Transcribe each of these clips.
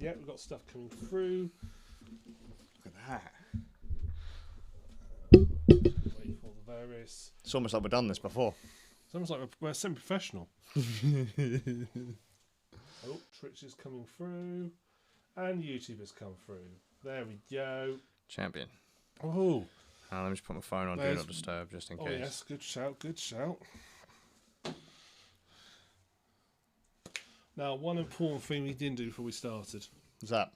Yeah, we've got stuff coming through. Look at that. Wait for the various. It's almost like we've done this before. It's almost like we're semi-professional. Oh, Twitch is coming through. And YouTube has come through. There we go. Champion. Oh. Let me just put my phone on Do Not Disturb just in case. Oh, yes. Good shout. Good shout. Now, one important thing we didn't do before we started. What's that?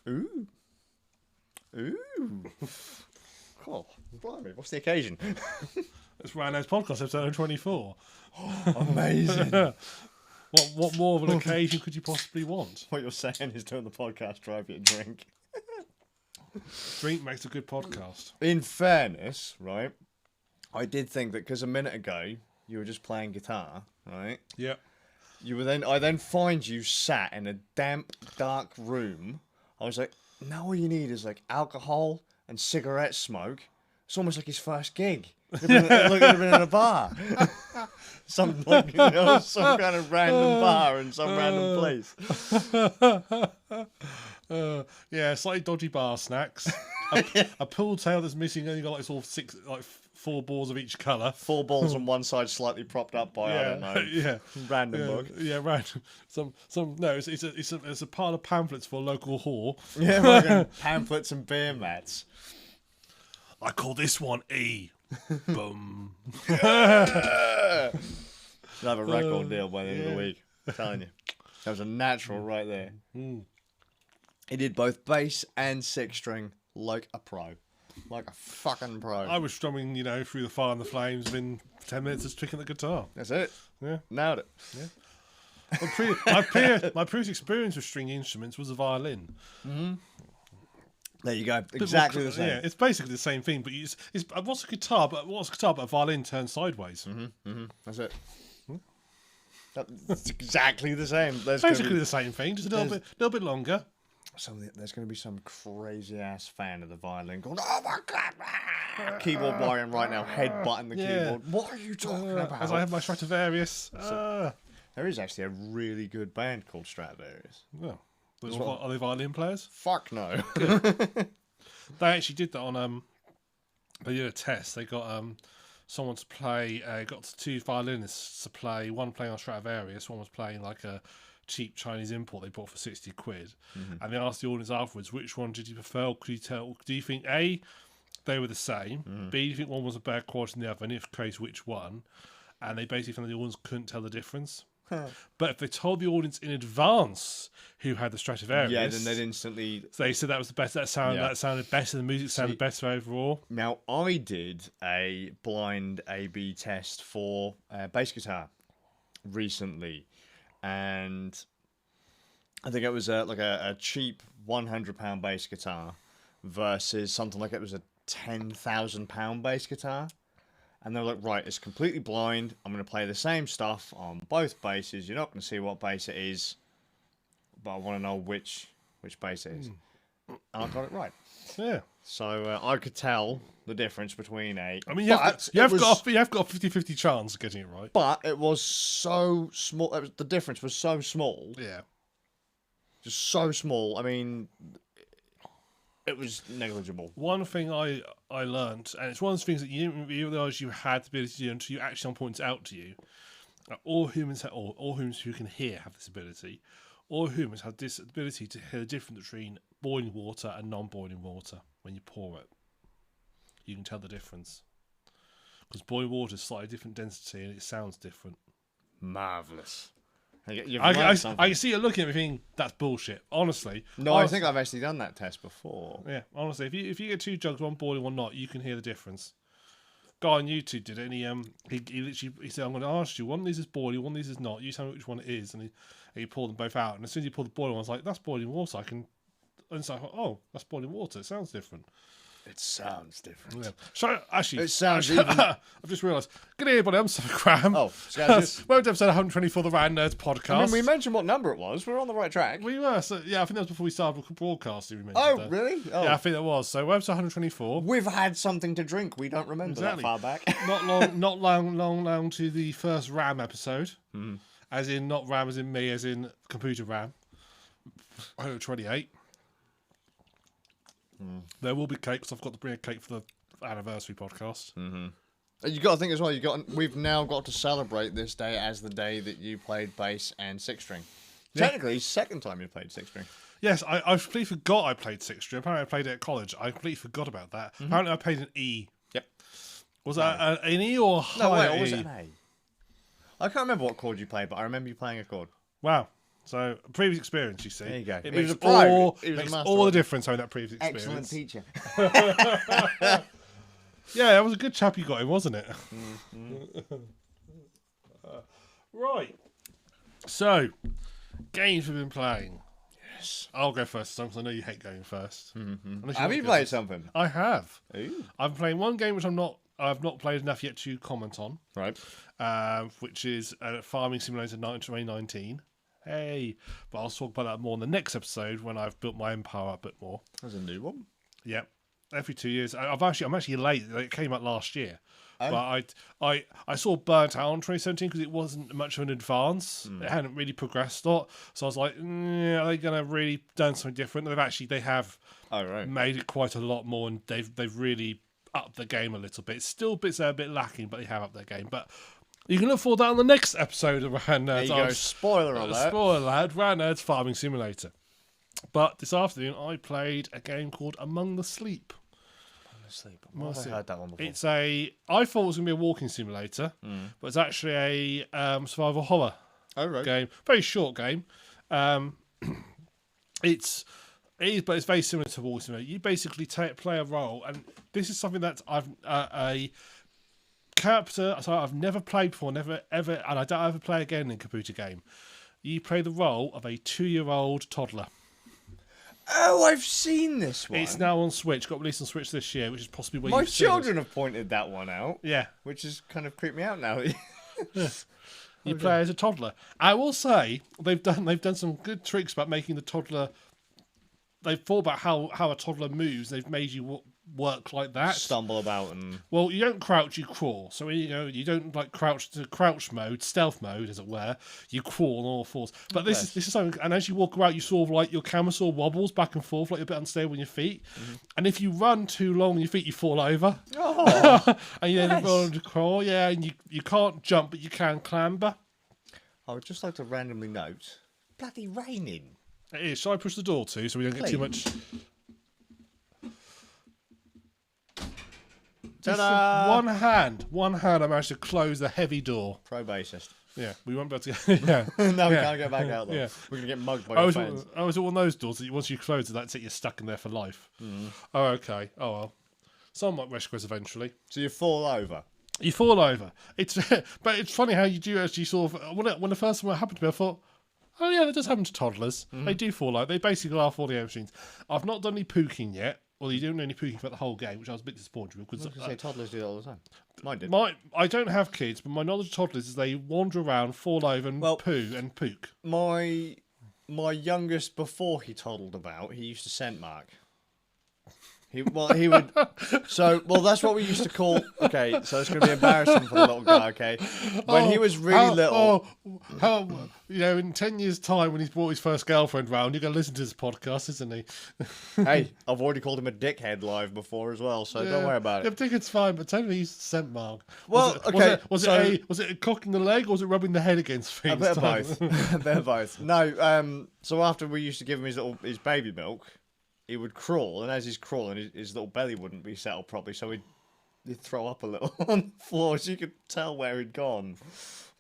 Ooh. Ooh. Oh, blimey. What's the occasion? It's Rand's podcast, episode 24. Amazing. What more of an occasion could you possibly want? What you're saying is doing the podcast, drive you a drink. Drink makes a good podcast. In fairness, right, I did think that because a minute ago you were just playing guitar, right? Yeah. I then find you sat in a damp, dark room. I was like, now all you need is like alcohol and cigarette smoke. It's almost like his first gig. It would have been in a bar. Some kind of random bar in some random place. Yeah, slightly dodgy bar snacks. A pool tail that's missing, only got like sort of 4 balls of each colour. 4 balls on one side, slightly propped up by I don't know, random book. Yeah, random. It's a pile of pamphlets for a local whore. Yeah, like pamphlets and beer mats. I call this one E. Boom. You'll have a record deal by the end of the week. I'm telling you. That was a natural right there. He did both bass and 6-string like a pro. Like a fucking pro. I was strumming, through the fire and the flames within 10 minutes of picking the guitar. That's it. Yeah. Nailed it. Yeah. My previous experience with string instruments was a violin. Mm-hmm. There you go. Exactly the same. Yeah, it's basically the same thing, but it's what's a guitar but a violin turned sideways. That's it. That's exactly the same. Basically the same thing, just a little bit longer. There's going to be some crazy ass fan of the violin going, oh my god, keyboard wiring right now, headbutting the keyboard. What are you talking about? As I have my Stradivarius. There is actually a really good band called Stradivarius. Well, are they violin players? Fuck no. They actually did that on they did a test. They got someone to play. Got 2 violinists to play. One playing on Stradivarius. One was playing like a cheap Chinese import they bought for 60 quid. And they asked the audience afterwards, which one did you prefer? Could you tell? Do you think A, they were the same? B, do you think one was a better quality than the other? And if case, which one? And they basically found the audience couldn't tell the difference. But if they told the audience in advance who had the Stradivarius, then they'd instantly. So they said that was the best. That sounded better. The music sounded better overall. Now I did a blind A/B test for bass guitar recently, and I think it was like a cheap £100 bass guitar versus something like it was a £10,000 bass guitar. And they're like, right, it's completely blind. I'm going to play the same stuff on both basses. You're not going to see what bass it is, but I want to know which bass it is. And I got it right. Yeah. So I could tell the difference between I mean, you have got a 50-50 chance of getting it right. But it was so small. The difference was so small. Yeah. Just so small. I mean, it was negligible. One thing I learned, and it's one of those things that you didn't realise you had the ability to do until you actually someone points out to you. All humans who can hear have this ability. All humans have this ability to hear the difference between boiling water and non-boiling water when you pour it. You can tell the difference. Because boiling water is slightly different density and it sounds different. Marvellous. I can see you looking at me thinking, that's bullshit. Honestly. No, I think I've actually done that test before. Yeah, honestly. If you get 2 jugs, one boiling, one not, you can hear the difference. Guy on YouTube did it, and he said, I'm going to ask you, one of these is boiling, one of these is not. You tell me which one it is. And he pulled them both out. And as soon as he pulled the boiling one, I was like, that's boiling water. And so I thought, oh, that's boiling water. It sounds different. It sounds different. Yeah. So, actually, it sounds even... I've just realised. Good day, everybody. I'm TheSuffolkRam. Oh, Skazz. Welcome to episode 124 of the Rand Nerds podcast. I mean, we mentioned what number it was. We're on the right track. We were. So, yeah, I think that was before we started broadcasting. We mentioned Oh, that. really? Oh. Yeah, I think that was. So, episode 124. We've had something to drink. We don't remember that far back. Not long to the first RAM episode. As in, not RAM as in me, as in computer RAM. I don't know, 28. There will be cake, because I've got to bring a cake for the anniversary podcast. And you got to think as well. We've now got to celebrate this day as the day that you played bass and six string. Yeah. Technically, second time you played six string. Yes, I completely forgot I played six string. Apparently, I played it at college. I completely forgot about that. Apparently, I played an E. Yep. Was that an E or a high No, wait, E? or was it an A? I can't remember what chord you played, but I remember you playing a chord. Wow. So, previous experience, you see. There you go. It He was makes a pro. all, He was a makes master all the of it. difference having that previous experience. teacher. Yeah, that was a good chap you got him, wasn't it? Right. So, games we've been playing. Yes. I'll go first, because I know you hate going first. Unless Have want you to go played first. something? I have. Ooh. I'm playing one game which I've not played enough yet to comment on, Right. which is Farming Simulator 2019. Hey, but I'll talk about that more in the next episode when I've built my empire up a bit more. That's a new one. Yep, every 2 years. I'm actually late. It came out last year, but I saw Burnt Out in 2017 because it wasn't much of an advance. It hadn't really progressed a lot, so I was like, are they going to really done something different? They have Oh, right. made it quite a lot more, and they've really upped the game a little bit. Still bits that are a bit lacking, but they have upped their game. But you can look for that on the next episode of Rand There Nerds. you go. Spoiler alert. Spoiler alert, Rand Nerds Farming Simulator. But this afternoon I played a game called Among the Sleep. Sleep. I've heard that one before. I thought it was going to be a walking simulator, but it's actually a survival horror right. game. Very short game. But it's very similar to walking simulator. You basically play a role, and this is something that I've a character. So I've never played before, never ever, and I don't ever play again in a computer game. You play the role of a 2-year-old toddler. Oh, I've seen this one. It's now on Switch. Got released on Switch this year, which is possibly where My you've seen it. children have pointed that one out. Yeah, Which has kind of creeped me out now. you play as a toddler. I will say they've done some good tricks about making the toddler. They've thought about how a toddler moves. They've made you work like that. Stumble about and... Well, you don't crouch, you crawl. So you don't like crouch to crouch mode, stealth mode, as it were. You crawl on all fours. But this is something. And as you walk around, you sort of like your camera sort of wobbles back and forth, like you're a bit unstable on your feet. And if you run too long on your feet, you fall over. Oh, And you then fall into crawl. Yeah, and you can't jump, but you can clamber. I would just like to randomly note, bloody raining. It is. Shall I push the door too, so we don't get too much? Ta-da! One hand, I managed to close the heavy door. Pro bassist. Yeah, we won't be able to get. Yeah. No, we Yeah. can't go back out though. Yeah. We're going to get mugged by I your was fans. one of those doors that once you close it, that's it. You're stuck in there for life. Oh, okay. Oh well. Some might rescue us eventually. So you fall over. You fall over. It's but it's funny how you do actually sort of when the first time it happened to me, I thought, oh yeah, that does happen to toddlers. They do fall over. They basically laugh all the air machines. I've not done any pooking yet. Well, you don't do any pooking for the whole game, which I was a bit disappointed with. I was going to say toddlers do that all the time. Mine did. I don't have kids, but my knowledge of toddlers is they wander around, fall over, and poo and pook. My youngest, before he toddled about, he used to scent mark. He would. So that's what we used to call. Okay, so it's going to be embarrassing for the little guy. Okay, when he was really little. In 10 years' time, when he's brought his first girlfriend round, you're going to listen to this podcast, isn't he? Hey, I've already called him a dickhead live before as well, so don't worry about Yeah, it. I think it's fine, but tell me he's scent mark. Well, Was it a cock in the leg, or was it rubbing the head against things? A bit of both. A bit of both. No, so after we used to give him his baby milk, he would crawl, and as he's crawling, his little belly wouldn't be settled properly, so he'd throw up a little on the floor, so you could tell where he'd gone.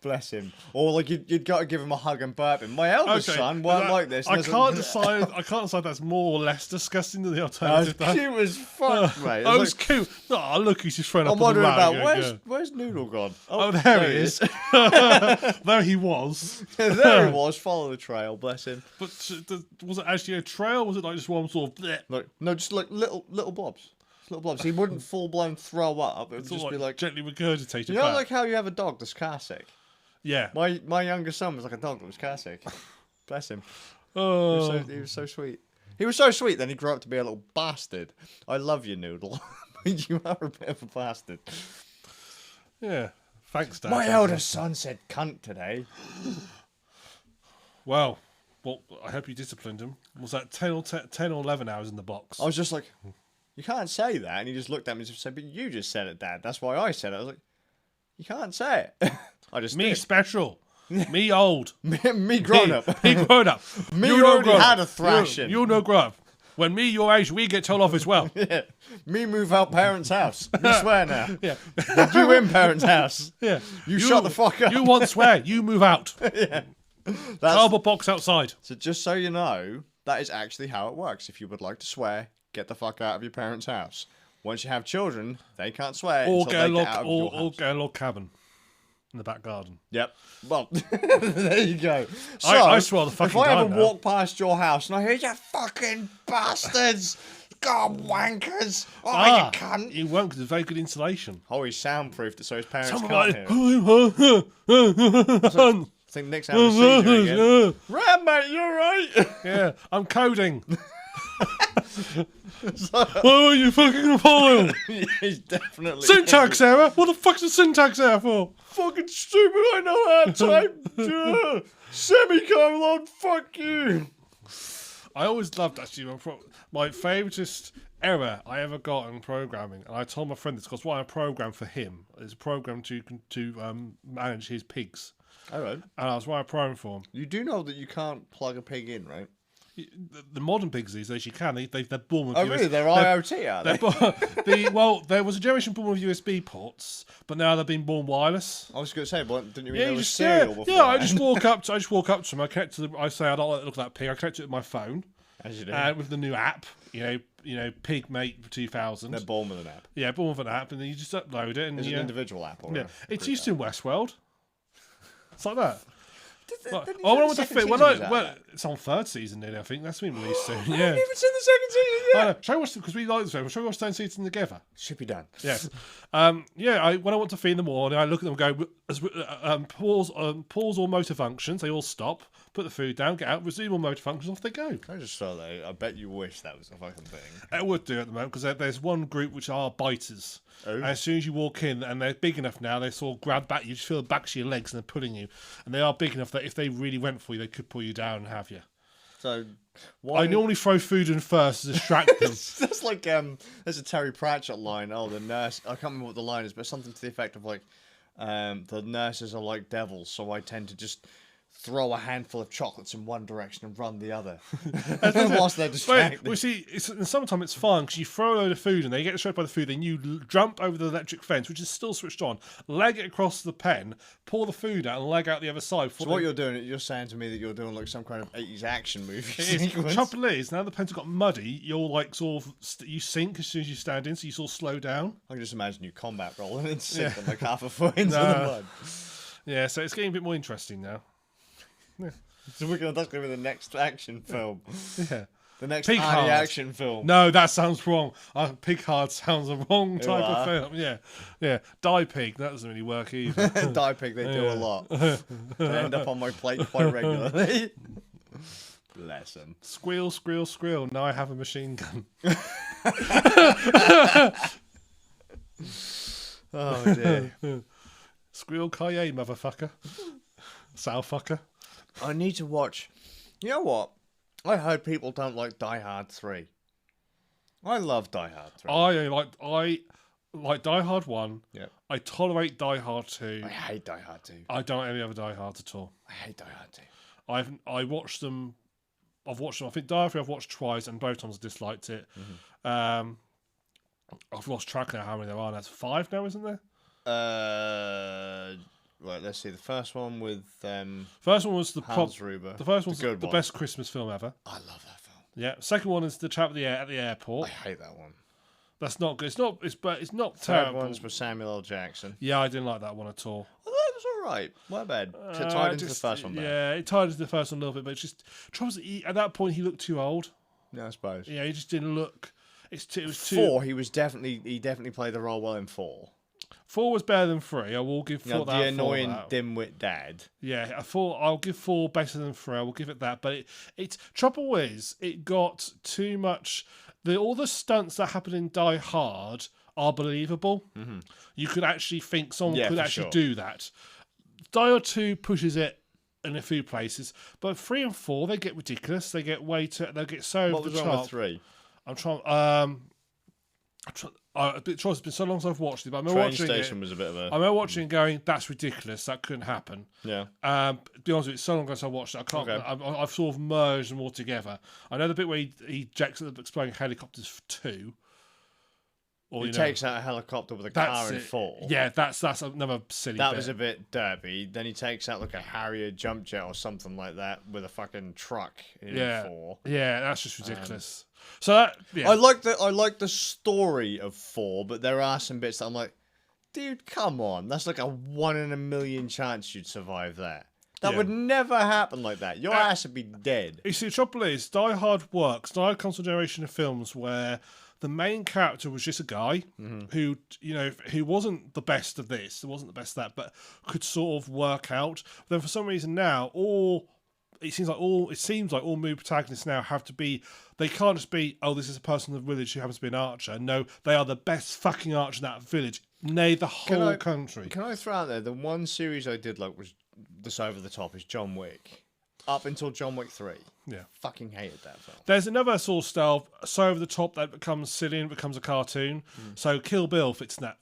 Bless him. Or like you'd got to give him a hug and burp him. My eldest son weren't like this. I can't decide that's more or less disgusting than the alternative. Cute as fuck, mate. Oh, it's cute. Oh, look, he's just thrown up. I'm wondering on the about where's Noodle gone? Oh, there he is. There he was. There he was. Follow the trail. Bless him. But was it actually a trail? Or was it like just one sort of? Bleh? Look, no, just like little blobs. Little blobs. He wouldn't full blown throw up. It would It's just all be like gently regurgitated. you know, back. like how you have a dog that's car sick. Yeah. My younger son was like a dog that was car sick. Bless him. Oh. He was so sweet. He was so sweet. Then he grew up to be a little bastard. I love you, Noodle. But you are a bit of a bastard. Yeah. Thanks, Dad. My eldest son said cunt today. Well, Well, I hope you disciplined him. Was that 10 or 11 hours in the box? I was just like, you can't say that. And he just looked at me and said, but you just said it, Dad. That's why I said it. I was like, you can't say it. I just Me did. special. Me old. me grown up. Me grown up. Me You already grown had up. a thrashing. You no grow up. When me your age, we get told off as well. Yeah. Me move out parents' house. You swear now. Yeah. You in parents' house. Yeah. You shut the fuck up. You once swear. You move out. Yeah. Cardboard box outside. So just so you know, that is actually how it works. If you would like to swear, get the fuck out of your parents' house. Once you have children, they can't swear Or until get a they log. get out of your house. Or get a log cabin in the back garden. Yep. Well, there you go. So, I swear the fucking if I ever time now. walk past your house and I hear you fucking bastards, god wankers, oh you cunt. You won't because it's very good insulation. Oh, he's soundproofed so his parents Someone can't like, hear it. I think Nick's having a seizure again. Ram, mate, you're right. Yeah, I'm coding. Oh, you fucking file. He's definitely Syntax error? What the fuck's a syntax error for? fucking stupid. I know how to type. Semicolon. Fuck you. I always loved actually my favouriteest error I ever got in programming, and I told my friend this because what I programmed for him is a program to manage his pigs. All right. And I was writing a program for him. You do know that you can't plug a pig in, right? The modern pigs these days you can. They're born with Oh, really? They're IoT, are they? Well, there was a generation born with USB ports, but now they're being born wireless. I was going to say, but didn't you mean Yeah, there you was just cereal before? yeah. I just walk up to them. I connect to I say I don't like the look of that pig. I connect it with my phone. As you do. With the new app, Pig Mate 2000. They're born with an app. Yeah, born with an app, and then you just upload it. And Is it an individual app? Or yeah, a it's group used app? in Westworld. It's like that. Didn't you Oh, say when I the went to second fit. season was out yet? It's on third season nearly. I think that's been released soon. I Yeah. haven't even seen the second season yet. Shall I watch because we like this film? Shall we watch 10 seasons together? Should be done. Yes. When I want to feed in the morning, I look at them and go, pause all motor functions. They all stop. Put the food down, get out, resume all motor functions, off they go. I just saw that. I bet you wish that was a fucking thing. It would do at the moment because there's one group which are biters. Oh. And as soon as you walk in, and they're big enough now, they sort of grab back. You just feel the backs of your legs and they're pulling you. And they are big enough that if they really went for you, they could pull you down and have you. So, why? I normally throw food in first to distract them. That's like there's a Terry Pratchett line. Oh, the nurse. I can't remember what the line is, but something to the effect of like, the nurses are like devils, so I tend to just throw a handful of chocolates in one direction and run the other whilst they're distracted. Well, see, in summertime it's fun because you throw a load of food and they get distracted by the food, then you jump over the electric fence, which is still switched on, leg it across the pen, pour the food out, and leg out the other side. So what you're doing, you're saying to me that you're doing like some kind of 80s action movie sequence. Trouble is, now the pens have got muddy, you're like sort of you sink as soon as you stand in, so you sort of slow down. I can just imagine you combat rolling and sink them like half a foot into the mud. Yeah, so it's getting a bit more interesting now. Yeah. So that's going to be the next action film. Yeah. The next Pig Hard action film. No, that sounds wrong. Pig Hard sounds a wrong type of film. Yeah. Yeah. Die Pig, that doesn't really work either. Die Pig, they do a lot. They end up on my plate quite regularly. Bless them. Squeal, squeal, squeal. Now I have a machine gun. Oh dear. Squeal Kaye, motherfucker. Sow fucker. I need to watch. You know what? I heard people don't like Die Hard 3. I love Die Hard 3. I like Die Hard 1. Yep. I tolerate Die Hard 2. I hate Die Hard 2. I don't like any other Die Hards at all. I hate Die Hard 2. I watched them. I've watched them. I think Die Hard 3 I've watched twice, and both times I disliked it. Mm-hmm. I've lost track now how many there are. There's 5 now, isn't there? Right, let's see. The first one with first one was Hans Gruber. The first one's the best Christmas film ever. I love that film. Yeah. Second one is the chap at the airport. I hate that one. That's not good. It's not Third terrible. one's with Samuel L. Jackson. Yeah, I didn't like that one at all. Well, that was all right. My bad. It tied into the first one. Yeah, it tied into the first one a little bit, but it's just at that point he looked too old. Yeah, I suppose. Yeah, he just didn't look. It was too. 4. He definitely played the role well in 4. 4 was better than 3. I will give 4 that. The annoying dimwit dad. Yeah, I'll give 4 better than 3. I will give it that. But it's trouble is it got too much. All the stunts that happen in Die Hard are believable. You could actually think someone could actually do that. Die Hard 2 pushes it in a few places. But 3 and 4, they get ridiculous. They get They get so What over was the wrong top. with 3? I'm trying. It's been so long since I've watched it, but I'm Train watching Station it. was a bit of a... I'm watching it going, that's ridiculous. That couldn't happen. Yeah. To be honest with you, it's so long ago since I watched it. I can't. Okay. I've sort of merged them all together. I know the bit where he jacks at the exploding helicopters for 2. Or, He takes out a helicopter with a car in 4. Yeah, that's another silly That bit. was a bit derpy. Then he takes out like a Harrier jump jet or something like that with a fucking truck in 4. Yeah, that's just ridiculous. So that, yeah. I like the story of 4, but there are some bits that I'm like, dude, come on. That's like a 1 in a million chance you'd survive that. That would never happen like that. Your ass would be dead. You see, the trouble is, Die Hard works. Die Hard comes from a generation of films where the main character was just a guy who, who wasn't the best of this, wasn't the best of that, but could sort of work out. But then for some reason now, it seems like all movie protagonists now have to be. They can't just be, oh, this is a person in the village who happens to be an archer. No, they are the best fucking archer in that village, nay, the whole country. Can I throw out there the one series I did like was this over the top is John Wick. Up until John Wick 3. Yeah. Fucking hated that film. There's another sort of style, so over the top that becomes silly and becomes a cartoon. So Kill Bill fits in that.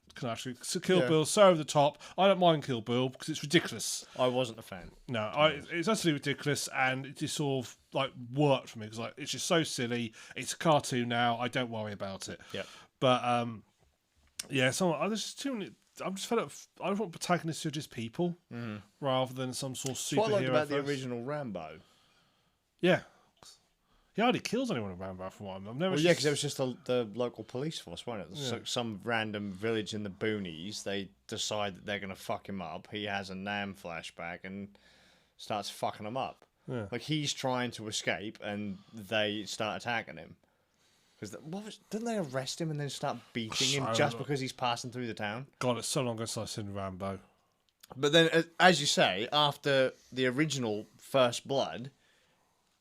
Kill Bill, so over the top. I don't mind Kill Bill because it's ridiculous. I wasn't a fan. No, it's absolutely ridiculous, and it just sort of like worked for me because it's just so silly. It's a cartoon now. I don't worry about it. Yeah. But there's just too many. I'm just fed up. I want protagonists who are just people rather than some sort of superhero. What I like about the original Rambo. Yeah. He hardly kills anyone in Rambo from what I've never. Well, yeah, because it was just the local police force, wasn't it? So some random village in the boonies. They decide that they're going to fuck him up. He has a Nam flashback and starts fucking him up. Yeah. Like he's trying to escape, and they start attacking him. Because didn't they arrest him and then start beating him just because he's passing through the town? God, it's so long since I've seen Rambo. But then, as you say, after the original First Blood,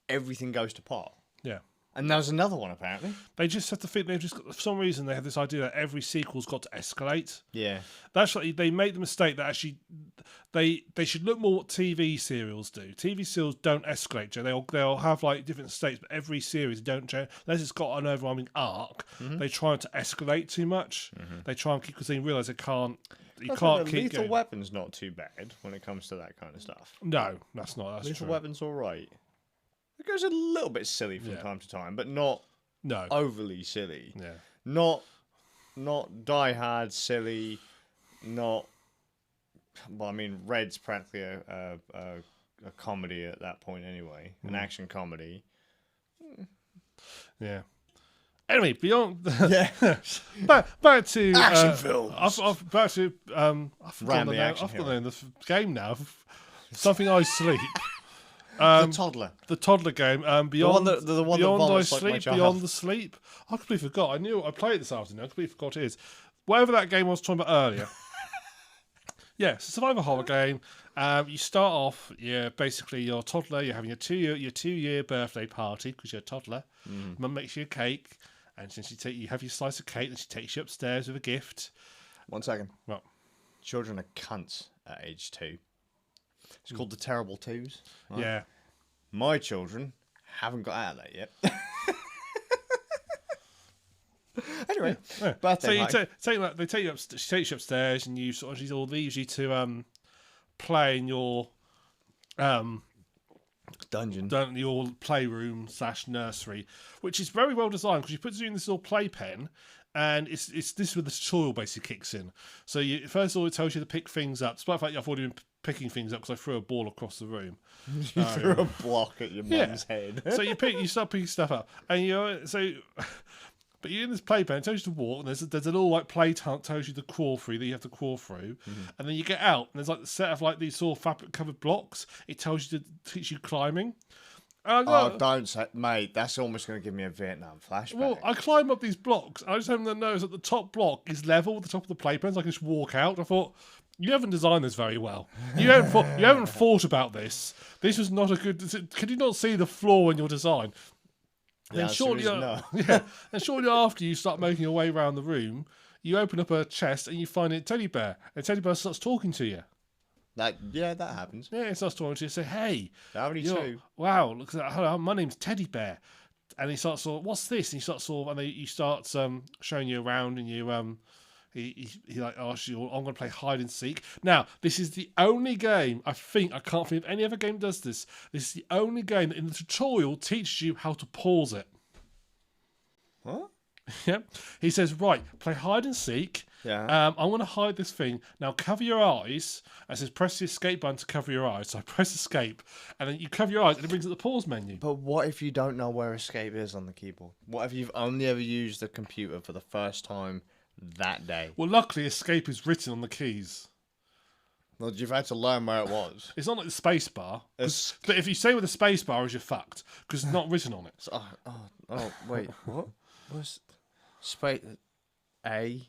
everything goes to pot. Yeah. And there's another one, apparently. They just have to think, for some reason, they have this idea that every sequel's got to escalate. Yeah. That's like, they make the mistake that actually, they should look more what TV serials do. TV serials don't escalate, Joe. They'll have like different states, but every series don't, Joe. Unless it's got an overwhelming arc, they try to escalate too much. They try and keep, because they realise they can't. You can't keep Lethal going. Weapon's not too bad when it comes to that kind of stuff. No, that's not. That's Lethal true. Weapon's all right. It goes a little bit silly from time to time, but not overly silly. Yeah. Not Die Hard silly. Not. Well, I mean, Red's practically a comedy at that point anyway, an action comedy. Yeah. Anyway, beyond Yeah. back to action films. I've back to I've forgotten the name of the game now. Something I sleep. The toddler game. Beyond the one beyond that I vomits like my sleep. child. Beyond the sleep. I completely forgot. I knew I played it this afternoon. I completely forgot it is. Whatever that game I was talking about earlier. Yeah, it's a survival horror game. You start off. Basically you're a toddler. You're having your 2-year birthday party because you're a toddler. Mum makes you a cake. And since you have your slice of cake, then she takes you upstairs with a gift. 1 second. What? Children are cunts at age 2. It's called the Terrible Twos. Right? Yeah. My children haven't got out of that yet. Anyway, birthday so they take you up. She takes you upstairs, and you sort of. She's all leaves you to play in your dungeon, your playroom / nursery, which is very well designed because she puts you in this little playpen, and it's this where the tutorial basically kicks in. So first of all, it tells you to pick things up. Despite the fact I've already been picking things up because I threw a ball across the room. You threw a block at your mum's head. So you start picking stuff up, and but you're in this playpen. It tells you to walk, and there's a little like play tells you to crawl through that you have to crawl through, and then you get out, and there's like a set of like these sort of fabric covered blocks. It tells you to teach you climbing. Don't say, mate. That's almost going to give me a Vietnam flashback. Well, I climb up these blocks. And I just happen to notice that the top block is level with the top of the playpen, so I can just walk out. I thought, you haven't designed this very well. You haven't thought about this. This was not a good. Can you not see the flaw in your design? Then shortly after you start making your way around the room, you open up a chest and you find a teddy bear. And the teddy bear starts talking to you. That happens. Yeah, he starts talking to you. Say, hey, Only two. wow, look at that. Hello, my name's Teddy Bear. And he starts sort of, what's this? And he starts sort of, and he starts showing you around, and you he like asks you, I'm going to play hide and seek. Now, this is the only game I can't think of any other game that does this. This is the only game that in the tutorial teaches you how to pause it. What? Yep. He says, right, play hide and seek. Yeah. I'm going to hide this thing. Now cover your eyes. And it says press the escape button to cover your eyes. So I press escape, and then you cover your eyes, and it brings up the pause menu. But what if you don't know where escape is on the keyboard? What if you've only ever used the computer for the first time that day? Well, luckily, escape is written on the keys. Well, you've had to learn where it was. It's not like the space bar. But if you say where the space bar is, you're fucked, because it's not written on it. So, wait, what? What's space? A.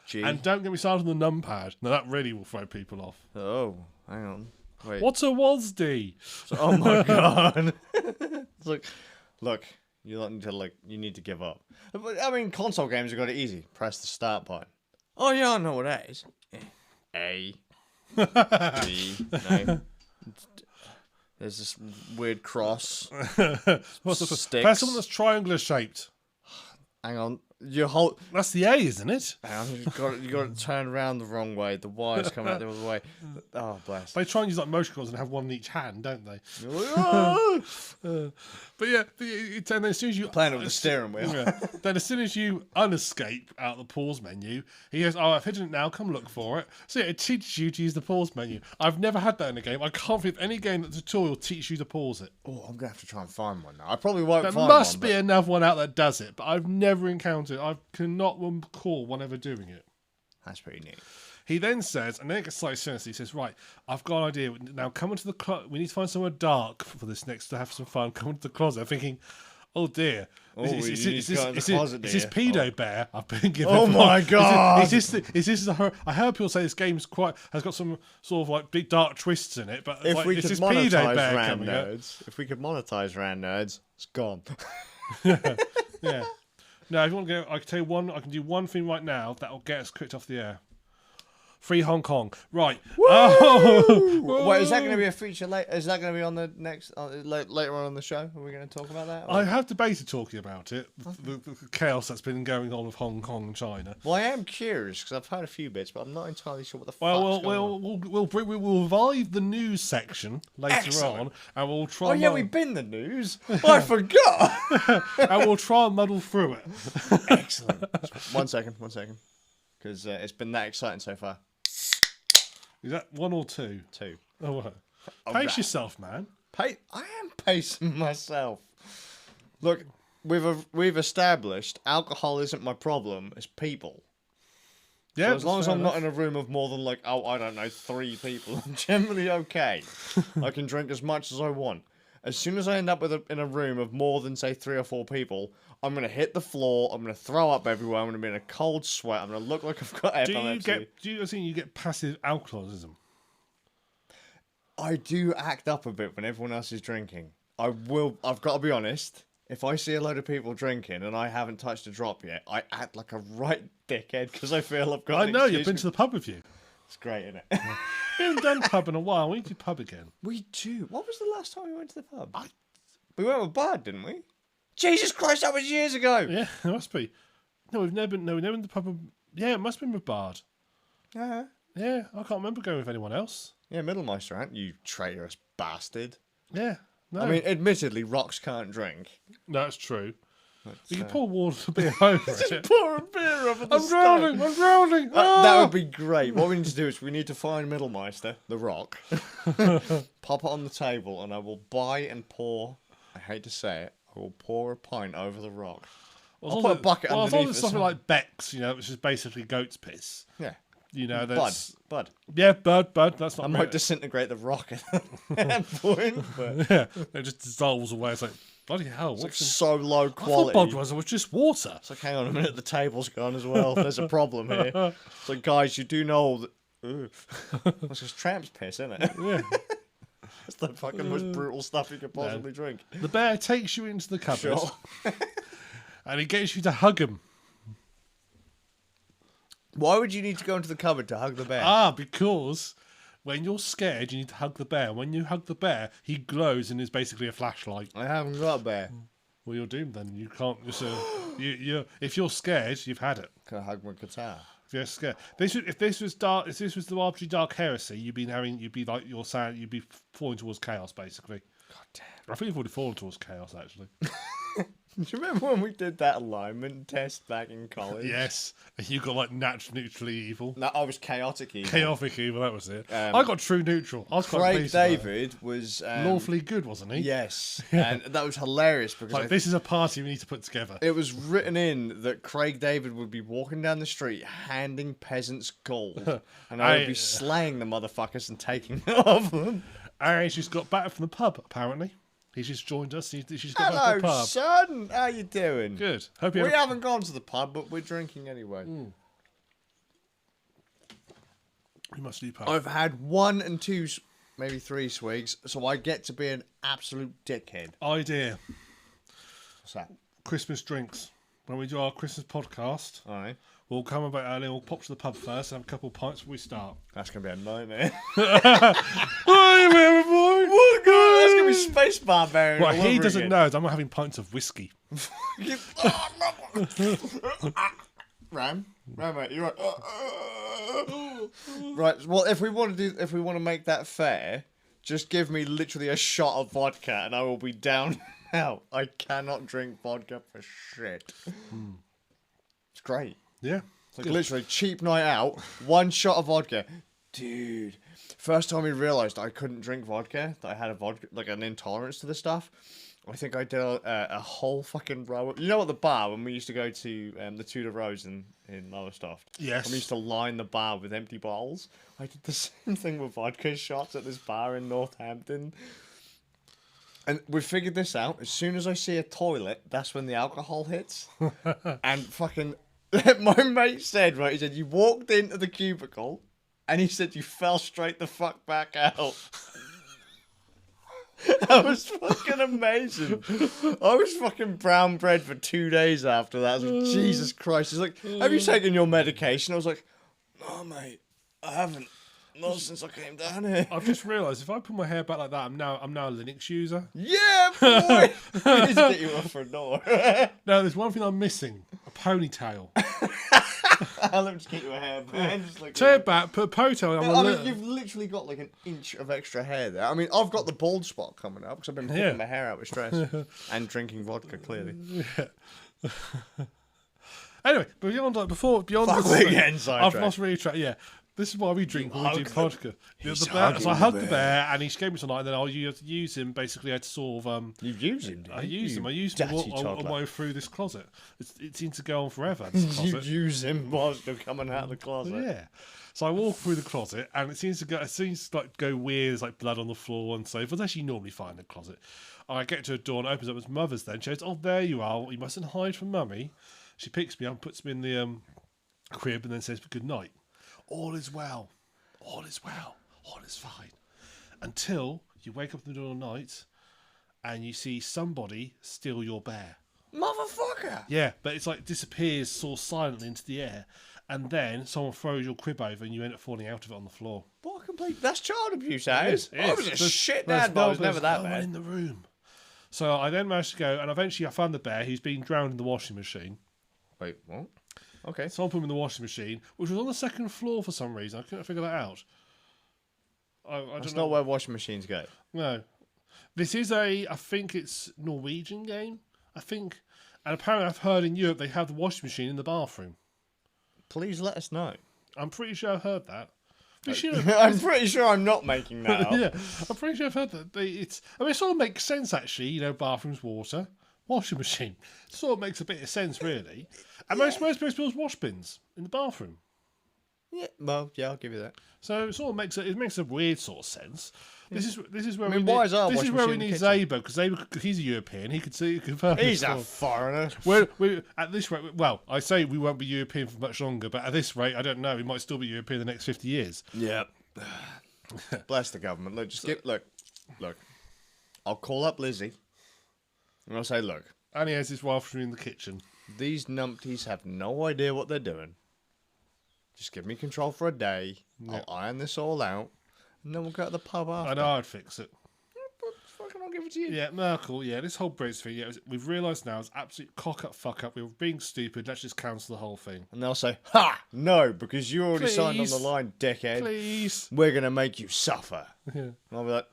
G. And don't get me started on the numpad. Now that really will throw people off. Oh, hang on. Wait. What's a WASD? Oh my god. Look, you need to give up. But, I mean, console games have got it easy. Press the start button. Oh yeah, I know what that is. A. B. No. There's this weird cross. What's Sticks. Press something that's triangular shaped. Hang on. That's the A, isn't it? Hang on, you got to turn around the wrong way. The wires come out the other way. Oh, bless. They try and use like motion controls and have one in each hand, don't they? But yeah, and then as soon as you Playing it with the steering wheel. Yeah, then as soon as you unescape out the pause menu, he goes, "Oh, I've hidden it now. Come look for it." So yeah, it teaches you to use the pause menu. I've never had that in a game. I can't think of any game that tutorial teaches you to pause it. Oh, I'm gonna have to try and find one now. I probably won't There find must one. be another one out that does it, but I've never encountered. I cannot recall one ever doing it. That's pretty neat. He then says, and then it gets slightly sinister. He says, "Right, I've got an idea. Now come into the closet. We need to find somewhere dark for this next to have some fun. Come into the closet." I'm thinking, "Oh dear, is this pedo bear I've been given?" Oh my god! Is this? I heard people say this game's has got some sort of like big dark twists in it. But If like, we is could this pedo monetize bear Ran coming up? Nerds, if we could monetize Ran Nerds, it's gone. Yeah. No, if you want to go, I can tell you one. I can do one thing right now that will get us kicked off the air. Free Hong Kong, right? Oh, wait, is that going to be a feature later? Is that going to be on the next later on the show? Are we going to talk about that? I have debated talking about it. The chaos that's been going on with Hong Kong and China. Well, I am curious because I've heard a few bits, but I'm not entirely sure what the fuck's Well, going on. we'll revive the news section later on, and we'll try. Oh yeah, we've been the news. I forgot. And we'll try and muddle through it. Excellent. One second, because it's been that exciting so far. Is that one or two? Two. Oh, right. Pace yourself, man. I am pacing myself. Look, we've established alcohol isn't my problem. It's people. Yeah. So as long as I'm not in a room of more than I don't know, 3 people, I'm generally okay. I can drink as much as I want. As soon as I end up in a room of more than, say, 3 or 4 people, I'm going to hit the floor, I'm going to throw up everywhere, I'm going to be in a cold sweat, I'm going to look like I've got epilepsy. Do you think you get passive alcoholism? I do act up a bit when everyone else is drinking. I've got to be honest, if I see a load of people drinking and I haven't touched a drop yet, I act like a right dickhead because I feel I've got I know, you've been to the pub with you. It's great, isn't it? We haven't done pub in a while. We need to do pub again. We do. What was the last time we went to the pub? We went with Bud, didn't we? Jesus Christ, that was years ago. Yeah, it must be. No, we've never been to the pub. Yeah, it must have been with Bard. Yeah. Yeah, I can't remember going with anyone else. Yeah, Middlemeister, aren't you traitorous bastard? Yeah, no. I mean, admittedly, rocks can't drink. No, that's true. You can pour water beer over it. Pour a beer over the I'm drowning! I'm drowning! That would be great. What we need to do is we need to find Middlemeister, the rock, pop it on the table, and I will buy and pour, I hate to say it, I will pour a pint over the rock. I'll put a bucket underneath it. Well, it's something like Beck's, which is basically goat's piss. Yeah. That's... Bud. Yeah, Bud. That's not... I might disintegrate the rock at point, but... Yeah, it just dissolves away. It's like, bloody hell. It's like so low quality. I thought Budweiser was just water. It's like, hang on a minute, the table's gone as well. There's a problem here. It's like, guys, you do know that... That's just tramp's piss, isn't it? Yeah. It's the fucking most brutal stuff you could possibly drink. The bear takes you into the cupboard. Sure. And he gets you to hug him. Why would you need to go into the cupboard to hug the bear? Because When you're scared, you need to hug the bear. When you hug the bear, he glows and is basically a flashlight. I haven't got a bear. Well, you're doomed then. You can't just. If you're scared, you've had it. Can I hug my guitar? If you're scared, if this was the arbitrary dark heresy, you'd be like you're saying, you'd be falling towards chaos, basically. God damn. I think you've already fallen towards chaos, actually. Do you remember when we did that alignment test back in college? Yes, you got like natural neutrally evil. No, I was chaotic evil. Chaotic evil, that was it. I got true neutral. I was quite Craig pleased with that. David was Lawfully good, wasn't he? Yes, and that was hilarious because Like, this is a party we need to put together. it was written in that Craig David would be walking down the street handing peasants gold, and I would be slaying the motherfuckers and taking it off them. And he's just got back from the pub, apparently. He's just joined us. She's got back from Hello, the pub. son. How you doing? Good. Hope you We haven't gone to the pub, but we're drinking anyway. We must do pub. I've had 1 and 2, maybe 3 swigs, so I get to be an absolute dickhead. Idea. What's that? Christmas drinks. When we do our Christmas podcast, All right. we'll come about early. We'll pop to the pub first and have a couple of pints before we start. That's going to be a nightmare. Hey, everybody! Oh, God, that's going to be Space Barbarian. Right, all he over doesn't again. know. I'm not having pints of whiskey. Ram, mate, you're right. Right. Well, if we want to make that fair, just give me literally a shot of vodka, and I will be down out. I cannot drink vodka for shit. It's great. Yeah. It's like literally cheap night out, 1 shot of vodka, dude. First time we realised I couldn't drink vodka, that I had a vodka like an intolerance to the stuff. I think I did a whole fucking row. You know, at the bar when we used to go to the Tudor Rose in Lowestoft. Yes. And we used to line the bar with empty bottles. I did the same thing with vodka shots at this bar in Northampton. And we figured this out. As soon as I see a toilet, that's when the alcohol hits. And fucking, my mate said, right, he said, you walked into the cubicle, and he said you fell straight the fuck back out. That was fucking amazing. I was fucking brown bread for 2 days after that. I was like, Jesus Christ. He's like, have you taken your medication? I was like, no, mate, I haven't. Not since I came down here. I've just realised if I put my hair back like that, I'm now a Linux user. Yeah, boy. We need to get you off for a door. No, there's one thing I'm missing: a ponytail. I'll let me just get you a hairband. Just like Turn it back, put a ponytail on. I mean, you've literally got like an inch of extra hair there. I mean, I've got the bald spot coming up because I've been pulling my hair out with stress and drinking vodka, clearly. Anyway, but beyond Fuck, this, we're getting I've sidetracked. lost really track. Yeah, this is why we drink when we do vodka. He's The bear, so I hugging hugged the the bear, and he gave me some light. And then I'll use him basically to sort of You use him, do you? I used him. I used him on my way through this closet. It seemed to go on forever. This You closet. use him whilst you're coming out of the closet. Yeah. So I walk through the closet, and it seems to like go weird. There's like blood on the floor and so forth. As you normally find in the closet. I get to a door and it opens up. It's mother's. Then she goes, "Oh, there you are. You mustn't hide from mummy." She picks me up, puts me in the crib, and then says, "Good night. All is well. All is well. All is fine." Until you wake up in the middle of the night, and you see somebody steal your bear. Motherfucker! Yeah, but it's like disappears so silently into the air, and then someone throws your crib over, and you end up falling out of it on the floor. What a complete... That's child abuse, that is. It I is. was a There's- shit there's dad, but I was no- never there's that no one bad. in the room. So I then managed to go, and eventually I found the bear. He's been drowned in the washing machine. Wait, what? Okay. Someone put him in the washing machine, which was on the second floor for some reason. I couldn't figure that out. I That's don't know. not where washing machines go. No. This is I think it's Norwegian game. I think. And apparently I've heard in Europe they have the washing machine in the bathroom. Please let us know. I'm pretty sure I've heard that. We should I'm pretty sure I'm not making that up. yeah, I'm pretty sure I've heard that. It sort of makes sense actually. You know, bathrooms, water, washing machine. Sort of makes a bit of sense, really. And most people's wash bins in the bathroom. Yeah, well, yeah, I'll give you that. So it sort of makes a weird sort of sense. This is where I mean, why is our this is washing where we machine in need the Zaber because he's a European. He could confirm. He's this a for- foreigner. we at this rate. Well, I say we won't be European for much longer, but at this rate, I don't know. We might still be European in the next 50 years. Yeah. Bless the government. Look, look. I'll call up Lizzie, and I'll say, look, And he has his wife in the kitchen. these numpties have no idea what they're doing. Just give me control for a day. Yeah. I'll iron this all out, And then we'll go to the pub after. I know I'd fix it. Fucking I'll give it to you. Yeah, Merkel, yeah, this whole Brexit thing, yeah, we've realised now it's absolute cock up, fuck up. We were being stupid. Let's just cancel the whole thing. And they'll say, ha! No, because you already signed on the Please. line, dickhead. Please. We're going to make you suffer. Yeah. And I'll be like,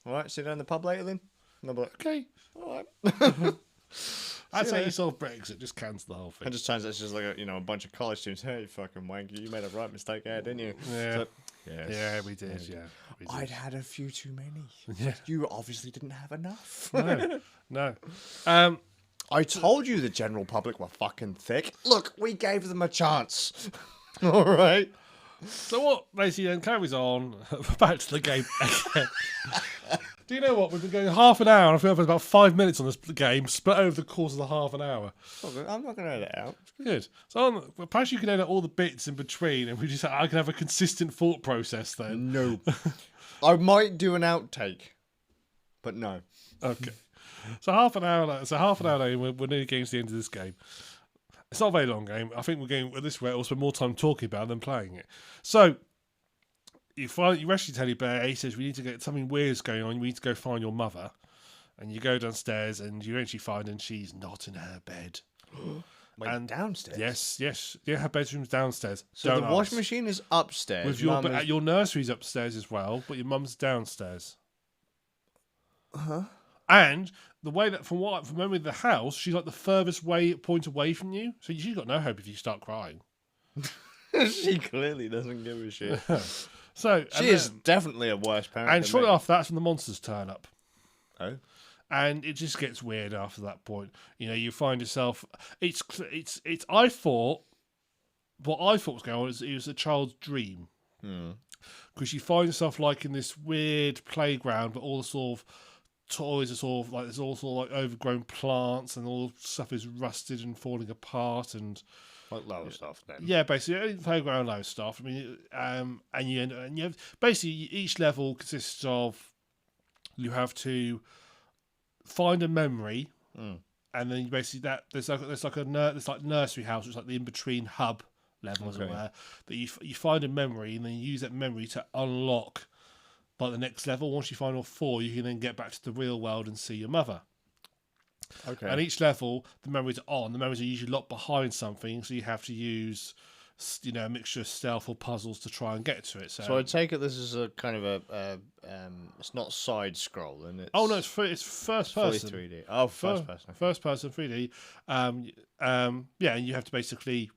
all right, see you down in the pub later then. And they'll be like, Okay. all right. That's how you solve Brexit. Just cancel the whole thing. And just turns out it's just like a bunch of college students. Hey, fucking wanker, you made a right mistake there, didn't you? Yeah. So, yes. Yeah, we did. Yeah, we did. I'd had a few too many. Yeah. You obviously didn't have enough. No. I told you the general public were fucking thick. Look, we gave them a chance. All right. So what basically then carries on back to the game again. Do you know what? We've been going half an hour and I feel like about 5 minutes on this game, split over the course of the half an hour. I'm not going to edit it out. Good. So perhaps you can edit all the bits in between and I can have a consistent thought process then. No. I might do an outtake, but no. Okay. So half an hour later, we're nearly getting to the end of this game. It's not a very long game. I think we're going with this way. We'll spend more time talking about it than playing it. So you rescue Teddy Bear. He says we need to get something weird's going on. We need to go find your mother. And you go downstairs and you eventually find and she's not in her bed. Wait, and downstairs? Yes. Yeah, her bedroom's downstairs. So the washing machine is upstairs. With your nursery's upstairs as well, but your mum's downstairs. Huh? And the way that, from memory of the house, she's like the furthest point away from you. So she's got no hope if you start crying. She clearly doesn't give a shit. So she is definitely a worse parent. And shortly after that's when the monsters turn up. Oh. And it just gets weird after that point. You know, you find yourself. It's. I thought what I thought was going on is it was a child's dream. Because you find yourself like in this weird playground, but all the sort of toys are sort of like there's all sort of like overgrown plants and all stuff is rusted and falling apart and like low stuff then. Yeah, basically playground low stuff. I mean, and you have basically each level consists of you have to find a memory, and then you basically there's like nursery house, which is like the in between hub level as it were, that you find a memory and then you use that memory to unlock. By the next level, once you find all 4, you can then get back to the real world and see your mother. Okay. And each level, the memories are on. The memories are usually locked behind something, so you have to use, a mixture of stealth or puzzles to try and get to it. So I take it this is a kind of a it's not side scroll, and it's it's first person. 3D. Oh, first person. First person 3D. And you have to basically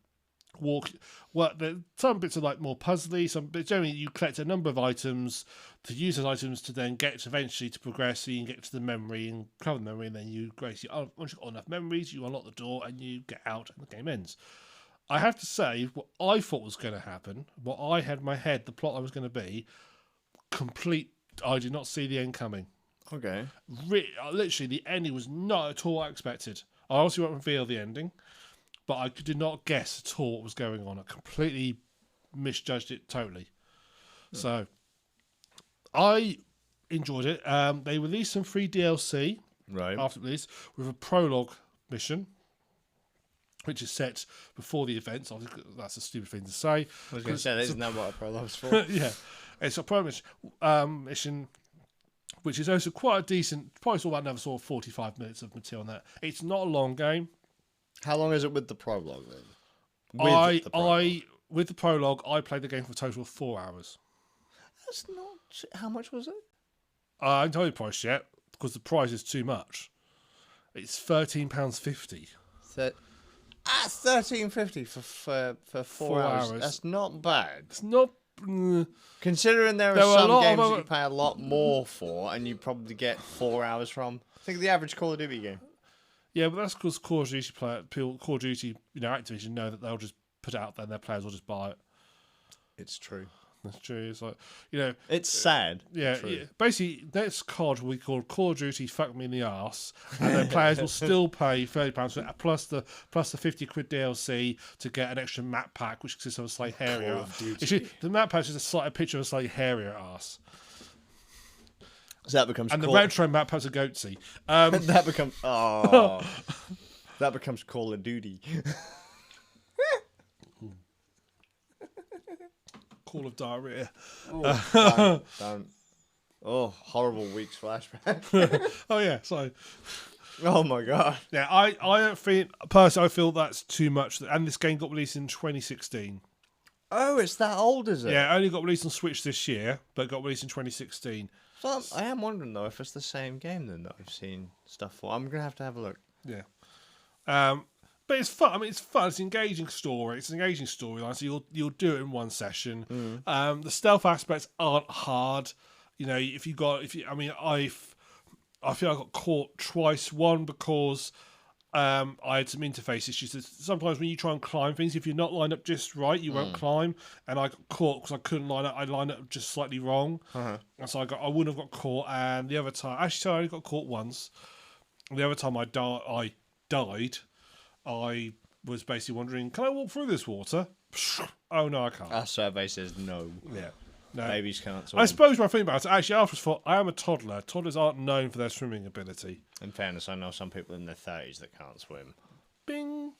walk. Well, some bits are like more puzzly. But generally you collect a number of items to use those items to then get eventually to progress. So you can get to the memory and cover the memory, and then you basically once you've got enough memories, you unlock the door and you get out, and the game ends. I have to say, what I thought was going to happen, what I had in my head, the plot I was going to be, I did not see the end coming. Okay. Literally, the ending was not at all what I expected. I also won't reveal the ending. But I did not guess at all what was going on. I completely misjudged it totally. So, I enjoyed it. They released some free DLC after release with a prologue mission, which is set before the events. I think that's a stupid thing to say. I was going to say, isn't that what a prologue's for? Yeah. It's a prologue mission, which is also quite a decent, probably about another sort of 45 minutes of material on that. It's not a long game. How long is it with the prologue then? With the prologue, I played the game for a total of 4 hours. That's not. How much was it? I haven't told you the price yet because the price is too much. It's £13.50. £13.50 for 4 hours. That's not bad. It's not. Considering there are some games that you pay a lot more for, and you probably get 4 hours from. Think of the average Call of Duty game. Yeah, but that's because Call of Duty Activision know that they'll just put it out there and their players will just buy it. It's true. That's true. It's like, it's sad. Yeah. Basically, next COD will be called Call of Duty Fuck Me in the Arse, and their players will still pay £30 for it, plus the £50 DLC to get an extra map pack, which consists of a slightly hairier. The map pack is a picture of a slightly hairier arse. So that becomes the retro map has a goatsy. That becomes Call of Duty. call of diarrhea. Don't. Oh, horrible week's flashback. Oh yeah, so Oh my god. yeah, I don't think personally I feel that's too much. And this game got released in 2016. Oh, it's that old, is it? Yeah, it only got released on Switch this year, but got released in 2016. So I am wondering though if it's the same game then that I've seen stuff for. I'm gonna have to have a look. Yeah. But it's fun. I mean, it's fun. It's an engaging story. It's an engaging storyline. So you'll do it in one session. The stealth aspects aren't hard. You know, I feel I got caught twice. One because I had some interface issues. Sometimes when you try and climb things, if you're not lined up just right, you won't climb. And I got caught because I couldn't line up. I lined up just slightly wrong, and so I wouldn't have got caught. And the other time, actually, so I only got caught once. The other time I died. I was basically wondering, can I walk through this water? Oh no, I can't. Our survey says no. Yeah. No. Babies can't swim. I suppose when I think about it, actually, after thought, I am a toddler. Toddlers aren't known for their swimming ability. In fairness, I know some people in their 30s that can't swim. Bing.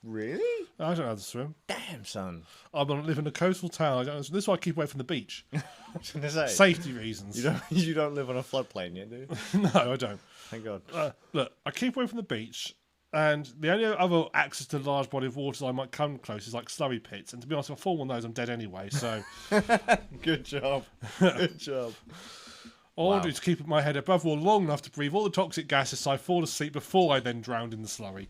Really? I don't know how to swim. Damn, son. I live in a coastal town. This is why I keep away from the beach. I was gonna say, Safety reasons. you don't live on a floodplain yet, do you? No, I don't. Thank God. Look, I keep away from the beach. And the only other access to the large body of waters I might come close is like slurry pits. And to be honest, if I fall one of those, I'm dead anyway. So, Good job. Good job. all I want to do is keep my head above water long enough to breathe all the toxic gases so I fall asleep before I then drown in the slurry.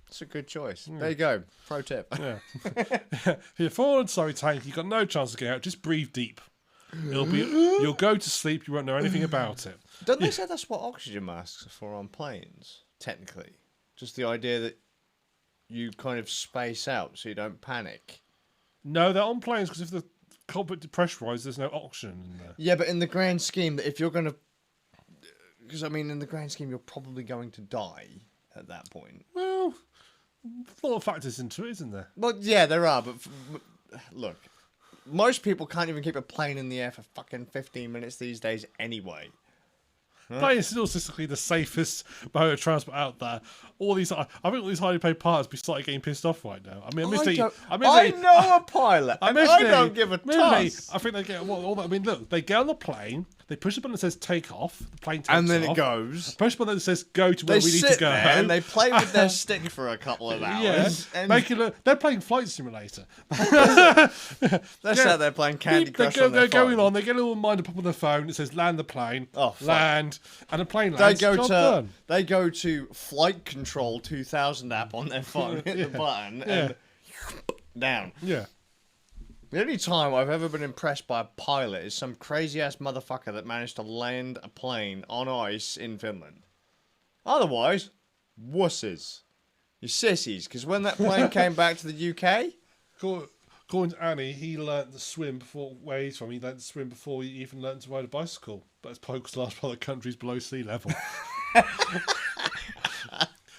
It's a good choice. There you go. Pro tip. Yeah. If you're falling in slurry tank, you've got no chance to get out. Just breathe deep. You'll go to sleep. You won't know anything about it. Don't they say that's what oxygen masks are for on planes? Technically. Just the idea that you kind of space out so you don't panic. No, they're on planes because if the cockpit depressurized, there's no oxygen in there. Yeah, but in the grand scheme, that if you're going to... Because, I mean, in the grand scheme, you're probably going to die at that point. Well, a lot of factors into it, isn't there? Well, yeah, there are, but look, most people can't even keep a plane in the air for fucking 15 minutes these days anyway. Plane is still statistically the safest mode of transport out there. I think all these highly paid pilots be starting getting pissed off right now. I mean, I know a pilot, and I don't give a toss. I think they get all that. I mean, look, they get on the plane, they push the button that says take off, the plane takes off, and then it goes. Push the button that says go to where we need to go, and they play with their stick for a couple of hours. Yeah, they're playing Flight Simulator. They're sat there playing Candy Crush on their They're phone. going on. They get a little reminder pop on their phone. It says land the plane. Oh, fuck. Land, and a plane lands. They go to Flight Control 2000 app on their phone, hit the button, and down. Yeah. The only time I've ever been impressed by a pilot is some crazy ass motherfucker that managed to land a plane on ice in Finland. Otherwise, wusses. You sissies, because when that plane came back to the UK... According to Annie, he learnt to swim where he's from. He learnt to swim before he even learnt to ride a bicycle. But it's because large part of the country's below sea level.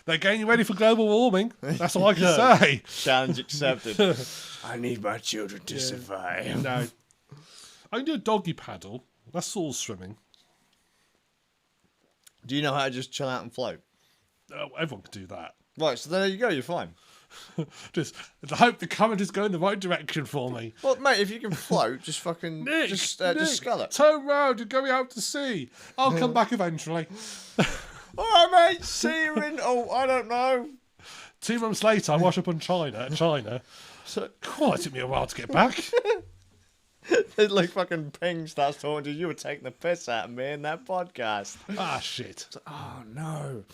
They're getting ready for global warming. That's all I can say. Challenge accepted. I need my children to survive. No. I can do a doggy paddle. That's all swimming. Do you know how to just chill out and float? Everyone can do that. Right, so there you go. You're fine. Just I hope the current is going the right direction for me. Well, mate, if you can float, just fucking Nick, just scull it. Turn round, you're going out to sea. I'll come back eventually. All right, mate. See you in. Oh, I don't know. 2 months later, I wash up on China. So, it took me a while to get back. It's like fucking Ping starts talking to you. You were taking the piss out of me in that podcast. Ah, shit. Oh no.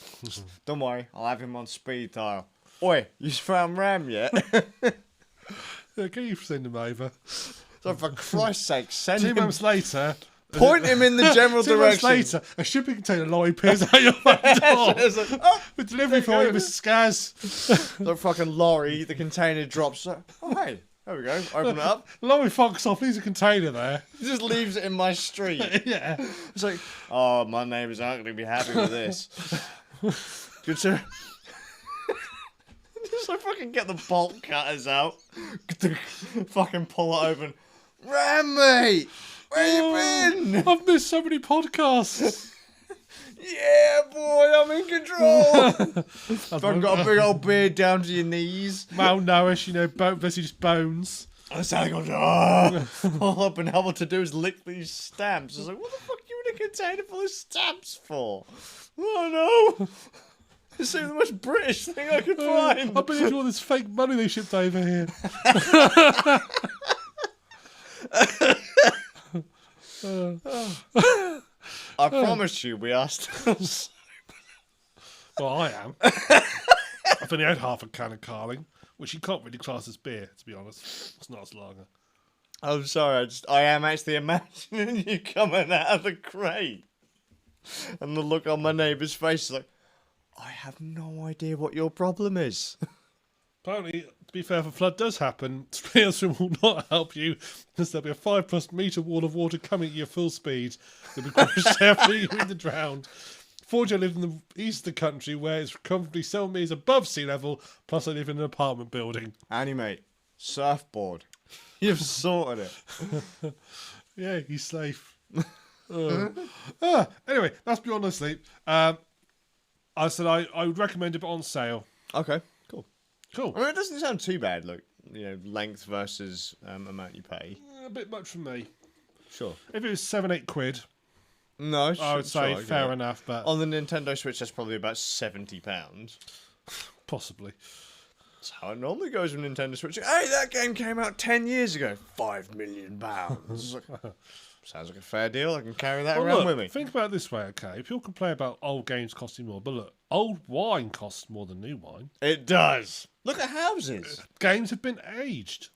Don't worry, I'll have him on speed dial. Oi, you found Ram yet? Yeah, can you send him over? So for Christ's sake, send 2 him. months later. Point him in the general 2 months direction. later, a shipping container lorry appears at your front door. It's like, oh, With delivery for you, Mr. Skazz. the fucking lorry, the container drops. Oh, hey, there we go. Open it up. Lorry fucks off, leaves a container there. He just leaves it in my street. Yeah. It's like, oh, my neighbours aren't going to be happy with this. Good sir. Just like fucking get the bolt cutters out. Fucking pull it open. Ram, mate! Where you been? I've missed so many podcasts. Yeah, boy, I'm in control. I've got a big old beard down to your knees. Malnourished, basically just bones. I sound like, all I've been able to do is lick these stamps. I was like, what the fuck are you in a container full of stamps for? Oh no! It's the most British thing I could find. I believe all this fake money they shipped over here. I promise you, we are still. Well, I am. I've only had half a can of Carling, which you can't really class as beer, to be honest. It's not as lager. I'm sorry, I am actually imagining you coming out of the crate. And the look on my neighbour's face is like, I have no idea what your problem is. Apparently, to be fair, if a flood does happen, Spearswim will not help you, because there'll be a 5+ metre wall of water coming at you full speed. They'll be crushed after you in the drowned. Fortunately, I live in the east of the country, where it's comfortably 7 metres above sea level, plus I live in an apartment building. Annie, mate, surfboard. You've sorted it. Yeah, he's safe. Anyway, that's Beyond the Sleep. I said I would recommend it, but on sale. Okay, cool. Cool. I mean, it doesn't sound too bad, look. Length versus amount you pay. A bit much for me. Sure. If it was 7-8 quid, no, I would say fair enough. But on the Nintendo Switch, that's probably about £70. Possibly. That's how it normally goes with Nintendo Switch. Hey, that game came out 10 years ago. £5 million. Sounds like a fair deal. I can carry that around with me. Think about it this way, okay? People complain about old games costing more, but look, old wine costs more than new wine. It does. Look at houses. Games have been aged.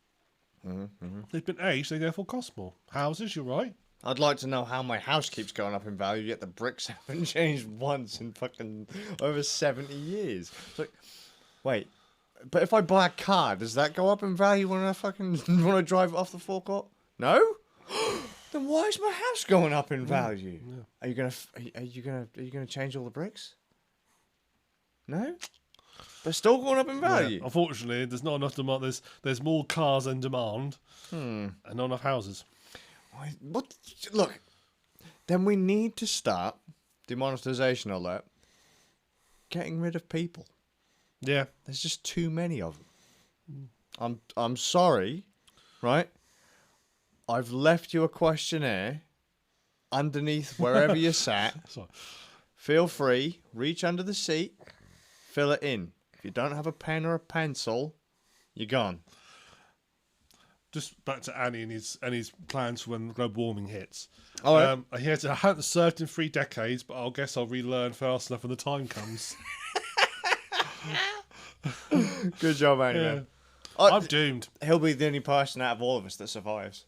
They've been aged, they therefore cost more. Houses, you're right. I'd like to know how my house keeps going up in value, yet the bricks haven't changed once in fucking over 70 years. It's like, wait, but if I buy a car, does that go up in value when I drive it off the forecourt? No? Then why is my house going up in value? Yeah. Are you gonna change all the bricks? No? They're still going up in value. Yeah, unfortunately, there's not enough demand. There's more cars than demand, and not enough houses. What? Look, then we need to start demonetization alert. Getting rid of people. Yeah, there's just too many of them. I'm sorry, right? I've left you a questionnaire underneath wherever you're sat. Sorry. Feel free, reach under the seat, fill it in. If you don't have a pen or a pencil, you're gone. Just back to Annie and his plans for when global warming hits. All right. I haven't surfed in 3 decades, but I guess I'll relearn fast enough when the time comes. Good job, Annie. Yeah. Man. I'm doomed. He'll be the only person out of all of us that survives.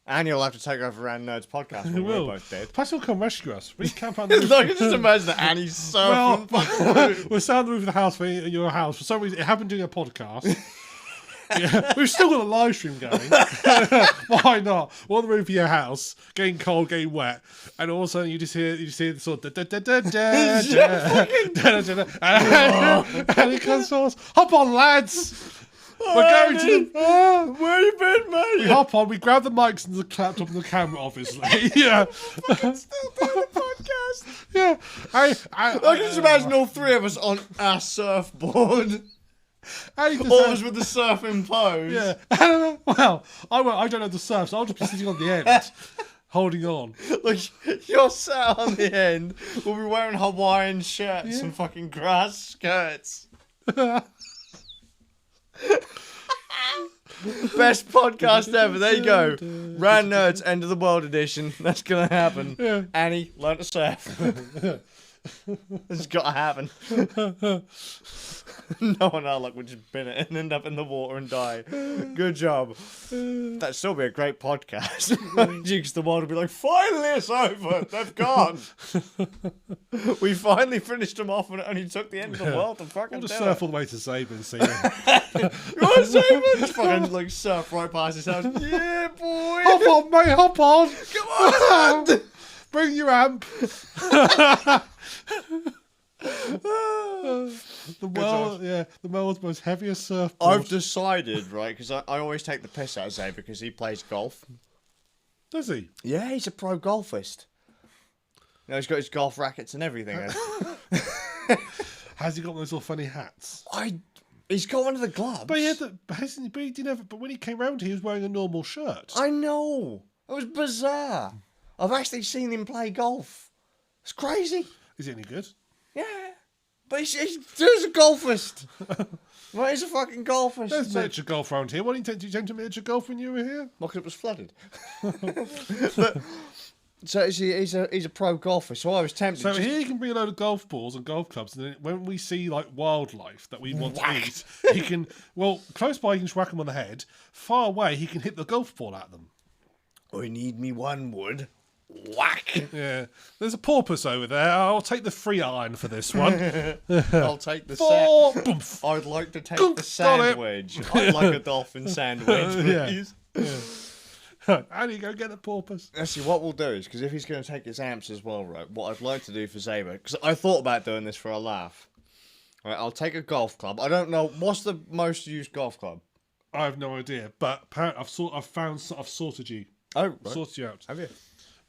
And you'll have to take over Rand Nerds podcast when we're both dead. Plus, he'll come rescue us. We camp out the roof. I can just imagine that Annie's surfing. We're sat on the roof of the house, in your house. For some reason, it happened doing a podcast. Yeah, we've still got a live stream going. Why not? We're on the roof of your house, getting cold, getting wet, and all of a sudden you just hear the sort of and it comes to us. Hop on, lads! We're going to the... where you been, mate? We hop on, we grab the mics and the laptop and the camera, obviously. Yeah. Fucking still doing the podcast. Yeah. I can just imagine all 3 of us on our surfboard. Always with the surfing pose. Yeah. Well, I don't know the surf, so I'll just be sitting on the end, holding on. Look, you're sat on the end. We'll be wearing Hawaiian shirts and fucking grass skirts. Best podcast ever. There you go. Rand Nerds End of the World edition. That's gonna happen. Yeah. Annie, learn to surf. It's gotta happen. No one our luck would just bin it and end up in the water and die. Good job. That'd still be a great podcast. Jinx, the world would be like, finally it's over. They've gone. We finally finished them off and it only took the end of the world to fucking I'll just do surf it. all the way to Saban and see You want to say it? Just fucking like surf right past his house. Yeah, boy. Hop on, mate, hop on. Come on, son. Bring your amp. The world's most heaviest surfboard. I've decided, right, because I always take the piss out of Zay because he plays golf. Does he? Yeah, he's a pro golfist. You know, he's got his golf rackets and everything. Has he got those little funny hats? He's got one of the gloves. But he didn't have. But when he came round, he was wearing a normal shirt. I know. It was bizarre. I've actually seen him play golf. It's crazy. Is it any good? Yeah. But he's a golfist. Right, he's a fucking golfist. There's miniature golf around here. Why didn't you take to miniature golf when you were here? Well, 'cause it was flooded. But, so he's a pro golfer. So I was tempted. So here you can bring a load of golf balls and golf clubs, and then when we see like wildlife that we want to eat, he can. Well, close by he can just whack them on the head. Far away he can hit the golf ball at them. I need me one wood. Whack. Yeah, there's a porpoise over there. I'll take the free iron for this one. I'll take the Boomf. I'd like to take Gunk, the sandwich. I'd like a dolphin sandwich, please. How do you go get the porpoise? Actually, what we'll do is, because if he's going to take his amps as well, right, what I'd like to do for Zaber, because I thought about doing this for a laugh. Right, I'll take a golf club. I don't know, what's the most used golf club? I have no idea, but apparently I've sorted you. Oh, right. Sorted you out. Have you?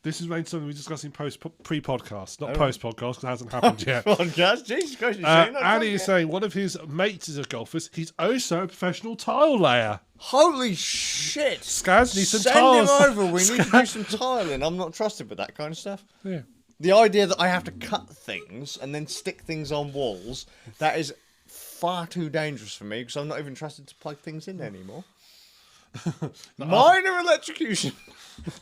This is something we're discussing pre-podcast, not post-podcast, because it hasn't happened yet. Podcast? Jesus Christ, Andy is saying one of his mates is a golfer. He's also a professional tile layer. Holy shit! Skazz needs some Send tiles. him over. We need to do some tiling. I'm not trusted with that kind of stuff. Yeah. The idea that I have to cut things and then stick things on walls, that is far too dangerous for me, because I'm not even trusted to plug things in anymore. Minor electrocution.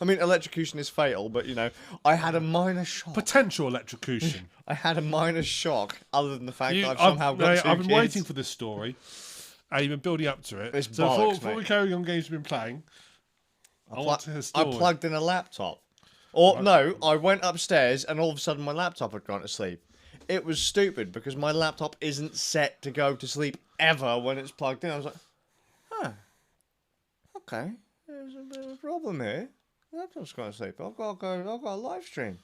I mean, electrocution is fatal, but, you know, I had a minor shock. Potential electrocution. I had a minor shock, other than the fact that I've somehow got two I've been kids. waiting for this story. You've been building up to it. It's so bollocks, before mate. we carry on games we've been playing, I want to hear a I story. plugged in a laptop. Or, no, I went upstairs and all of a sudden my laptop had gone to sleep. It was stupid because my laptop isn't set to go to sleep ever when it's plugged in. I was like, huh. Okay, there's a bit of a problem here. The laptop's going to sleep. I've got a live stream.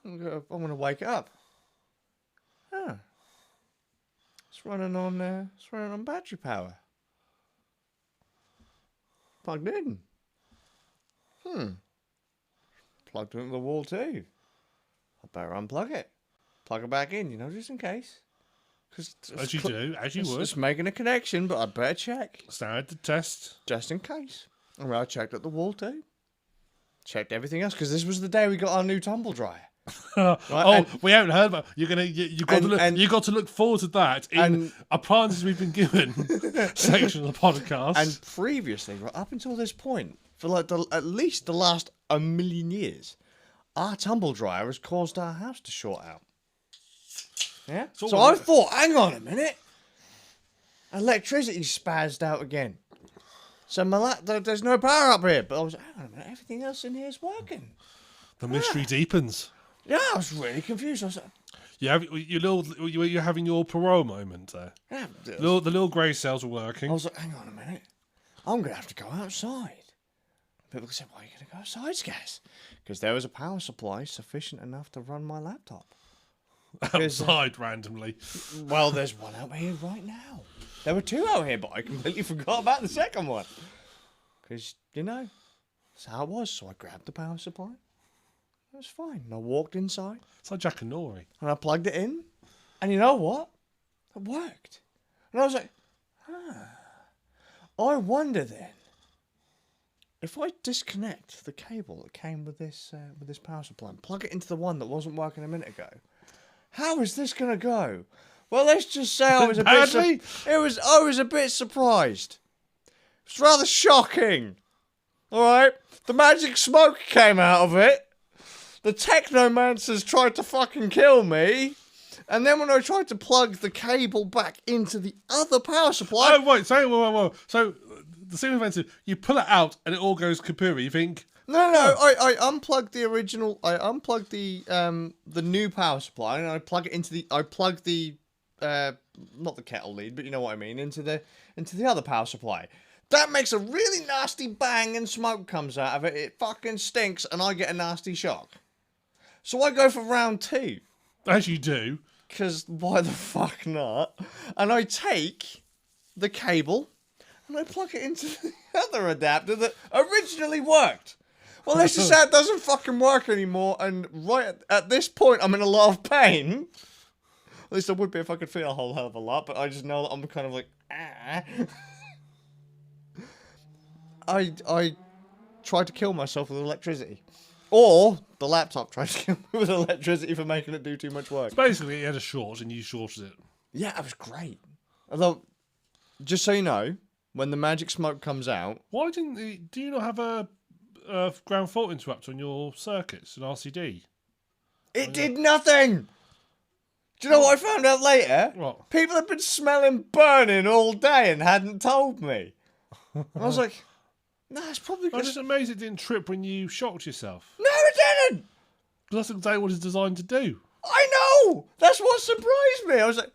I'm going to wake it up. Huh. It's running on battery power. Plugged in. Plugged into the wall too. I better unplug it. Plug it back in, you know, just in case. As you do, as you would. It's making a connection, but I'd better check. Standard test. Just in case. And I checked at the wall too. Checked everything else, because this was the day we got our new tumble dryer. Right, we haven't heard about. You got to look forward to that in appliances we've been given section of the podcast. And previously, right up until this point, for like at least the last 1 million years, our tumble dryer has caused our house to short out. Yeah. So I thought, hang on a minute, electricity spazzed out again. So there's no power up here. But I was like, hang on a minute, everything else in here is working. The mystery deepens. Yeah, I was really confused. I was like, you're having your Perot moment there. Yeah, The little grey cells were working. I was like, hang on a minute, I'm going to have to go outside. People said, why are you going to go outside, Skazz? Because there was a power supply sufficient enough to run my laptop. Outside randomly. Well, there's one out here right now. There were two out here, but I completely forgot about the second one. Because, you know, that's how it was. So I grabbed the power supply. It was fine. And I walked inside. It's like Jack and Nori. And I plugged it in. And you know what? It worked. And I was like, I wonder then, if I disconnect the cable that came with this power supply and plug it into the one that wasn't working a minute ago, how is this going to go? Well, let's just say I was a bit I was a bit surprised. It's rather shocking. All right, the magic smoke came out of it. The technomancers tried to fucking kill me. And then when I tried to plug the cable back into the other power supply... Oh, wait, whoa. So, the same offensive, you pull it out and it all goes kapooey. You think... No, I unplugged the original... I unplugged the new power supply and I plug it into the... I plug the... not the kettle lead, but you know what I mean, into the other power supply. That makes a really nasty bang and smoke comes out of it. It fucking stinks and I get a nasty shock. So I go for round 2. As you do. Because why the fuck not? And I take the cable and I plug it into the other adapter that originally worked. Well, let's just say it doesn't fucking work anymore. And right at this point, I'm in a lot of pain. At least I would be if I could feel a whole hell of a lot, but I just know that I'm kind of like, ah. I tried to kill myself with electricity. Or the laptop tried to kill me with electricity for making it do too much work. Basically, he had a short and you shorted it. Yeah, it was great. Although, just so you know, when the magic smoke comes out... Why didn't he... Do you not have a ground fault interrupter on your circuits, an RCD? It did nothing! Do you know what I found out later? What? People had been smelling burning all day and hadn't told me. And I was like, no, it's probably I'm because... just amazed it didn't trip when you shocked yourself. No, it didn't! Because that's exactly what it's designed to do. I know! That's what surprised me. I was like,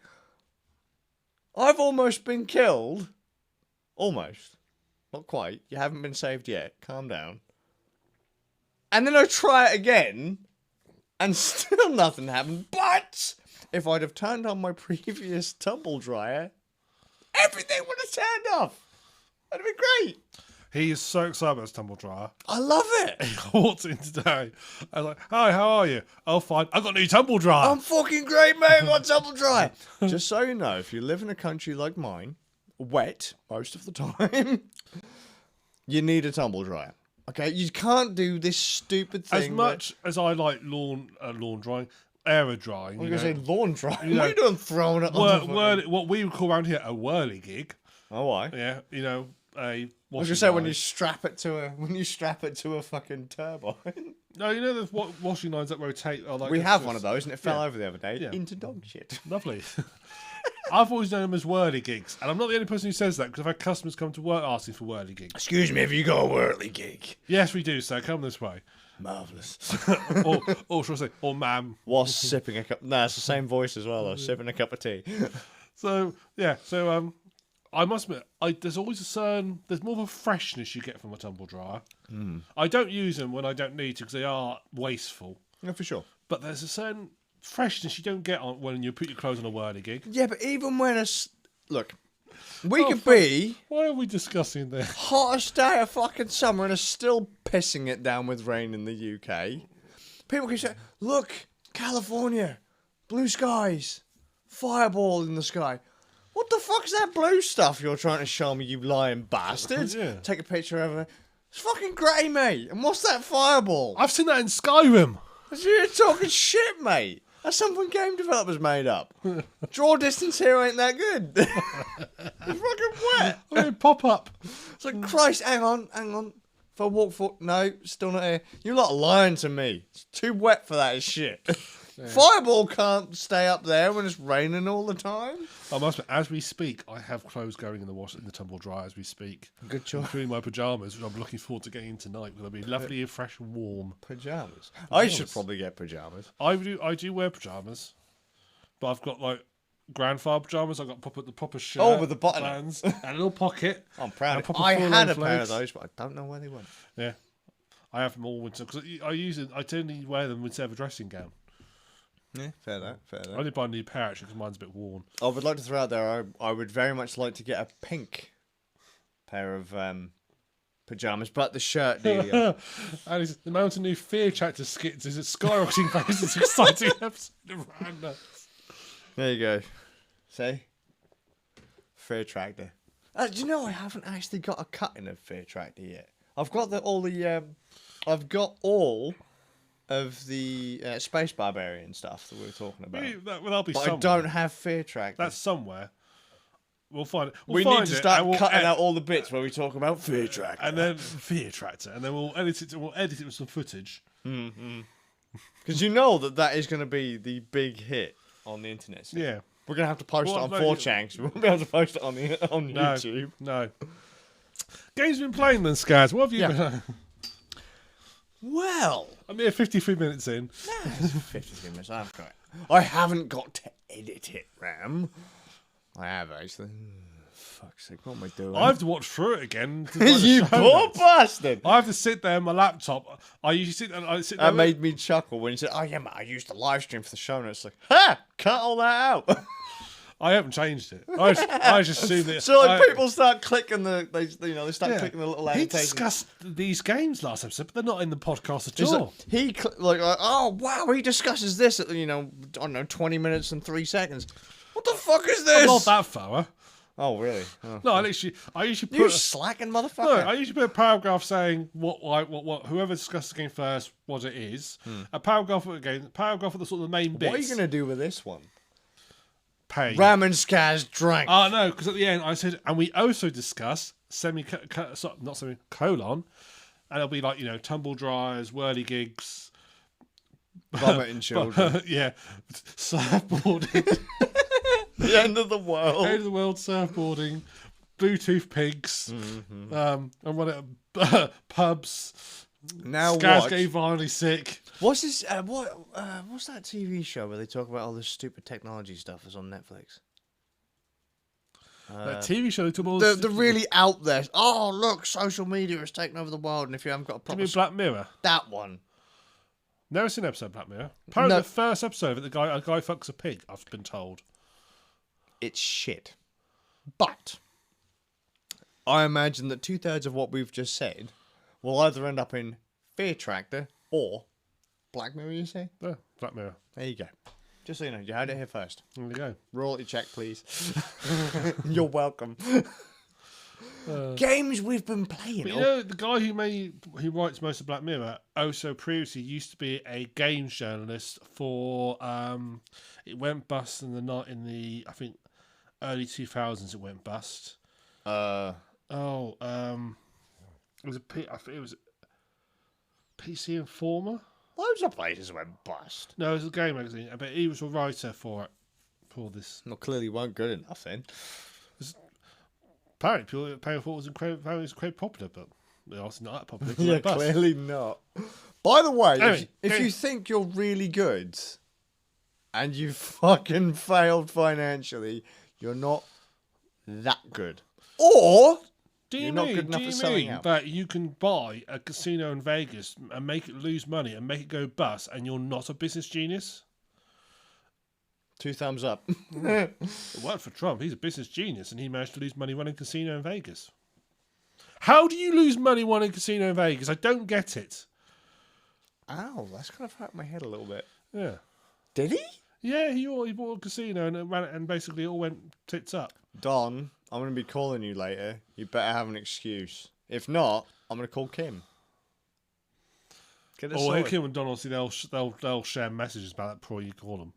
I've almost been killed. Almost. Not quite. You haven't been saved yet. Calm down. And then I try it again, and still nothing happened. But if I'd have turned on my previous tumble dryer, everything would have turned off. That'd be great. He is so excited about his tumble dryer. I love it. He walked in today. I was like, hi, how are you? Oh, fine. I've got a new tumble dryer. I'm fucking great, mate. I've got a tumble dryer. Just so you know, if you live in a country like mine, wet most of the time, you need a tumble dryer. Okay, you can't do this stupid thing. As much as I like lawn drying, air drying. I'm going to say lawn drying. You know, what are you doing throwing it on what we would call around here a whirly gig. Oh, why? Yeah, you know, a I was going to say when you strap it to a fucking turbine. No, you know the washing lines that rotate. Are like we have one of those, and it fell over the other day Yeah. into dog shit. Lovely. I've always known them as whirly gigs, and I'm not the only person who says that because I've had customers come to work asking for whirly gigs. Excuse me, have you got a whirly gig? Yes, we do, sir. Come this way. Marvellous. or shall I say, or ma'am. Whilst sipping a cup... No, it's the same voice as well, though. Sipping a cup of tea. So, yeah. So, I must admit, there's always there's more of a freshness you get from a tumble dryer. I don't use them when I don't need to because they are wasteful. Yeah, for sure. But there's a certain freshness you don't get when you put your clothes on a whirly gig. Yeah, but even when Look, we could be... Why are we discussing this? Hottest day of fucking summer and are still pissing it down with rain in the UK. People keep saying, look, California, blue skies, fireball in the sky. What the fuck's that blue stuff you're trying to show me, you lying bastards? Yeah. Take a picture of it. It's fucking grey, mate. And what's that fireball? I've seen that in Skyrim. You're talking shit, mate. That's something game developers made up. Draw distance here ain't that good. It's fucking wet. I mean, pop up. It's like, Christ, hang on. If I walk for... No, still not here. You're not lying to me. It's too wet for that shit. Yeah. Fireball can't stay up there when it's raining all the time. I must admit, as we speak, I have clothes going in the tumble dryer as we speak. Good choice. Including my pyjamas, which I'm looking forward to getting in tonight because they'll be lovely and fresh and warm. Pyjamas. I should probably get pyjamas. I do wear pyjamas, but I've got like grandfather pyjamas. I've got the proper shirt. Oh, with the button buttons, and a little pocket. I'm proud of it. proper I had a full-length pair legs. of those, but I don't know where they went. Yeah, I have them all winter because I tend wear them instead of a dressing gown. Yeah, fair that. I did buy a new pair actually because mine's a bit worn. I would like to throw out there, I would very much like to get a pink pair of pyjamas, but the shirt deal. And it's the amount of new Fear Tractor skits is skyrocketing for this exciting episode of Random. There you go. See? Fear Tractor. Do you know I haven't actually got a cutting of Fear Tractor yet? I've got I've got all of the Space Barbarian stuff that we were talking about. That'll be but somewhere. I don't have Fear Tractor. That's somewhere. We'll find it. We need to start cutting out all the bits where we talk about Fear Tractor. And then Fear Tractor. And then we'll edit it with some footage. Because you know that is going to be the big hit on the internet. So Yeah. we're going to have to post it on 4chan because we won't be able to post it on YouTube. No. Games you've been playing then, Skazz. What have you been... Well, I'm here 53 minutes in. 53 minutes. I haven't got to edit it, Ram. I have actually. Fuck's sake, what am I doing? I have to watch through it again. To find the You show poor notes. bastard! I have to sit there on my laptop. I usually sit there. That made me chuckle when you said, "Oh yeah, mate, I used the live stream for the show notes." Like, ha! Cut all that out. I haven't changed it. I just assume that. So like people start clicking they start clicking the little He annotations. discussed these games last episode, but they're not in the podcast at It's all. like, oh wow, he discusses this at I don't know 20 minutes and 3 seconds. What the fuck is this? I'm not that thorough. Oh really? Oh. No, I usually put You slacking motherfucker. no, I usually put a paragraph saying what whoever discussed the game first, what it is. A paragraph of the sort of the main bits. What are you gonna do with this one? Pain. Ram and Skazz drank. Oh no, because at the end I said, and we also discussed colon, and it'll be like tumble dryers, whirly gigs, Vomiting children. yeah, surfboarding, The end of the world. end of the world, surfboarding, Bluetooth pigs, and pubs. Now Skazz watch. getting violently sick. What's this? What's that TV show where they talk about all this stupid technology stuff that's on Netflix? That TV show they took all The really out there. Oh look, social media has taken over the world, and if you haven't got a proper Black Mirror. that one. Never seen an episode of Black Mirror. Apparently No. the first episode of a guy fucks a pig, I've been told. It's shit. But I imagine that 2/3 of what we've just said will either end up in Fear Tractor or Black Mirror, you say? Yeah, Black Mirror. There you go. Just so you know, you had it here first. There we go. Royalty check, please. You're welcome. Games we've been playing. But the guy who writes most of Black Mirror also previously used to be a games journalist for it went bust in the I think early 2000s. It went bust. It was I think it was PC Informer. Loads of places went bust. No, it was a game magazine, but he was a writer for this. Well, clearly weren't good enough then. Apparently, people thought it was incredibly popular, but it was not that popular. Yeah, clearly not. By the way, Anyway, if you think you're really good and you fucking failed financially, you're not that good. Or you're not good enough for selling out. That you can buy a casino in Vegas and make it lose money and make it go bust, and you're not a business genius? 2 thumbs up. It worked for Trump. He's a business genius, and he managed to lose money running a casino in Vegas. How do you lose money running a casino in Vegas? I don't get it. Ow, that's kind of hurt my head a little bit. Yeah. Did he? Yeah, he bought a casino and it ran, and basically it all went tits up. Don, I'm going to be calling you later. You better have an excuse. If not, I'm going to call Kim. Get it sorted. Kim and Donald, see, they'll share messages about that before you call them.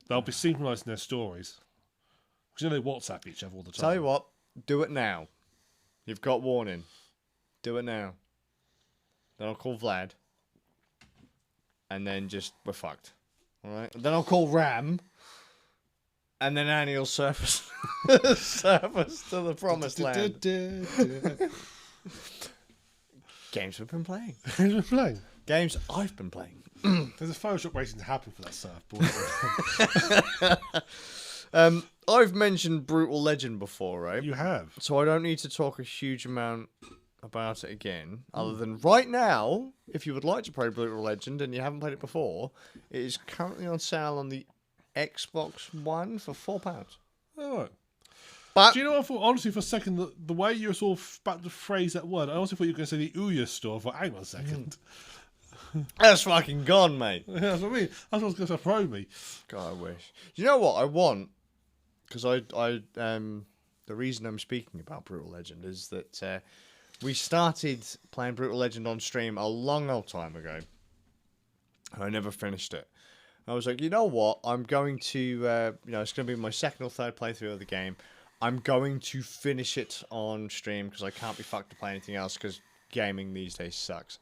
They'll be synchronising their stories. Because they WhatsApp each other all the time. Tell you what, do it now. You've got warning. Do it now. Then I'll call Vlad. And then we're fucked. Alright? Then I'll call Ram. And then Annie will surface to the promised land. Games we've been playing. Games I've been playing. There's a Photoshop waiting to happen for that surfboard. I've mentioned Brutal Legend before, right? You have. So I don't need to talk a huge amount about it again, other than right now, if you would like to play Brutal Legend and you haven't played it before, it is currently on sale on the Xbox One for £4. All right. But do you know what I thought, honestly, for a second, the way you're sort of about to phrase that word, I also thought you were going to say the Ouya store. I thought, hang on a second. That's fucking gone, mate. Yeah, that's what I mean. That's what's going to throw me. God, I wish. You know what I want? Because the reason I'm speaking about Brutal Legend is that we started playing Brutal Legend on stream a long old time ago. And I never finished it. I was like, you know what? I'm going to, it's going to be my second or third playthrough of the game. I'm going to finish it on stream because I can't be fucked to play anything else because gaming these days sucks.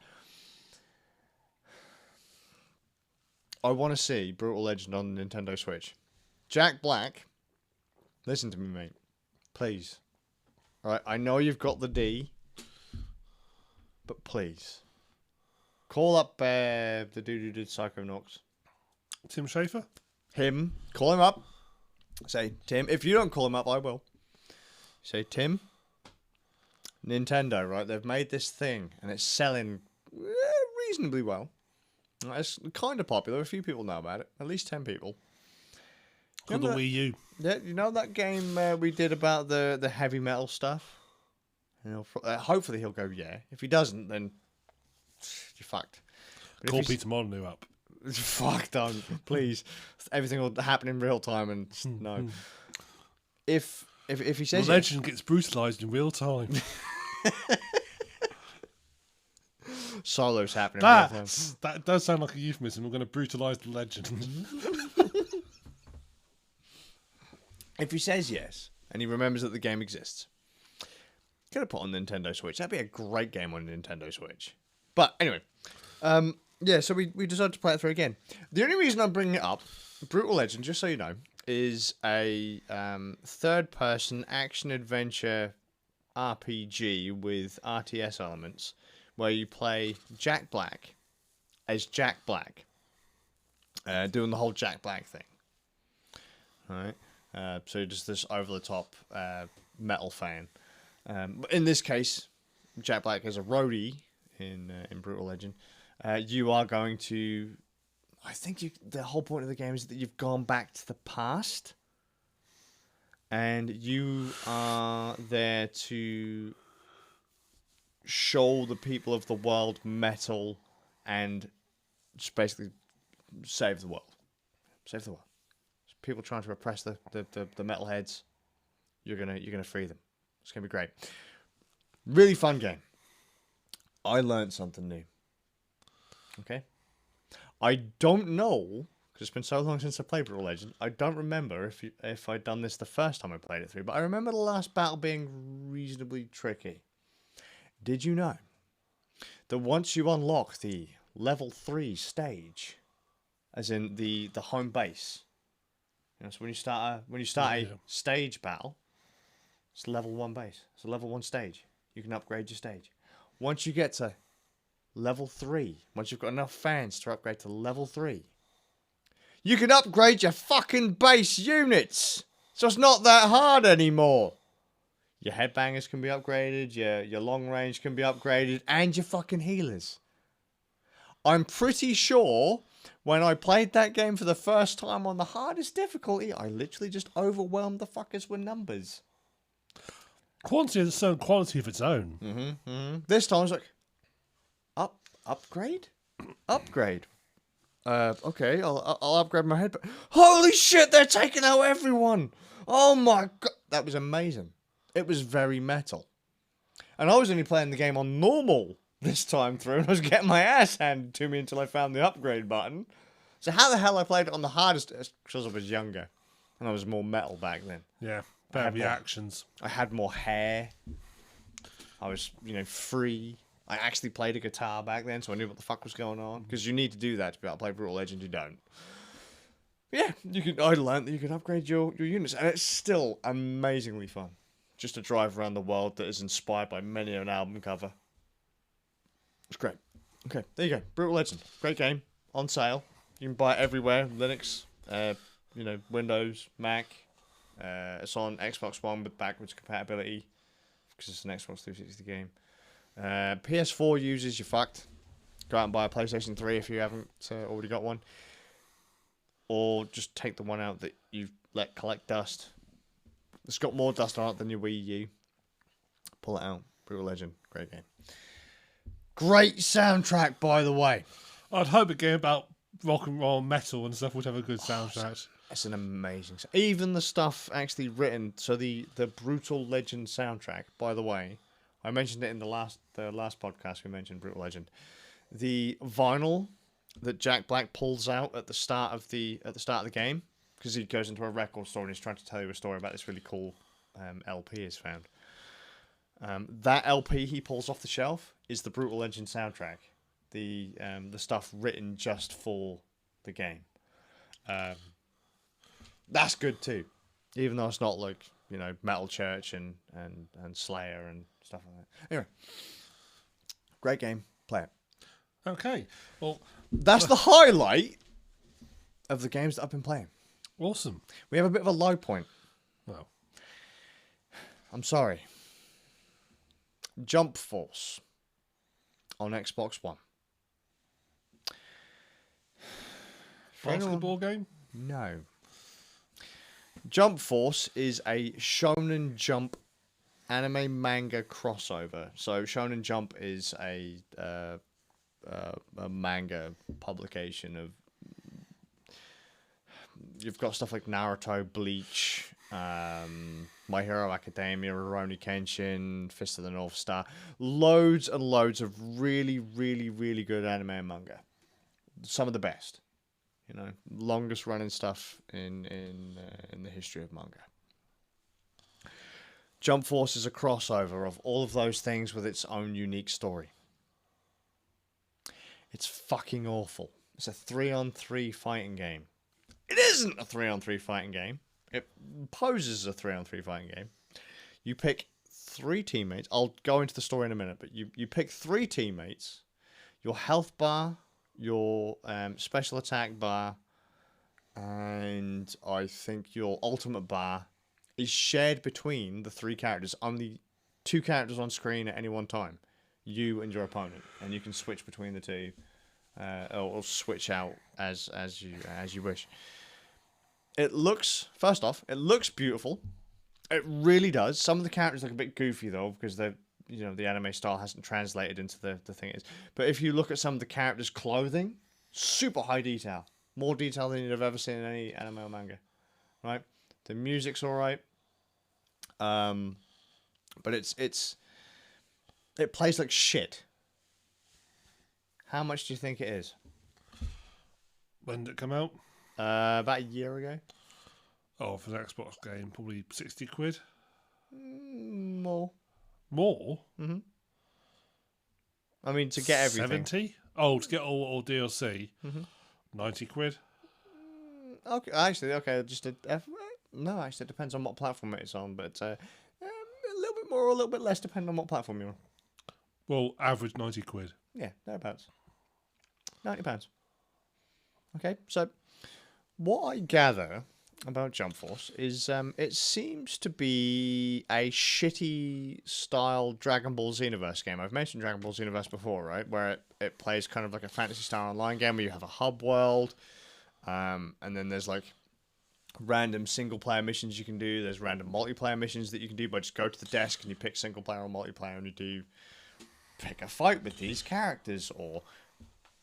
I want to see Brutal Legend on the Nintendo Switch. Jack Black, listen to me, mate. Please. Alright, I know you've got the D, but please. Call up the dude who did Psychonauts. Tim Schafer? Him. Call him up. Say, Tim, if you don't call him up, I will. Say, Tim, Nintendo, right? They've made this thing, and it's selling reasonably well. It's kind of popular. A few people know about it. At least 10 people. Called the Remember Wii U. Yeah, you know that game we did about the heavy metal stuff? And hopefully he'll go, yeah. If he doesn't, then you're fucked. But Call if Peter Molyneux up. Fuck, don't. Please. Everything will happen in real time and no. If he says The legend gets brutalised in real time. Solos happening in real time. That does sound like a euphemism. We're going to brutalise the legend. If he says yes, and he remembers that the game exists, could have put on Nintendo Switch. That'd be a great game on Nintendo Switch. But anyway, yeah, so we decided to play it through again. The only reason I'm bringing it up, Brutal Legend, just so you know, is a third-person action-adventure RPG with RTS elements where you play Jack Black as Jack Black, doing the whole Jack Black thing. All right. So just this over-the-top metal fan. In this case, Jack Black is a roadie in Brutal Legend. You are going to... I think the whole point of the game is that you've gone back to the past. And you are there to show the people of the world metal and just basically save the world. Save the world. People trying to oppress the metalheads, you're gonna free them. It's gonna be great. Really fun game. I learned something new. Okay, I don't know because it's been so long since I played Brutal Legend. I don't remember if I'd done this the first time I played it through, but I remember the last battle being reasonably tricky. Did you know that once you unlock the level 3 stage, as in the home base? So when you start a stage battle, it's level 1 base. It's a level 1 stage. You can upgrade your stage. Once you get to level 3, once you've got enough fans to upgrade to level 3, you can upgrade your fucking base units. So it's not that hard anymore. Your headbangers can be upgraded, your long range can be upgraded, and your fucking healers. I'm pretty sure when I played that game for the first time on the hardest difficulty, I literally just overwhelmed the fuckers with numbers. Quantity has a certain quality of its own. This time I was like, upgrade? Upgrade. Okay, I'll upgrade my head. But holy shit, they're taking out everyone! Oh my god, that was amazing. It was very metal. And I was only playing the game on normal this time through, and I was getting my ass handed to me until I found the upgrade button. So how the hell I played it on the hardest? Because I was younger, and I was more metal back then. Yeah, better reactions. I had more hair. I was, free. I actually played a guitar back then, so I knew what the fuck was going on. Because you need to do that to be able to play Brutal Legend. You don't. Yeah, I learned that you can upgrade your units, and it's still amazingly fun. Just to drive around the world that is inspired by many an album cover. It's great. Okay, there you go. Brutal Legend. Great game. On sale. You can buy it everywhere. Linux, Windows, Mac. It's on Xbox One with backwards compatibility because it's an Xbox 360 game. PS4 users, you're fucked. Go out and buy a PlayStation 3 if you haven't already got one. Or just take the one out that you've let collect dust. It's got more dust on it than your Wii U. Pull it out. Brutal Legend. Great game. Great soundtrack, by the way. I'd hope a game about rock and roll, metal and stuff would have a good soundtrack. It's an amazing... Even the stuff actually written... So the Brutal Legend soundtrack, by the way, I mentioned it in the last podcast we mentioned Brutal Legend. The vinyl that Jack Black pulls out at the start of the game, because he goes into a record store and he's trying to tell you a story about this really cool LP he's found. That LP he pulls off the shelf is the Brutal Legend soundtrack. The stuff written just for the game. That's good too. Even though it's not like, Metal Church and Slayer and stuff like that. Anyway. Great game. Play it. Okay. Well, that's the highlight of the games that I've been playing. Awesome. We have a bit of a low point. Well, I'm sorry. Jump Force on Xbox One. basketball game? No. Jump Force is a Shonen Jump anime manga crossover. So Shonen Jump is a manga publication of. You've got stuff like Naruto, Bleach, My Hero Academia, Rurouni Kenshin, Fist of the North Star. Loads and loads of really, really, really good anime and manga. Some of the best. You know, longest running stuff in the history of manga. Jump Force is a crossover of all of those things with its own unique story. It's fucking awful. It's a 3-on-3 fighting game. It isn't a 3-on-3 fighting game. It poses as a 3-on-3 fighting game. You pick 3 teammates. I'll go into the story in a minute, but you pick 3 teammates. Your health bar, your special attack bar, and I think your ultimate bar is shared between the 3 characters. Only 2 characters on screen at any one time. You and your opponent, and you can switch between the 2, or switch out as you wish. It looks, first off, it looks beautiful. It really does. Some of the characters look a bit goofy though, because the anime style hasn't translated into the thing it is. But if you look at some of the characters' clothing, super high detail, more detail than you'd have ever seen in any anime or manga. Right? The music's all right. But it plays like shit. How much do you think it is? When did it come out? About a year ago. Oh, for an Xbox game, probably 60 quid. More. More? Mm-hmm. I mean, to get everything. 70? Oh, to get all DLC. Mm-hmm. 90 quid. Okay, actually, no, actually, it depends on what platform it's on, but a little bit more or a little bit less depending on what platform you're on. Well, average 90 quid. Yeah, thereabouts. £90. Okay, so what I gather about Jump Force is it seems to be a shitty style Dragon Ball Xenoverse game. I've mentioned Dragon Ball Xenoverse before, right? Where it plays kind of like a fantasy style online game where you have a hub world, and then there's like random single player missions you can do. There's random multiplayer missions that you can do by just go to the desk and you pick single player or multiplayer and you do pick a fight with these characters, or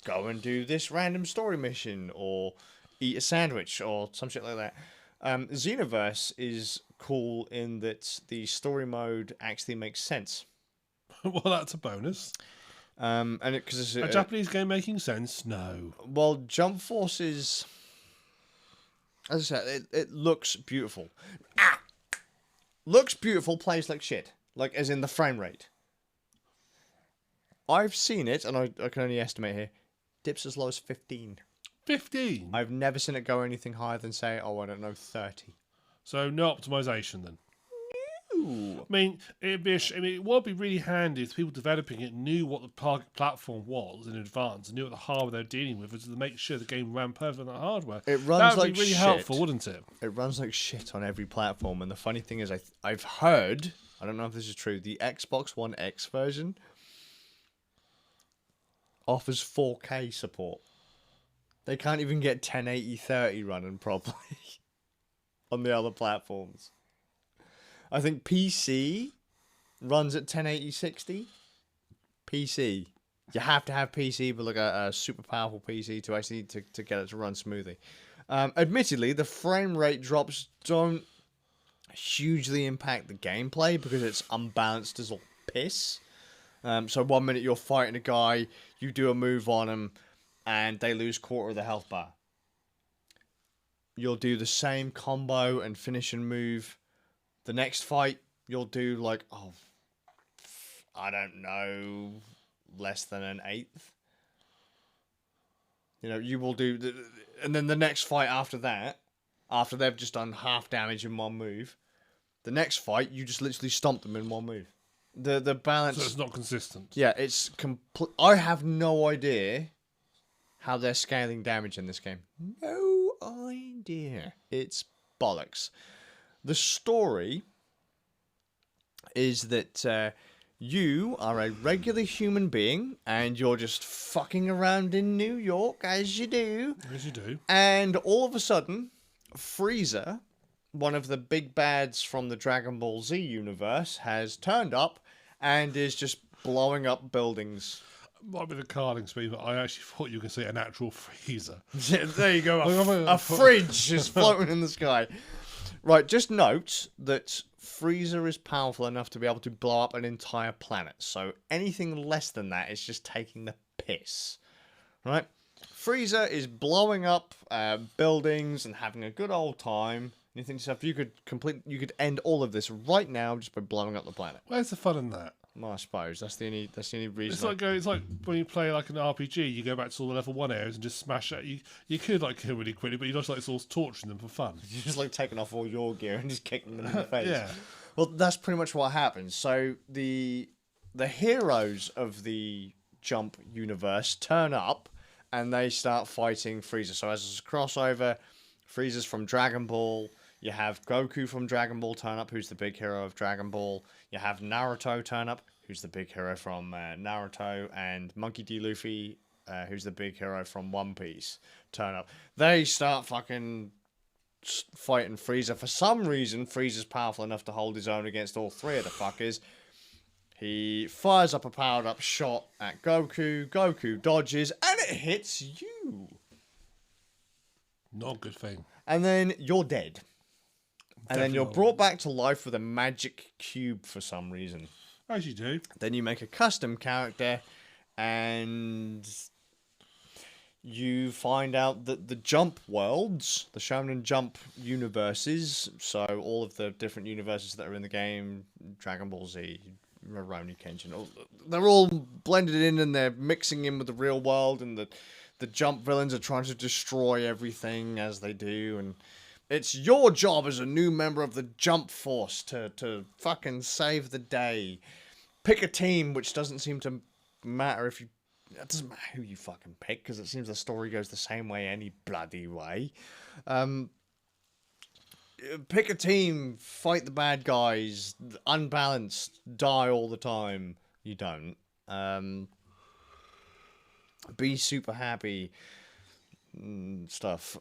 go and do this random story mission, or eat a sandwich, or some shit like that. Xenoverse is cool in that the story mode actually makes sense. Well, that's a bonus. And because it's a Japanese game making sense? No. Well, Jump Force is, as I said, it looks beautiful. Looks beautiful, plays like shit. Like, as in the frame rate. I've seen it, and I can only estimate here, dips as low as 15. 15? I've never seen it go anything higher than, say, 30. So no optimization then? No. I mean, it would be really handy if people developing it knew what the target platform was in advance and knew what the hardware they were dealing with, to make sure the game ran perfect on that hardware. It runs that would like be really shit. helpful, wouldn't it? It runs like shit on every platform, and the funny thing is, I've heard, I don't know if this is true, the Xbox One X version offers 4K support. They can't even get 1080-30 running properly on the other platforms. I think PC runs at 1080-60. PC. You have to have PC, but like a super powerful PC to actually to get it to run smoothly. Admittedly, the frame rate drops don't hugely impact the gameplay because it's unbalanced as all piss. So 1 minute you're fighting a guy, you do a move on him, and they lose quarter of the health bar. You'll do the same combo and finishing move. The next fight, you'll do like, I don't know, less than an eighth. You know, you will do, and then the next fight after that, after they've just done half damage in one move, the next fight, you just literally stomp them in one move. The balance... So it's not consistent. Yeah, it's complete. I have no idea how they're scaling damage in this game. No idea. It's bollocks. The story is that you are a regular human being and you're just fucking around in New York, as you do. As you do. And all of a sudden, Frieza one of the big bads from the Dragon Ball Z universe has turned up and is just blowing up buildings. Might be the carding speed, but I actually thought you could see a natural freezer. There you go. A fridge is floating in the sky. Right, just note that Freezer is powerful enough to be able to blow up an entire planet. So anything less than that is just taking the piss. Right? Freezer is blowing up buildings and having a good old time. And you think to yourself, you could end all of this right now just by blowing up the planet. Where's the fun in that? Well, I suppose that's the only reason. It's like when you play like an RPG, you go back to all the level 1 areas and just smash it. You could like kill really quickly, but you just like sort of torturing them for fun. You're just like taking off all your gear and just kicking them in the face. Yeah. Well, that's pretty much what happens. So the heroes of the Jump universe turn up and they start fighting Freezer. So as a crossover, Freezer's from Dragon Ball. You have Goku from Dragon Ball turn up, who's the big hero of Dragon Ball. You have Naruto turn up, who's the big hero from Naruto. And Monkey D. Luffy, who's the big hero from One Piece, turn up. They start fucking fighting Freezer. For some reason, Freezer's powerful enough to hold his own against all three of the fuckers. He fires up a powered-up shot at Goku. Goku dodges, and it hits you. Not a good thing. And then you're dead. And then you're brought back to life with a magic cube for some reason. As you do. Then you make a custom character, and you find out that the Jump worlds, the Shonen Jump universes, so all of the different universes that are in the game, Dragon Ball Z, Rurouni Kenshin, they're all blended in and they're mixing in with the real world, and the Jump villains are trying to destroy everything as they do, and it's your job as a new member of the Jump Force to fucking save the day. Pick a team, which doesn't seem to matter if you... It doesn't matter who you fucking pick, because it seems the story goes the same way any bloody way. Pick a team, fight the bad guys, unbalanced, die all the time. You don't. Be super happy. Stuff.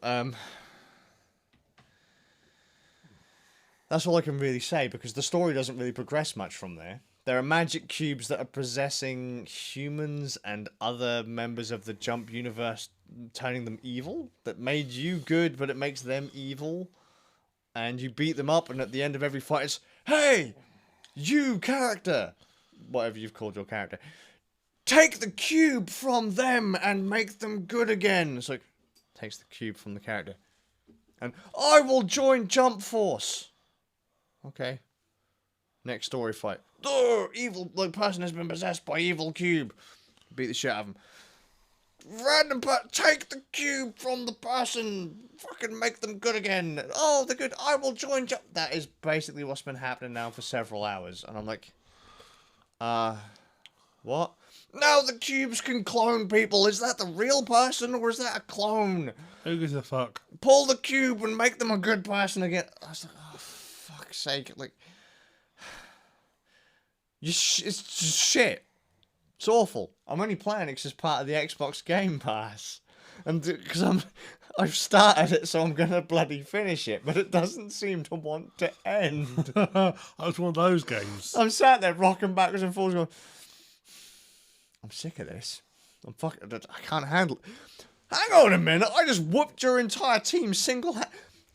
That's all I can really say, because the story doesn't really progress much from there. There are magic cubes that are possessing humans and other members of the Jump universe, turning them evil. That made you good, but it makes them evil. And you beat them up, and at the end of every fight, it's, hey, you character, whatever you've called your character, take the cube from them and make them good again. It's like, takes the cube from the character. And I will join Jump Force. Okay. Next story fight. Evil person has been possessed by evil cube. Beat the shit out of him. Random take the cube from the person. Fucking make them good again. Oh, they're good. I will join Jump. That is basically what's been happening now for several hours. And I'm like, what? Now the cubes can clone people. Is that the real person or is that a clone? Who gives a fuck? Pull the cube and make them a good person again. I was like, oh, fuck's sake. Like, it's just shit. It's awful. I'm only playing it because it's part of the Xbox Game Pass. And because I've started it, so I'm going to bloody finish it. But it doesn't seem to want to end. That was one of those games. I'm sat there rocking backwards and forwards going, I'm sick of this. I can't handle it. Hang on a minute. I just whooped your entire team single-handed.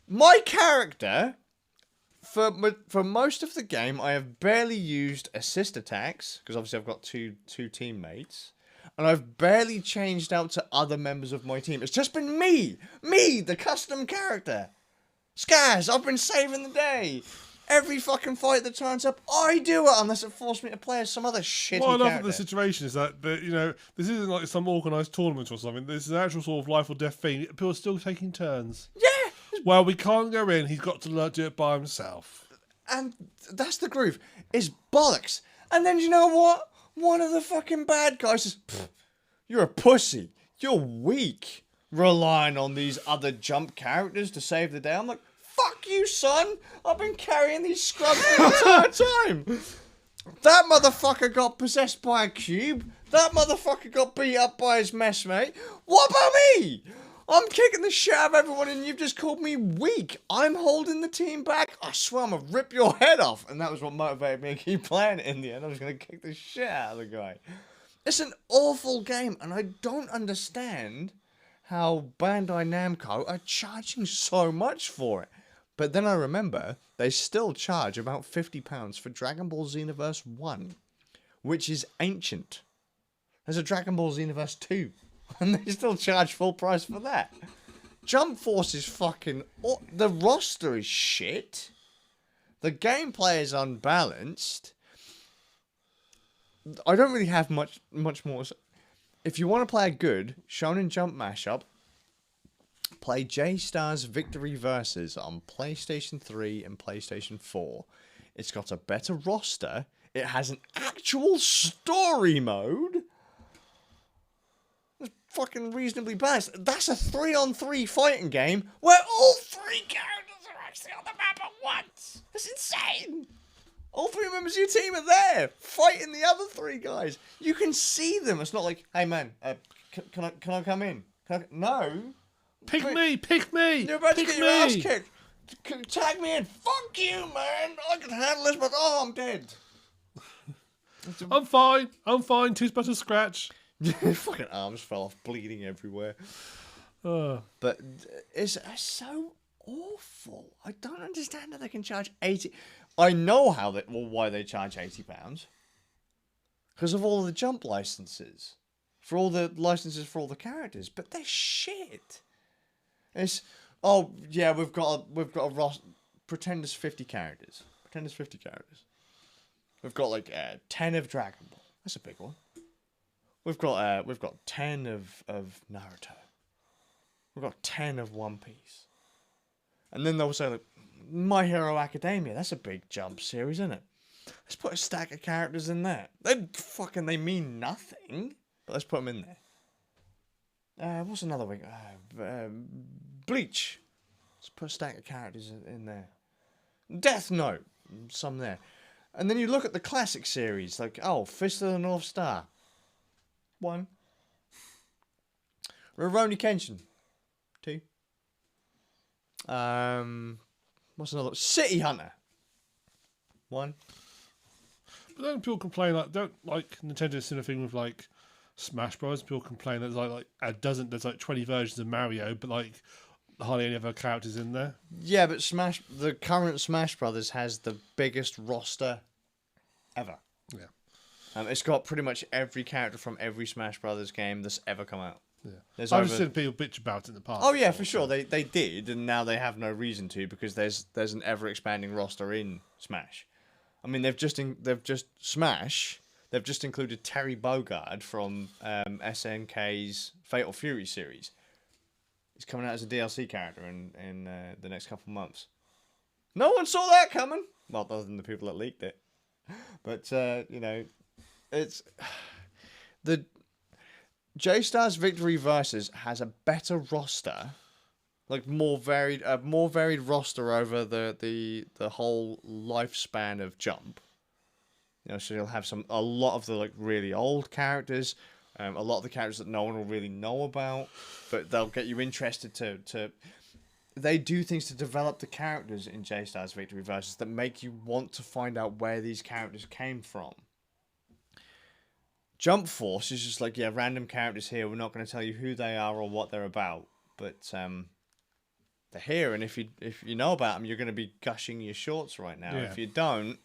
My character, for most of the game, I have barely used assist attacks, because obviously I've got two teammates, and I've barely changed out to other members of my team. It's just been me, the custom character. Skazz, I've been saving the day. Every fucking fight that turns up, I do it, unless it forced me to play as some other shitty What I love character. of the situation is that, this isn't like some organised tournament or something. This is an actual sort of life or death thing. People are still taking turns. Yeah! Well, we can't go in. He's got to do it by himself. And that's the groove. Is bollocks. And then you know what? One of the fucking bad guys is, you're a pussy. You're weak. Relying on these other Jump characters to save the day. I'm like, fuck you, son. I've been carrying these scrubs the entire time. That motherfucker got possessed by a cube. That motherfucker got beat up by his messmate. What about me? I'm kicking the shit out of everyone and you've just called me weak. I'm holding the team back. I swear I'm going to rip your head off. And that was what motivated me to keep playing it in the end. I was going to kick the shit out of the guy. It's an awful game and I don't understand how Bandai Namco are charging so much for it. But then I remember they still charge about £50 for Dragon Ball Xenoverse 1, which is ancient. There's a Dragon Ball Xenoverse 2. And they still charge full price for that. Jump Force is fucking... The roster is shit. The gameplay is unbalanced. I don't really have much more. If you want to play a good Shonen Jump mashup, play J-Star's Victory Versus on PlayStation 3 and PlayStation 4. It's got a better roster. It has an actual story mode. Fucking reasonably balanced. That's a 3-on-3 fighting game where all 3 characters are actually on the map at once. That's insane. All 3 members of your team are there fighting the other 3 guys. You can see them. It's not like, hey man, can I come in? No. Pick me. You're about to get your ass kicked. Tag me in. Fuck you, man. I can handle this, but I'm dead. I'm fine. Two's but a scratch. Fucking arms fell off, bleeding everywhere. But it's so awful. I don't understand how they can charge 80. I know why they charge £80. Because of all the jump licenses. For all the licenses for all the characters. But they're shit. It's, oh yeah, we've got a roster. Pretend there's 50 characters. We've got like 10 of Dragon Ball. That's a big one. We've got 10 of Naruto. We've got 10 of One Piece. And then they'll say like My Hero Academia. That's a big jump series, isn't it? Let's put a stack of characters in there. They mean nothing. But let's put them in there. What's another one? Bleach. Let's put a stack of characters in there. Death Note. Some there. And then you look at the classic series, like, Fist of the North Star. 1. Rurouni Kenshin. 2. What's another? City Hunter. 1. But then people complain don't like Nintendo's doing a thing with like Smash Bros. People complain that there's like 20 versions of Mario, but like hardly any other characters in there. Yeah, but the current Smash Brothers has the biggest roster ever. Yeah. It's got pretty much every character from every Smash Brothers game that's ever come out. Yeah. I've just seen people bitch about it in the past. Oh yeah, for sure. They did, and now they have no reason to because there's an ever expanding roster in Smash. I mean, they've just included Terry Bogard from SNK's Fatal Fury series. He's coming out as a DLC character in the next couple of months. No one saw that coming. Well, other than the people that leaked it. But it's the J-Star's Victory Versus has a better roster, like more varied roster over the whole lifespan of Jump. So you'll have a lot of the like really old characters, a lot of the characters that no one will really know about, but they'll get you interested to. They do things to develop the characters in J-Star's Victory Versus that make you want to find out where these characters came from. Jump Force is just like, random characters here. We're not going to tell you who they are or what they're about, but they're here, and if you know about them, you're going to be gushing your shorts right now. Yeah. If you don't,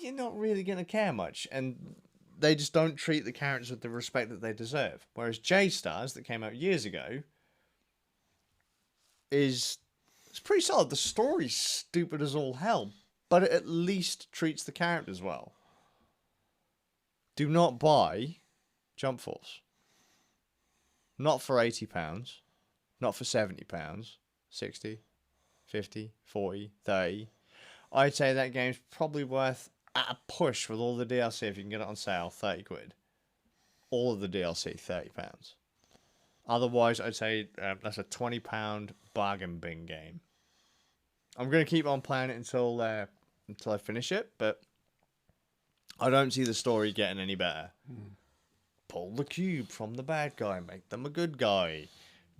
you're not really going to care much, and they just don't treat the characters with the respect that they deserve. Whereas J-Stars, that came out years ago, it's pretty solid. The story's stupid as all hell, but it at least treats the characters well. Do not buy Jump Force. Not for £80. Not for £70. 60, 50, 40, 30. I'd say that game's probably worth, at a push with all the DLC, if you can get it on sale, 30 quid. All of the DLC, £30. Otherwise, I'd say that's a £20 bargain bin game. I'm going to keep on playing it until I finish it, but I don't see the story getting any better. pull the cube from the bad guy, make them a good guy,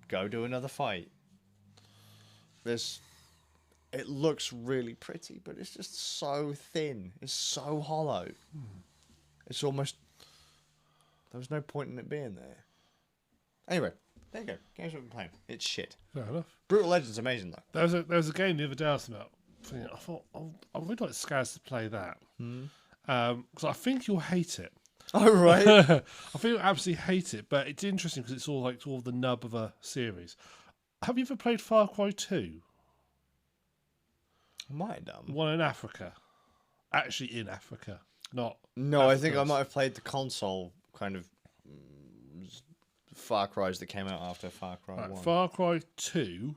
go do another fight. It looks really pretty, but it's just so thin. It's so hollow. It's almost... There was no point in it being there. Anyway, there you go. Games we've been playing. It's shit. Fair enough. Brutal Legend's amazing, though. There was a game the other day I was about. I thought, I would like Skazz to play that. Because I think you'll hate it. Oh, right. I think you'll absolutely hate it, but it's interesting because it's all the nub of a series. Have you ever played Far Cry 2? I might have done. One in Africa. Actually in Africa. Not... No, Africa. I think I might have played the console kind of Far Cry's that came out after Far Cry 1. Far Cry 2...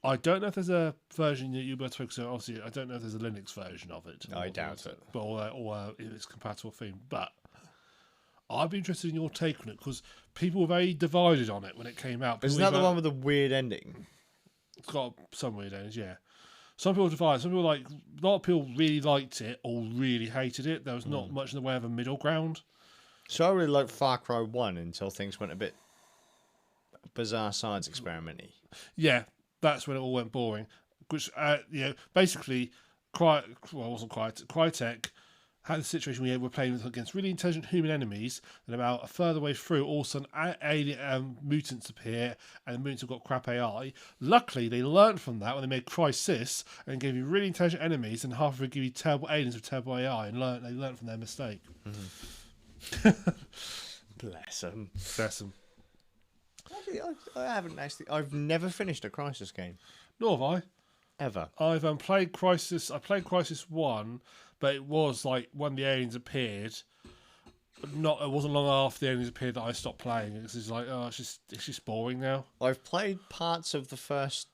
I don't know if there's a version that you'll be able to focus on. Obviously, I don't know if there's a Linux version of it. I doubt it. But or if it's compatible theme. But I'd be interested in your take on it because people were very divided on it when it came out. Isn't that the one with the weird ending? It's got some weird endings, yeah. Some people divided. Some people a lot of people really liked it or really hated it. There was not much in the way of a middle ground. So I really liked Far Cry 1 until things went a bit bizarre science experimenty. Yeah. That's when it all went boring. Which, basically, Crytek had a situation where we were playing against really intelligent human enemies, and about a further way through, all of a sudden, alien mutants appear, and the mutants have got crap AI. Luckily, they learned from that when they made Crysis, and gave you really intelligent enemies, and half of it give you terrible aliens with terrible AI, and they learned from their mistake. Bless them. Bless them. Actually, I haven't actually. I've never finished a Crysis game. Nor have I. Ever. I've played Crysis. I played Crysis 1, but it was like when the aliens appeared. It wasn't long after the aliens appeared that I stopped playing. It's just like, oh, it's just boring now. I've played parts of the first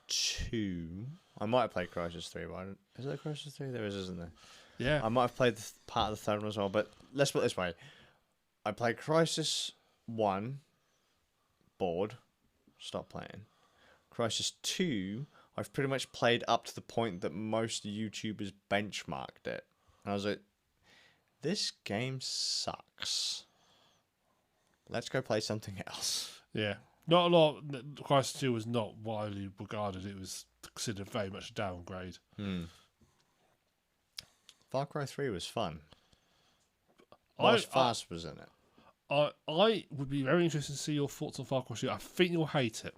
2. I might have played Crysis 3, but is there a Crysis 3? There is, isn't there? Yeah. I might have played part of the third one as well, but let's put it this way. I played Crysis 1, bored, stopped playing. Crysis 2, I've pretty much played up to the point that most YouTubers benchmarked it. And I was like, this game sucks. Let's go play something else. Yeah. Not a lot. Crysis 2 was not widely regarded. It was considered very much a downgrade. Far Cry 3 was fun. Fast was in it. I would be very interested to see your thoughts on Far Cry 2. I think you'll hate it.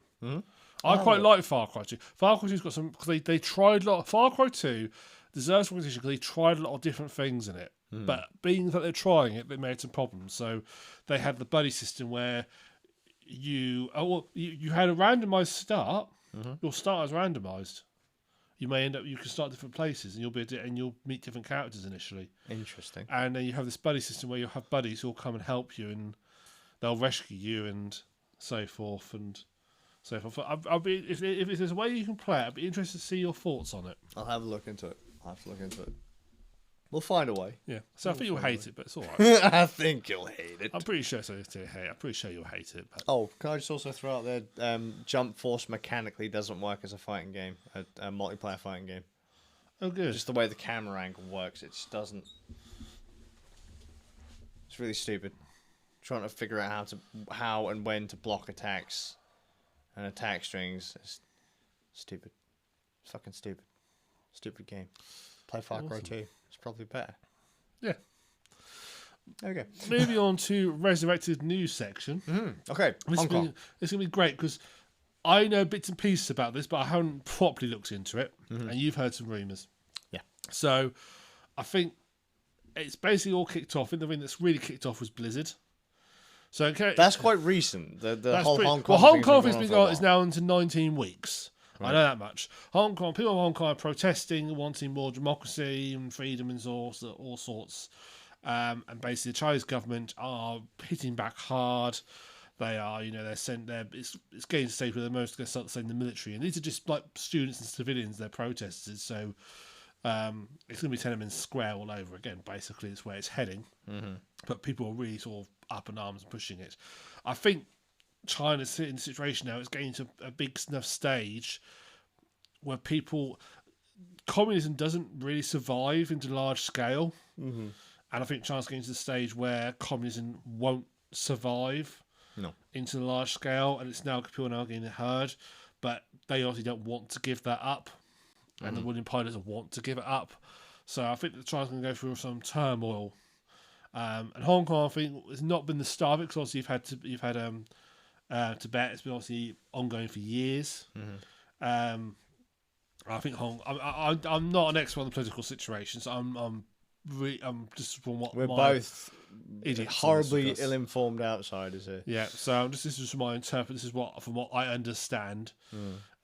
I quite like Far Cry 2. Far Cry 2's got some... Because they tried a lot... Far Cry 2 deserves recognition because they tried a lot of different things in it. But being that they're trying it, they made some problems. So they had the buddy system where you had a randomised start. Your start is randomised. You can start different places, and you'll meet different characters initially. Interesting. And then you have this buddy system where you'll have buddies who'll come and help you, and they'll rescue you, and so forth and so forth. I'll be if there's a way you can play it, I'd be interested to see your thoughts on it. I'll have a look into it. We'll find a way. Yeah. So I think you'll hate it, but it's all right. I think you'll hate it. I'm pretty sure you'll hate it. But... Oh, can I just also throw out there, Jump Force mechanically doesn't work as a fighting game, a multiplayer fighting game. Oh, good. Just the way the camera angle works, it just doesn't... It's really stupid. Trying to figure out how and when to block attacks and attack strings. It's stupid. It's fucking stupid. Stupid game. Play Far Cry 2. It's probably better. Yeah. There we go. Moving on to Resurrected News section. Okay. This is going to be great because I know bits and pieces about this, but I haven't properly looked into it. And you've heard some rumours. Yeah. So I think it's basically all kicked off. And the thing that's really kicked off was Blizzard. So okay, that's quite recent. The whole Hong Kong. Well, Hong Kong is now into 19 weeks. Right. I know that much. People in Hong Kong are protesting, wanting more democracy and freedom and all sorts. And basically, the Chinese government are hitting back hard. They are, it's getting to the stage where they're most going to start sending the military. And these are just like students and civilians, they're protesters. So it's going to be Tiananmen Square all over again, basically. It's where it's heading. But people are really sort of up in arms and pushing it. I think China's in a situation now, it's getting to a big enough stage where communism doesn't really survive into large scale. And I think China's getting to the stage where communism won't survive into the large scale, and it's now people are now getting heard, but they obviously don't want to give that up, and the ruling party doesn't want to give it up. So I think that China's going to go through some turmoil. And Hong Kong, I think, has not been the star of it, because obviously you've had Tibet. It's been obviously ongoing for years. I think I'm not an expert on the political situation, so I'm just from what we're both horribly ill-informed outsiders here. Yeah, so this is my interpret. This is from what I understand,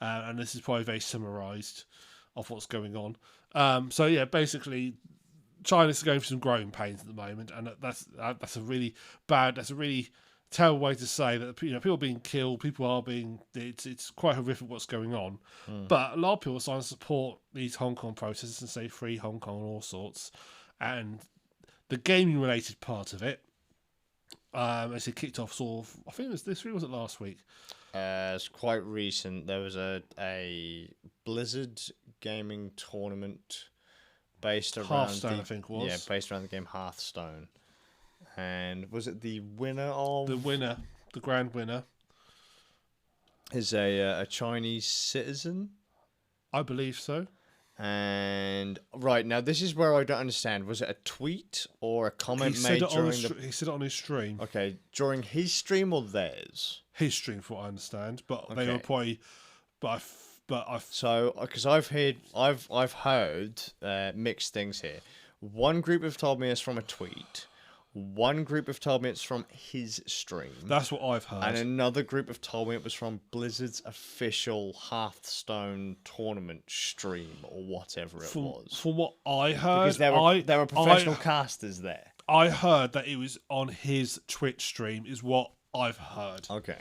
and this is probably very summarised of what's going on. So yeah, basically, China's going through some growing pains at the moment, and that's a really bad. That's a really terrible way to say that. People are being killed. People are being. It's quite horrific what's going on. But a lot of people are starting to support these Hong Kong protests and say free Hong Kong and all sorts. And the gaming related part of it, as it kicked off sort of, I think it was this week, was it last week? It's quite recent. There was a Blizzard gaming tournament based around Hearthstone, I think it was. Yeah, based around the game Hearthstone. And was it the winner of... The grand winner. Is a Chinese citizen? I believe so. And right now, this is where I don't understand. Was it a tweet or a comment made during He said it on his stream. Okay, during his stream or theirs? His stream, from what I understand, but they were probably. So, because I've heard mixed things here. One group have told me it's from a tweet. One group have told me it's from his stream. That's what I've heard. And another group have told me it was from Blizzard's official Hearthstone tournament stream or whatever it was. From what I heard, because there were professional casters there. I heard that it was on his Twitch stream, is what I've heard. Okay.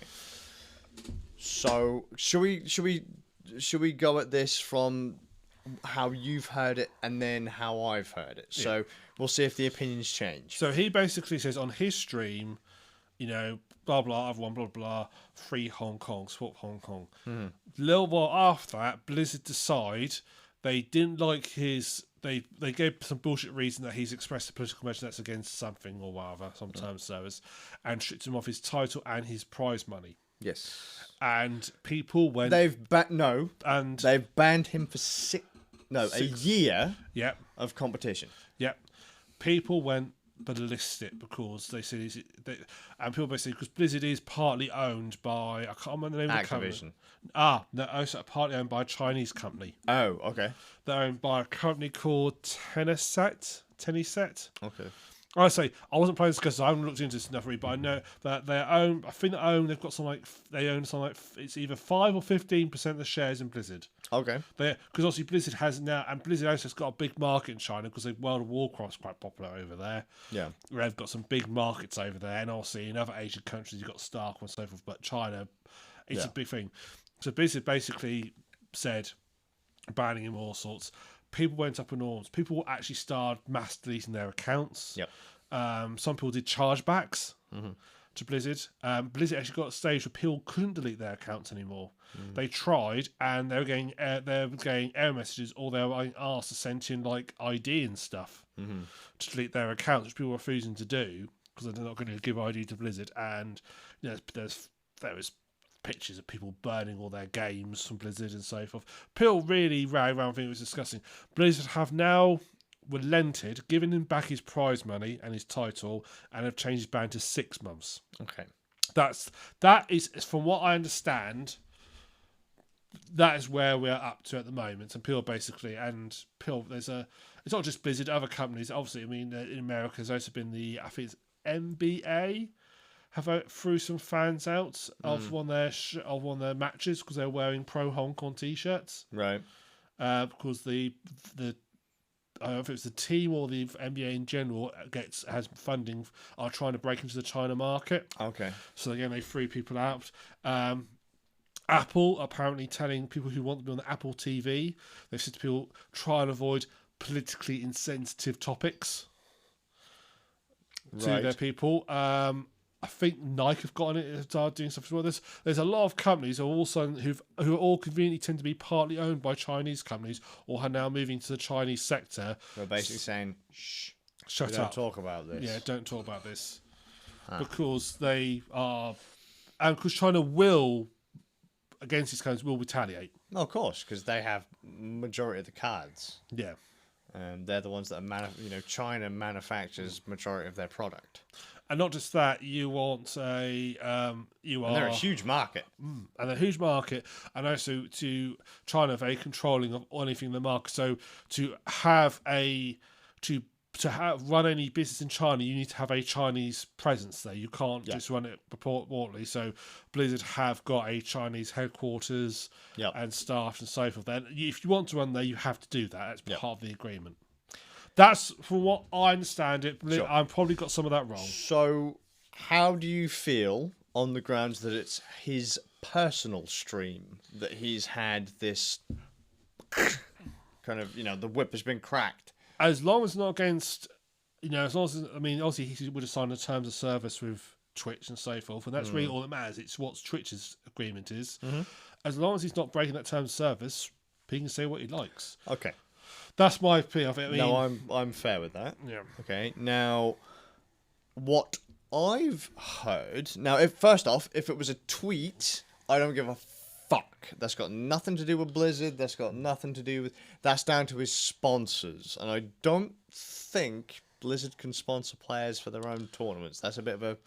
So should we go at this from how you've heard it and then how I've heard it? Yeah. So we'll see if the opinions change. So he basically says on his stream, blah blah, everyone blah blah, free Hong Kong, support Hong Kong. A little while after that, Blizzard decide they didn't like his. They gave some bullshit reason that he's expressed a political message that's against something or whatever, some terms service, and stripped him of his title and his prize money. Yes. And people went. They've banned him for a year. Yep. Of competition. Yep. People went ballistic because they said and people basically, because Blizzard is partly owned by, I can't remember the name of the company. No, also partly owned by a Chinese company. Oh, okay. They're owned by a company called Tencent. Okay. I say I wasn't playing this because I haven't looked into this enough, really, but I know that they own. I think they've got they own something like it's either 5 or 15% of the shares in Blizzard. Okay. Because obviously Blizzard has now, and Blizzard also has got a big market in China because World of Warcraft's quite popular over there. Yeah. They've got some big markets over there, and obviously in other Asian countries you've got StarCraft and so forth, but China, it's a big thing. So Blizzard basically said banning him all sorts. People went up in arms. People actually started mass deleting their accounts. Yep. Some people did chargebacks to Blizzard. Blizzard actually got a stage where people couldn't delete their accounts anymore. They tried, and they were getting error messages, or they were being asked to send in like ID and stuff to delete their accounts, which people were refusing to do because they're not going to give ID to Blizzard. And there was pictures of people burning all their games from Blizzard and so forth. People really rallied around. I think it was disgusting. Blizzard have now relented, given him back his prize money and his title, and have changed his ban to 6 months. Okay. That is, from what I understand, that is where we're up to at the moment. And it's not just Blizzard, other companies. Obviously, I mean, in America, there's also been I think it's NBA have threw some fans out of one of their matches because they're wearing pro Hong Kong t-shirts. Right. Because the I don't know if it's the team or the NBA in general has funding, are trying to break into the China market. Okay. So again, they threw people out. Apple apparently telling people who want to be on the Apple TV, they've said to people, try and avoid politically insensitive topics to their people. I think Nike have gotten it and started doing stuff as well. There's a lot of companies who are all conveniently tend to be partly owned by Chinese companies or are now moving to the Chinese sector. They're basically saying, shh. shut We don't up. talk about this. Yeah, don't talk about this. Because they are... And because China will, against these claims, will retaliate. No, of course, because they have majority of the cards. Yeah. They're the ones that are China manufactures majority of their product. And not just that, you want a... And they're a huge market. And a huge market, and also to China very controlling of anything in the market. So to have run any business in China, you need to have a Chinese presence there. You can't just run it remotely. So Blizzard have got a Chinese headquarters and staff and so forth. Then if you want to run there, you have to do that. That's part of the agreement. That's from what I understand it. Sure. I've probably got some of that wrong. So how do you feel on the grounds that it's his personal stream that he's had this kind of, the whip has been cracked? As long as it's not against, as long as, obviously he would have signed the terms of service with Twitch and so forth, and that's really all that matters. It's what Twitch's agreement is. As long as he's not breaking that terms of service, he can say what he likes. Okay. That's my opinion of it. No, I'm fair with that. Yeah. Okay. Now, what I've heard... Now, first off, if it was a tweet, I don't give a fuck. That's got nothing to do with Blizzard. That's got nothing to do with... That's down to his sponsors. And I don't think Blizzard can sponsor players for their own tournaments. That's a bit of a...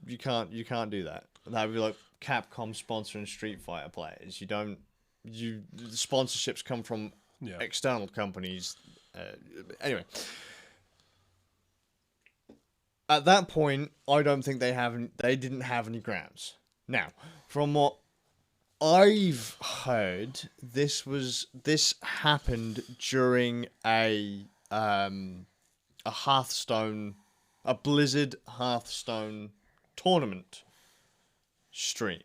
You can't do that. That would be like Capcom sponsoring Street Fighter players. The sponsorships come from external companies. Anyway, at that point, I don't think they didn't have any grounds. Now, from what I've heard, this happened during a Blizzard Hearthstone tournament stream.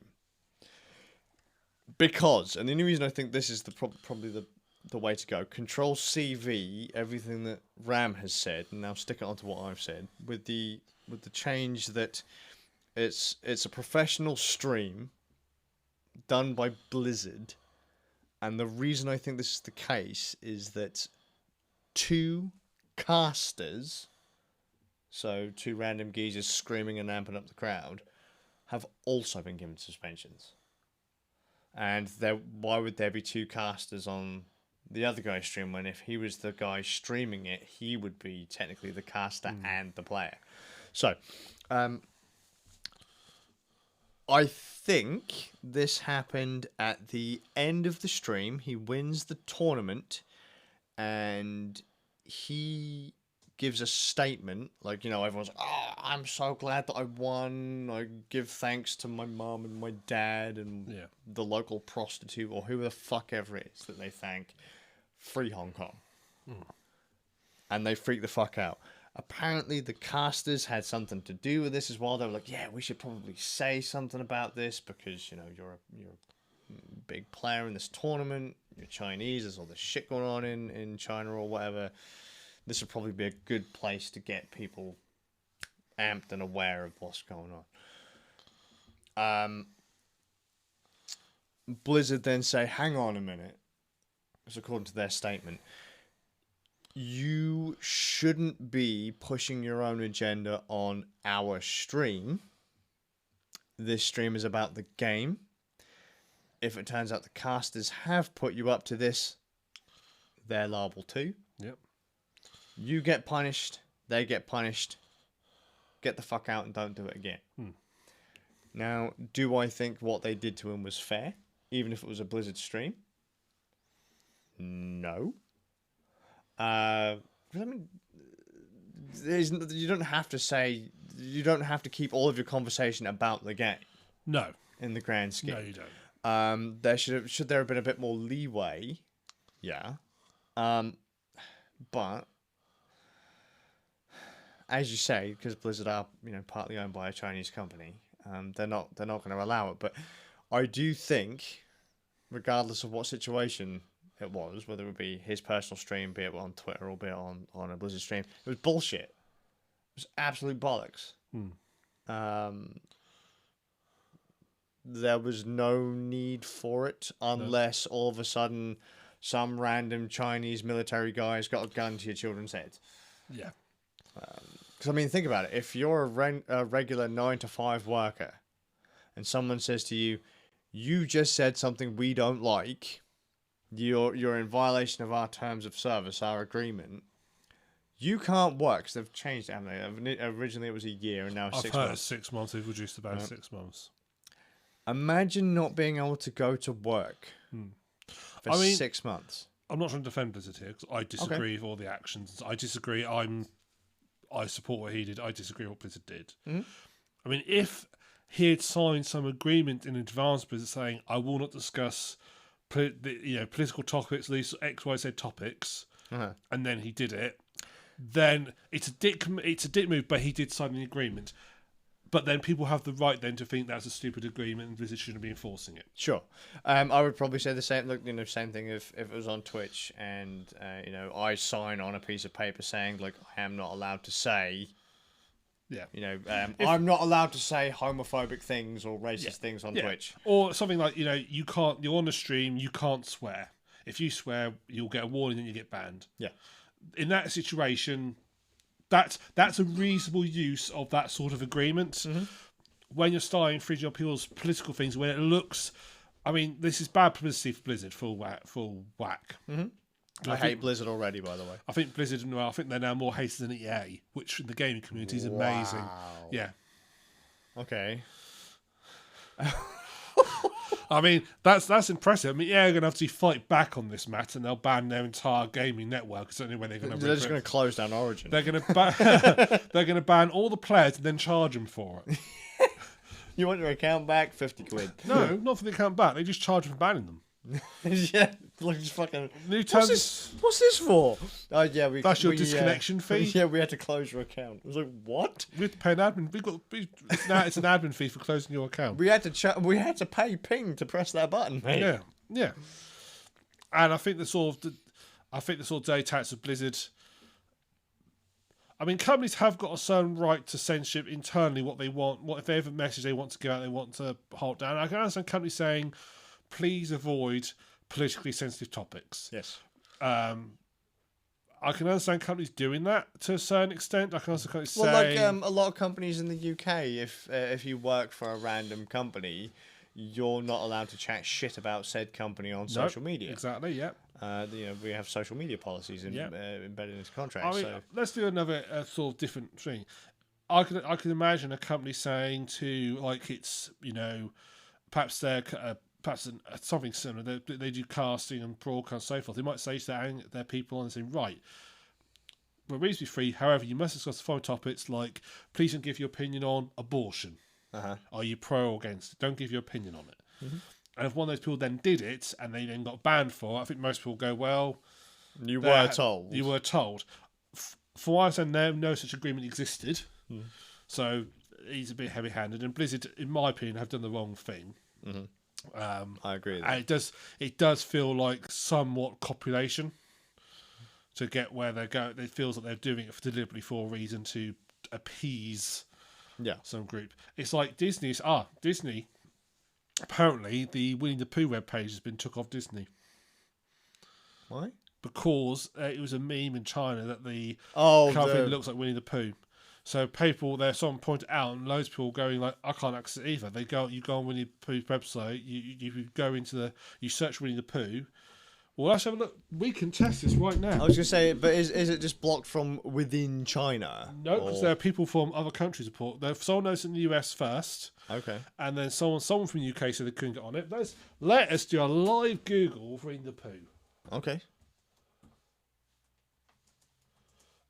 Because, and the only reason I think this is probably the way to go, Control CV everything that Ram has said, and now stick it onto what I've said, with the change that it's a professional stream done by Blizzard, and the reason I think this is the case is that 2 casters, so 2 random geezers screaming and amping up the crowd, have also been given suspensions. And why would there be 2 casters on the other guy's stream when if he was the guy streaming it, he would be technically the caster and the player? So, I think this happened at the end of the stream. He wins the tournament and he gives a statement, like, everyone's like, oh, I'm so glad that I won. I give thanks to my mum and my dad and the local prostitute or who the fuck ever it is that they thank. Free Hong Kong. And they freak the fuck out. Apparently the casters had something to do with this as well. They were like, yeah, we should probably say something about this because, you're a big player in this tournament. You're Chinese. There's all this shit going on in China or whatever. This would probably be a good place to get people amped and aware of what's going on. Blizzard then say, hang on a minute. So according to their statement, you shouldn't be pushing your own agenda on our stream. This stream is about the game. If it turns out the casters have put you up to this, they're liable too. Yep. You get punished, they get punished. Get the fuck out and don't do it again. Now, do I think what they did to him was fair, even if it was a Blizzard stream? No. You don't have to keep all of your conversation about the game. No. In the grand scheme. No, you don't. There should there have been a bit more leeway. Yeah. But as you say, because Blizzard are partly owned by a Chinese company, they're not going to allow it. But I do think, regardless of what situation it was, whether it be his personal stream, be it on Twitter or be it on a Blizzard stream, it was bullshit. It was absolute bollocks. There was no need for it unless all of a sudden some random Chinese military guy's got a gun to your children's head. Yeah. Because, I mean, think about it. If you're a regular 9 to 5 worker and someone says to you, you just said something we don't like, you're in violation of our terms of service, our agreement, you can't work, because they've changed it, haven't they? Originally it was a year, and now it's 6 months. 6 months. They've reduced about 6 months. Imagine not being able to go to work for 6 months. I'm not trying to defend Blizzard here, because I disagree with all the actions. I disagree. I support what he did. I disagree with what Blizzard did. Mm-hmm. I mean, if he had signed some agreement in advance, Blizzard saying, I will not discuss political topics, these X, Y, Z topics, and then he did it, then it's a dick move, but he did sign an agreement. But then people have the right then to think that's a stupid agreement and Blizzard shouldn't be enforcing it. Sure. I would probably say the same. Look, same thing if it was on Twitch and I sign on a piece of paper saying like I am not allowed to say. Yeah. I'm not allowed to say homophobic things or racist things on Twitch. Or something like you can't. You're on a stream. You can't swear. If you swear, you'll get a warning and you get banned. Yeah. In that situation, that's a reasonable use of that sort of agreement. Mm-hmm. When you're starting infringing on people's political things, when it looks, I mean, this is bad publicity for Blizzard, full whack. Mm-hmm. I hate Blizzard already, by the way. I think Blizzard, I think they're now more hated than EA, which in the gaming community is amazing. Yeah. Okay. I mean, that's impressive. I mean, yeah, they're going to have to fight back on this matter, and they'll ban their entire gaming network. It's the only way they're going to. They're just going to close down Origin. They're going to they're going to ban all the players and then charge them for it. You want your account back? 50 quid. No, not for the account back. They just charge them for banning them. Yeah, like just fucking. New terms. What's this for? Oh yeah, that's your disconnection fee. Yeah, we had to close your account. I was like, what? We had to pay an admin. It's an admin fee for closing your account. We had to pay Ping to press that button, mate. Yeah. And I think the sort of day tax of Blizzard. I mean, companies have got a certain right to censorship internally what they want. What if they have a message they want to go out, they want to hold down. I can understand companies saying, please avoid politically sensitive topics. Yes. I can understand companies doing that to a certain extent. I can also companies say... Well, like a lot of companies in the UK, if you work for a random company, you're not allowed to chat shit about said company on social media. Exactly, yeah. We have social media policies embedded into contracts. I mean, let's do another sort of different thing. I can imagine a company saying to, like, it's, perhaps they're... perhaps something similar. They do casting and broadcast and so forth. They might say to their people and say, right, we're reasonably free. However, you must discuss the following topics like, please don't give your opinion on abortion. Are you pro or against it? Don't give your opinion on it. Mm-hmm. And if one of those people then did it and they then got banned for it, I think most people go, well... You were told. You were told. For what I understand, no such agreement existed. Mm. So he's a bit heavy-handed. And Blizzard, in my opinion, have done the wrong thing. Mm-hmm. I agree with that. And it does feel like somewhat copulation to get where they're going. It feels like they're doing it deliberately for a reason to appease some group. It's like Disney. Apparently, the Winnie the Pooh webpage has been took off Disney. Why? Because it was a meme in China that the company looks like Winnie the Pooh. So someone pointed out, and loads of people going like, I can't access it either. You go on Winnie the Pooh's website, you go into you search Winnie the Pooh. Well, let's have a look. We can test this right now. I was going to say, but is it just blocked from within China? No, because there are people from other countries report. Someone knows in the US first. Okay. And then someone from the UK said they couldn't get on it. Let us do a live Google for Winnie the Pooh. Okay.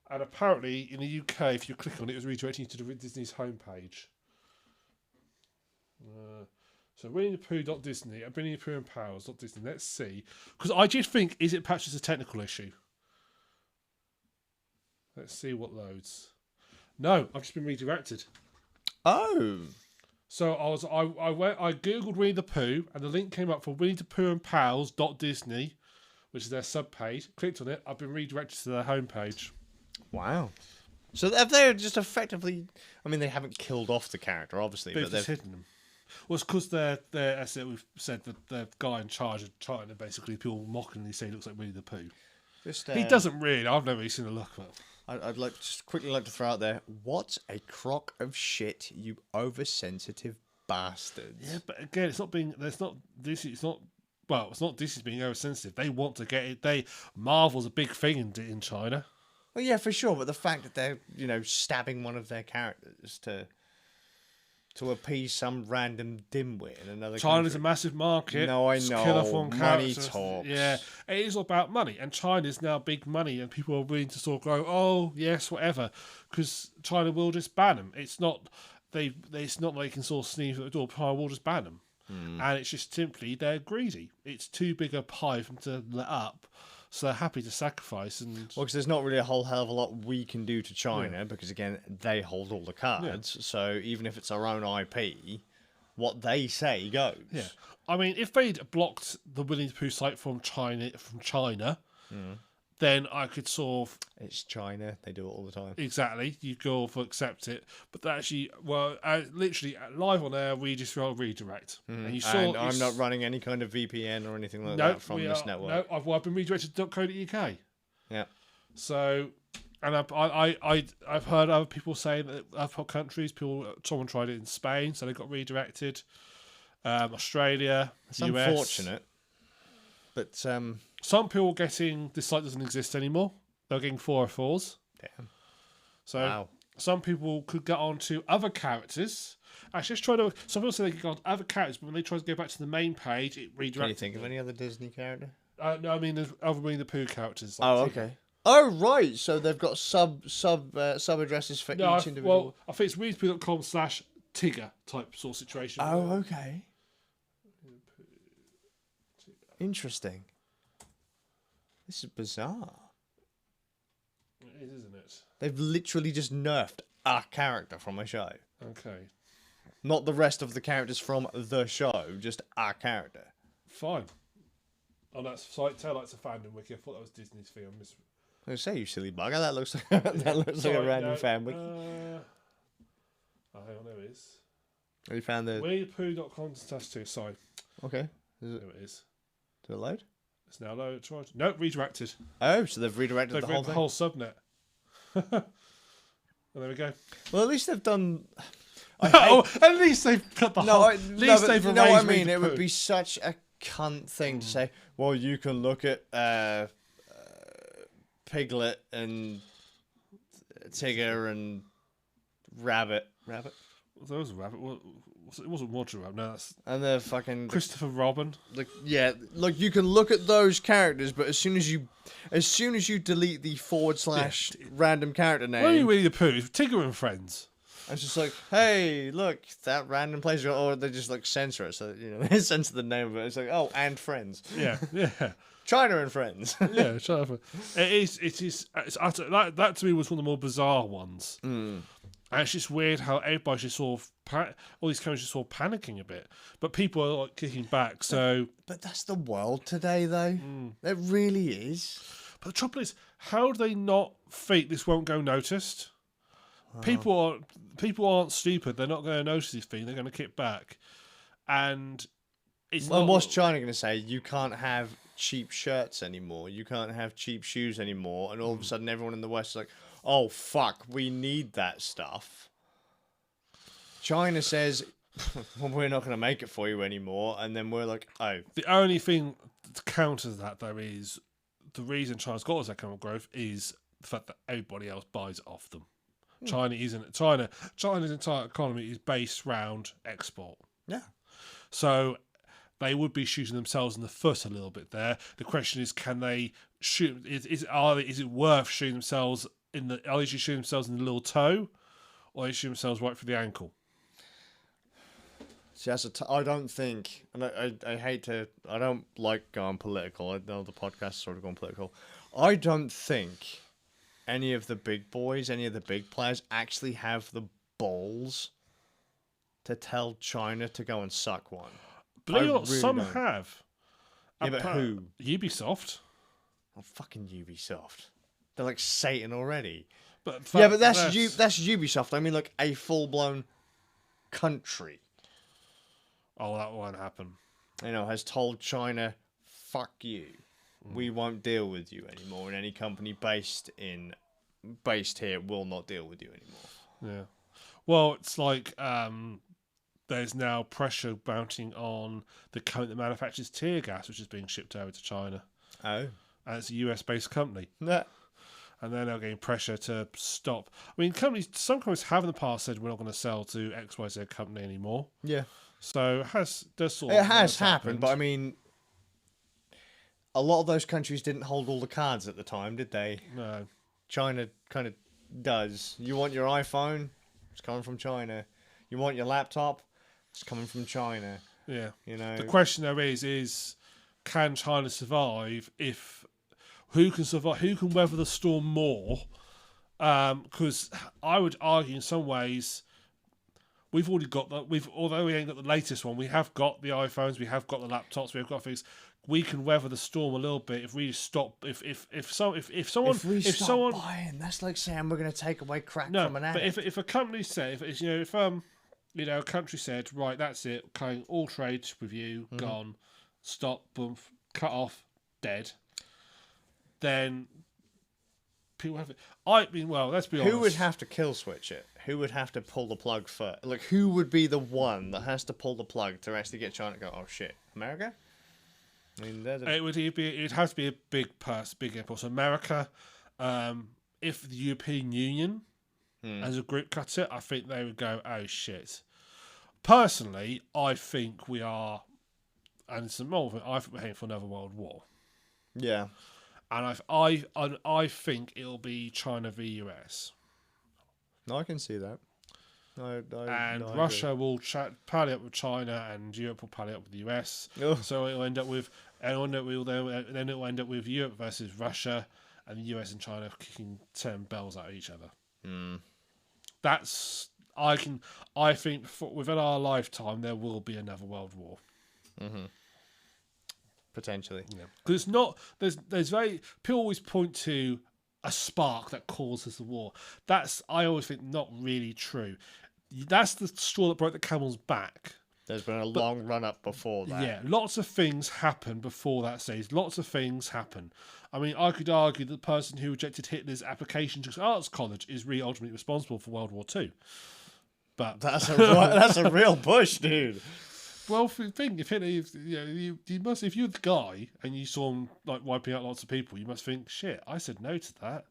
And apparently, in the UK, if you click on it, it was redirecting you to the Disney's homepage. So, WinnieThePooh.Disney and Winnie the Pooh and Pals.Disney. Let's see. Because I just think, is it perhaps just a technical issue? Let's see what loads. No, I've just been redirected. Oh. So, I Googled Winnie the Pooh, and the link came up for Winnie the Pooh and Pals.Disney, which is their subpage. Clicked on it, I've been redirected to their homepage. Wow. So have they just effectively... I mean, they haven't killed off the character, obviously. They've just hidden them. Well, it's because as we've said, the guy in charge of China, basically, people mockingly say he looks like Winnie the Pooh. Just, He doesn't really. I've never really seen a look of it. I'd like just quickly like to throw out there, what a crock of shit, you oversensitive bastards. Yeah, but again, it's not being. It's not this. It's not. Well, it's not Disney's being oversensitive. They want to get it. Marvel's a big thing in China. Well, yeah, for sure, but the fact that they're, stabbing one of their characters to appease some random dimwit in another China's country. a massive market. No, I It's know. kill off one Money character. talks. Yeah, it is all about money, and China's now big money, and people are willing to sort of go, oh yes, whatever, because China will just ban them. It's not It's not like they can sort of sneeze at the door. China will just ban them, and it's just simply they're greedy. It's too big a pie for them to let up. So they're happy to sacrifice. And Well, because there's not really a whole hell of a lot we can do to China because, again, they hold all the cards. So even if it's our own IP, what they say goes. yeah, I mean, if they'd blocked the Winnie the Pooh site from China, then I could sort of It's China. They do it all the time. exactly you go for accept it. But that actually, well, literally live on air, we just got a redirect, and you saw. And I'm not running any kind of VPN or anything like that from this network. No, I've been redirected to .co.uk. Yeah. So, and I've heard other people saying that other countries, someone tried it in Spain, so they got redirected. Australia, It's US. unfortunate. But, Some people are getting this site doesn't exist anymore. They're getting 404s. damn. So Wow. some people could get on to other characters. Actually, just try to. Some people say they could go on to other characters, but when they try to go back to the main page, it redirects. Can you think of any other Disney character? No, I mean there's other Winnie the Pooh characters. Oh, okay. Oh, right. So they've got sub addresses for each individual. Well, I think it's winniethepooh.com/Tigger type sort of situation. Oh, okay. Interesting. This is bizarre. It is, isn't it? They've literally just nerfed a character from a show. Okay, Not the rest of the characters from the show, just a character. fine. Oh, that's Taillight's a fandom wiki. I thought that was Disney's thing. I missed. I say, you silly bugger, that looks like, that looks like a random fan wiki. Oh, hang on, there it is. You found the... winniethepooh.com/Tigger. Sorry, Okay. there it is. Did it load? It's now loaded. No, redirected. Oh, so they've redirected They've the read whole the thing. whole subnet. And there we go. Well, at least they've done... Oh, at least they've cut the whole. At least they've you know what I erased mean? Winnie It the would Pooh. be such a cunt thing to say, well, you can look at Piglet and Tigger and Rabbit. Rabbit? There was a rabbit. It wasn't Roger Rabbit. No, that's And they're fucking... Christopher Robin. Like, yeah, like you can look at those characters, but as soon as you delete the / random character name, Where are you Winnie the Pooh? Tigger and Friends. it's just like, hey, look, that random place, or they just like censor it, so they censor the name of it. It's like, oh, and Friends, Yeah, yeah, China and Friends. yeah. Shut up. It is. It's utter, that to me was one of the more bizarre ones. And it's just weird how everybody's just sort of all these characters just sort of panicking a bit, but people are like kicking back. So, But that's the world today, though. It really is. but the trouble is, how do they not think this won't go noticed? People aren't stupid. They're not going to notice this thing. They're going to kick back, and it's Well, not. what's China going to say? You can't have cheap shirts anymore. You can't have cheap shoes anymore. And all of a sudden, everyone in the West is like, oh, fuck, we need that stuff. China says, well, we're not going to make it for you anymore. And then we're like, oh. The only thing to counter that, though, is the reason China's got that kind of growth is the fact that everybody else buys it off them. China's entire economy is based around export. Yeah. So they would be shooting themselves in the foot a little bit there. The question is, can they shoot? Is it worth shooting themselves in the? Are they shooting themselves in the little toe, or are they shooting themselves right for the ankle? See, I don't think, and I hate to, I don't like going political. I know the podcast's sort of going political. I don't think any of the big boys, any of the big players actually have the balls to tell China to go and suck one. Believe it or not, really some don't. have. Yeah, but who? Ubisoft. Oh, fucking Ubisoft. They're like Satan already. But Yeah, but that's Ubisoft. I mean, like a full-blown country. Oh, that won't happen. Has told China, fuck you. We won't deal with you anymore. And any company based here will not deal with you anymore. Yeah. Well, it's like there's now pressure mounting on the company that manufactures tear gas, which is being shipped over to China. Oh. And it's a US-based company. Nah. And they're now getting pressure to stop. I mean, some companies have in the past said we're not going to sell to XYZ company anymore. Yeah. So it has happened, but I mean, a lot of those countries didn't hold all the cards at the time, did they? No. China kind of does. You want your iPhone? It's coming from China. You want your laptop? It's coming from China. Yeah. The question though is can China survive if who can survive? Who can weather the storm more? Because I would argue in some ways we've already got that. Although we ain't got the latest one, we have got the iPhones, we have got the laptops, we have got things. We can weather the storm a little bit if we stop. If someone buying, that's like saying we're going to take away crack from an addict. addict. But if a company said, if a country said, right, that's it, cutting all trade with you, gone, stop, boom, cut off, dead, then people have it. I mean, well, let's be honest. Who would have to kill switch it? Who would have to pull the plug first? Like, who would be the one that has to pull the plug to actually get China to go, oh shit, America? I mean, it would have to be a big impulse. America, if the European Union as a group cut it, I think they would go, oh shit. Personally, I think we are, and it's more. I think we're heading for another world war. Yeah, and I think it'll be China v US. No, I can see that. Russia will pally up with China, and Europe will pally up with the US. Ugh. So it'll end up with, then it'll end up with Europe versus Russia, and the US and China kicking 10 bells at each other. That's I think within our lifetime there will be another world war. Potentially, yeah. Because it's not there's very people always point to a spark that causes the war. That's I always think not really true. That's the straw that broke the camel's back. There's been a long run up before that. Yeah, lots of things happen before that stage. Lots of things happen. I mean, I could argue that the person who rejected Hitler's application to arts college is really ultimately responsible for World War II. But that's a real push, dude. Well, think if Hitler, you must, if you're the guy and you saw him like wiping out lots of people, you must think, shit, I said no to that.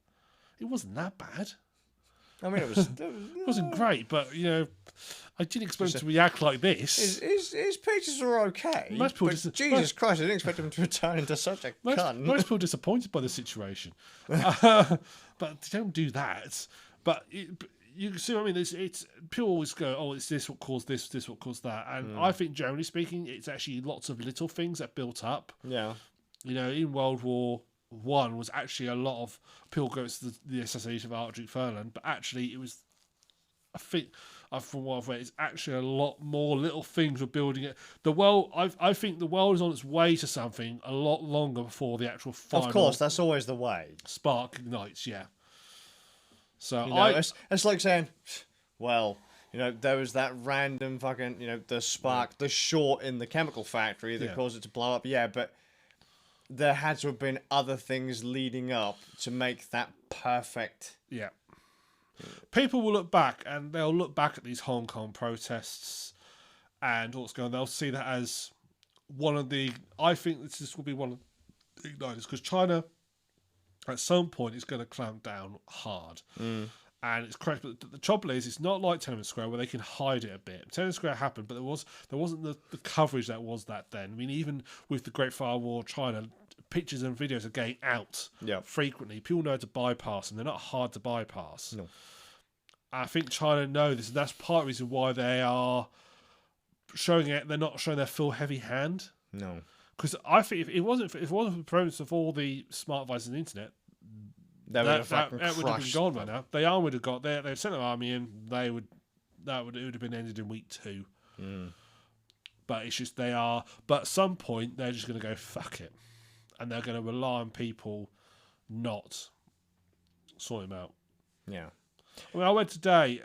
It wasn't that bad. I mean, it wasn't great, but I didn't expect him to react like this. His pictures are okay. Jesus Christ, I didn't expect him to return into such a cunt. Most people are disappointed by the situation, but they don't do that. But you see what I mean? It's people always go, oh, it's this what caused this what caused that, and I think generally speaking, it's actually lots of little things that built up. Yeah, in World War One was actually a lot of people go to the assassination of Archduke Ferdinand, but actually it was, I think, from what I've read, it's actually a lot more little things were building it. The world, I think the world is on its way to something a lot longer before the actual final. Of course, that's always the way. Spark ignites, yeah. So it's like saying, well, there was that random fucking, the spark, the short in the chemical factory that caused it to blow up. Yeah, but there had to have been other things leading up to make that perfect. Yeah. People will look back, and they'll look back at these Hong Kong protests and what's going on. They'll see that as one of the... I think this will be one of the igniters, because China, at some point, is going to clamp down hard. And it's correct, but the trouble is, it's not like Tiananmen Square where they can hide it a bit. Tiananmen Square happened, but there wasn't the coverage that was that then. I mean, even with the Great Firewall, China, pictures and videos are getting out frequently. People know how to bypass them. They're not hard to bypass. No. I think China know this, and that's part of the reason why they are showing it. They're not showing their full heavy hand. No. Because I think if it wasn't for the presence of all the smart devices and the internet, that would have been gone by now. They would have got there. They've sent their army in. It would have been ended in week 2. But it's just they are. But at some point they're just going to go fuck it, and they're going to rely on people not sorting them out. Yeah. I mean, I went today.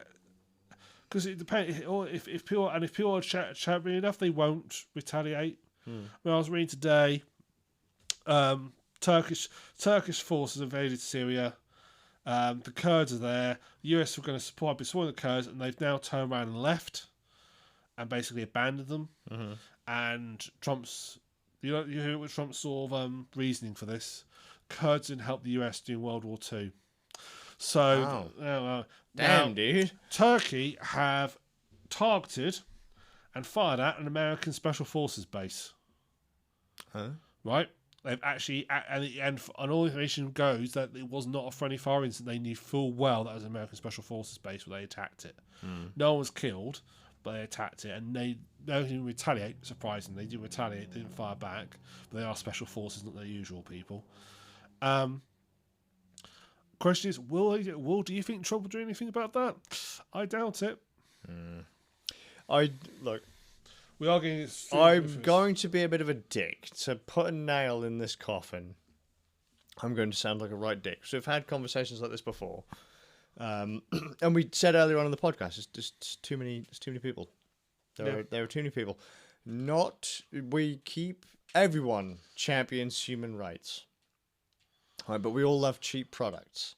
Because it depends. Or if people are champion enough, they won't retaliate. When I was reading today, Turkish forces invaded Syria. The Kurds are there. The US were going to support the Kurds, and they've now turned around and left, and basically abandoned them. And Trump's, you hear what Trump's sort of reasoning for this? Kurds didn't help the US during World War II. So, damn, dude. Turkey have targeted and fired at an American Special Forces base. Right? They've actually, and all information goes that it was not a friendly fire incident. They knew full well that was an American Special Forces base where they attacked it. No one was killed, but they attacked it, and they didn't retaliate. Surprisingly, they didn't retaliate. They didn't fire back. But they are Special Forces, not their usual people. Question is, do you think Trump will do anything about that? I doubt it. We are getting. I'm going to be a bit of a dick to put a nail in this coffin. I'm going to sound like a right dick. So we've had conversations like this before, and we said earlier on in the podcast, it's just too many people. There are too many people. We keep everyone champions human rights, right? But we all love cheap products.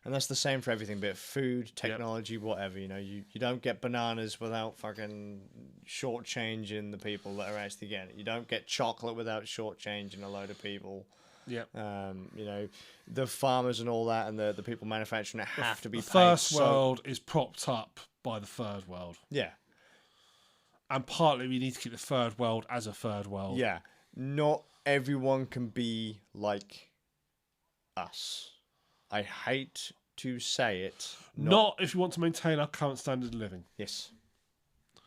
And that's the same for everything, be it food, technology, whatever. You know, you don't get bananas without fucking shortchanging the people that are actually getting it. You don't get chocolate without shortchanging a load of people. Yeah. You know, the farmers and all that, and the people manufacturing it have to be paid. The first world is propped up by the third world. Yeah. And partly we need to keep the third world as a third world. Yeah. Not everyone can be like us. I hate to say it. Not if you want to maintain our current standard of living. Yes.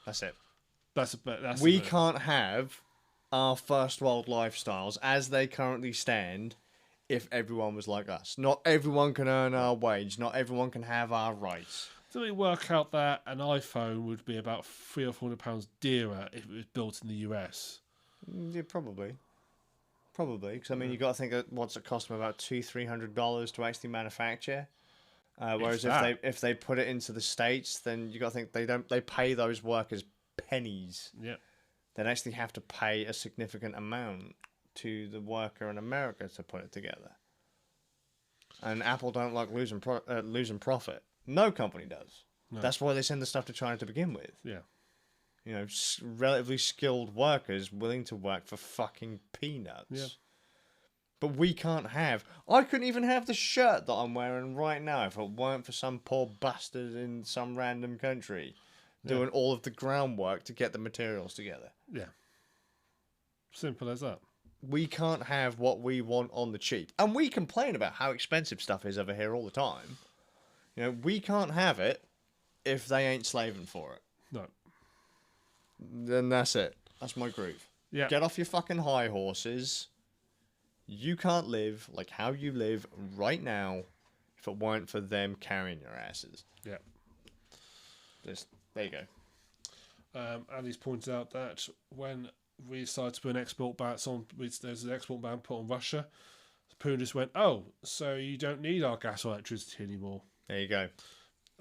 That's it. We can't have our first world lifestyles as they currently stand if everyone was like us. Not everyone can earn our wage. Not everyone can have our rights. Did we work out that an iPhone would be about £300 or £400 dearer if it was built in the US? Yeah, probably. Because I mean, you got to think that what's it cost them about $200-300 to actually manufacture. Whereas if they put it into the States, then you got to think they pay those workers pennies. Yeah, they'd actually have to pay a significant amount to the worker in America to put it together. And Apple don't like losing profit. No company does. No. That's why they send the stuff to China to begin with. Yeah. You know, relatively skilled workers willing to work for fucking peanuts. Yeah. But we can't have... I couldn't even have the shirt that I'm wearing right now if it weren't for some poor bastard in some random country doing all of the groundwork to get the materials together. Yeah. Simple as that. We can't have what we want on the cheap. And we complain about how expensive stuff is over here all the time. You know, we can't have it if they ain't slaving for it. No. Then that's it. That's my groove. Yeah. Get off your fucking high horses. You can't live like how you live right now if it weren't for them carrying your asses. Yeah. There you go. Andy's pointed out that when we decided to put an export ban there's an export ban put on Russia, Putin just went, oh, so you don't need our gas or electricity anymore. There you go.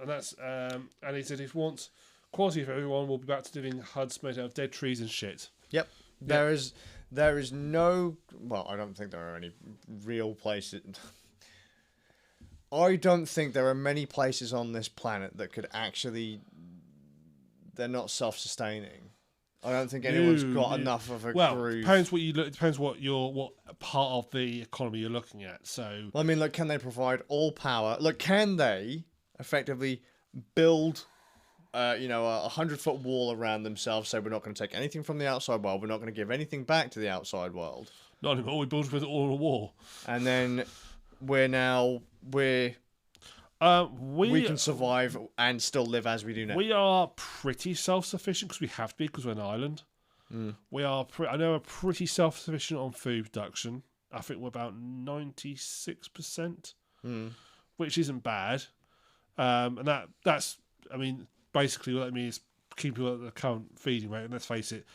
And that's and he said if you want quality for everyone, we'll be back to doing HUDs made out of dead trees and shit. Yep. There is no... Well, I don't think there are any real places... I don't think there are many places on this planet that could actually... They're not self-sustaining. I don't think anyone's got enough of a groove. It depends what part of the economy you're looking at. So I mean, like, can they provide all power? Like, can they effectively build, a 100-foot wall around themselves? So we're not going to take anything from the outside world. We're not going to give anything back to the outside world. Not anymore. We built with all a wall, and then we can survive and still live as we do now. We are pretty self-sufficient because we have to be because we're an island. We are. I know we're pretty self-sufficient on food production. I think we're about 96%, which isn't bad. And that's. I mean, basically what that means is keep people at the current feeding rate. And let's face it,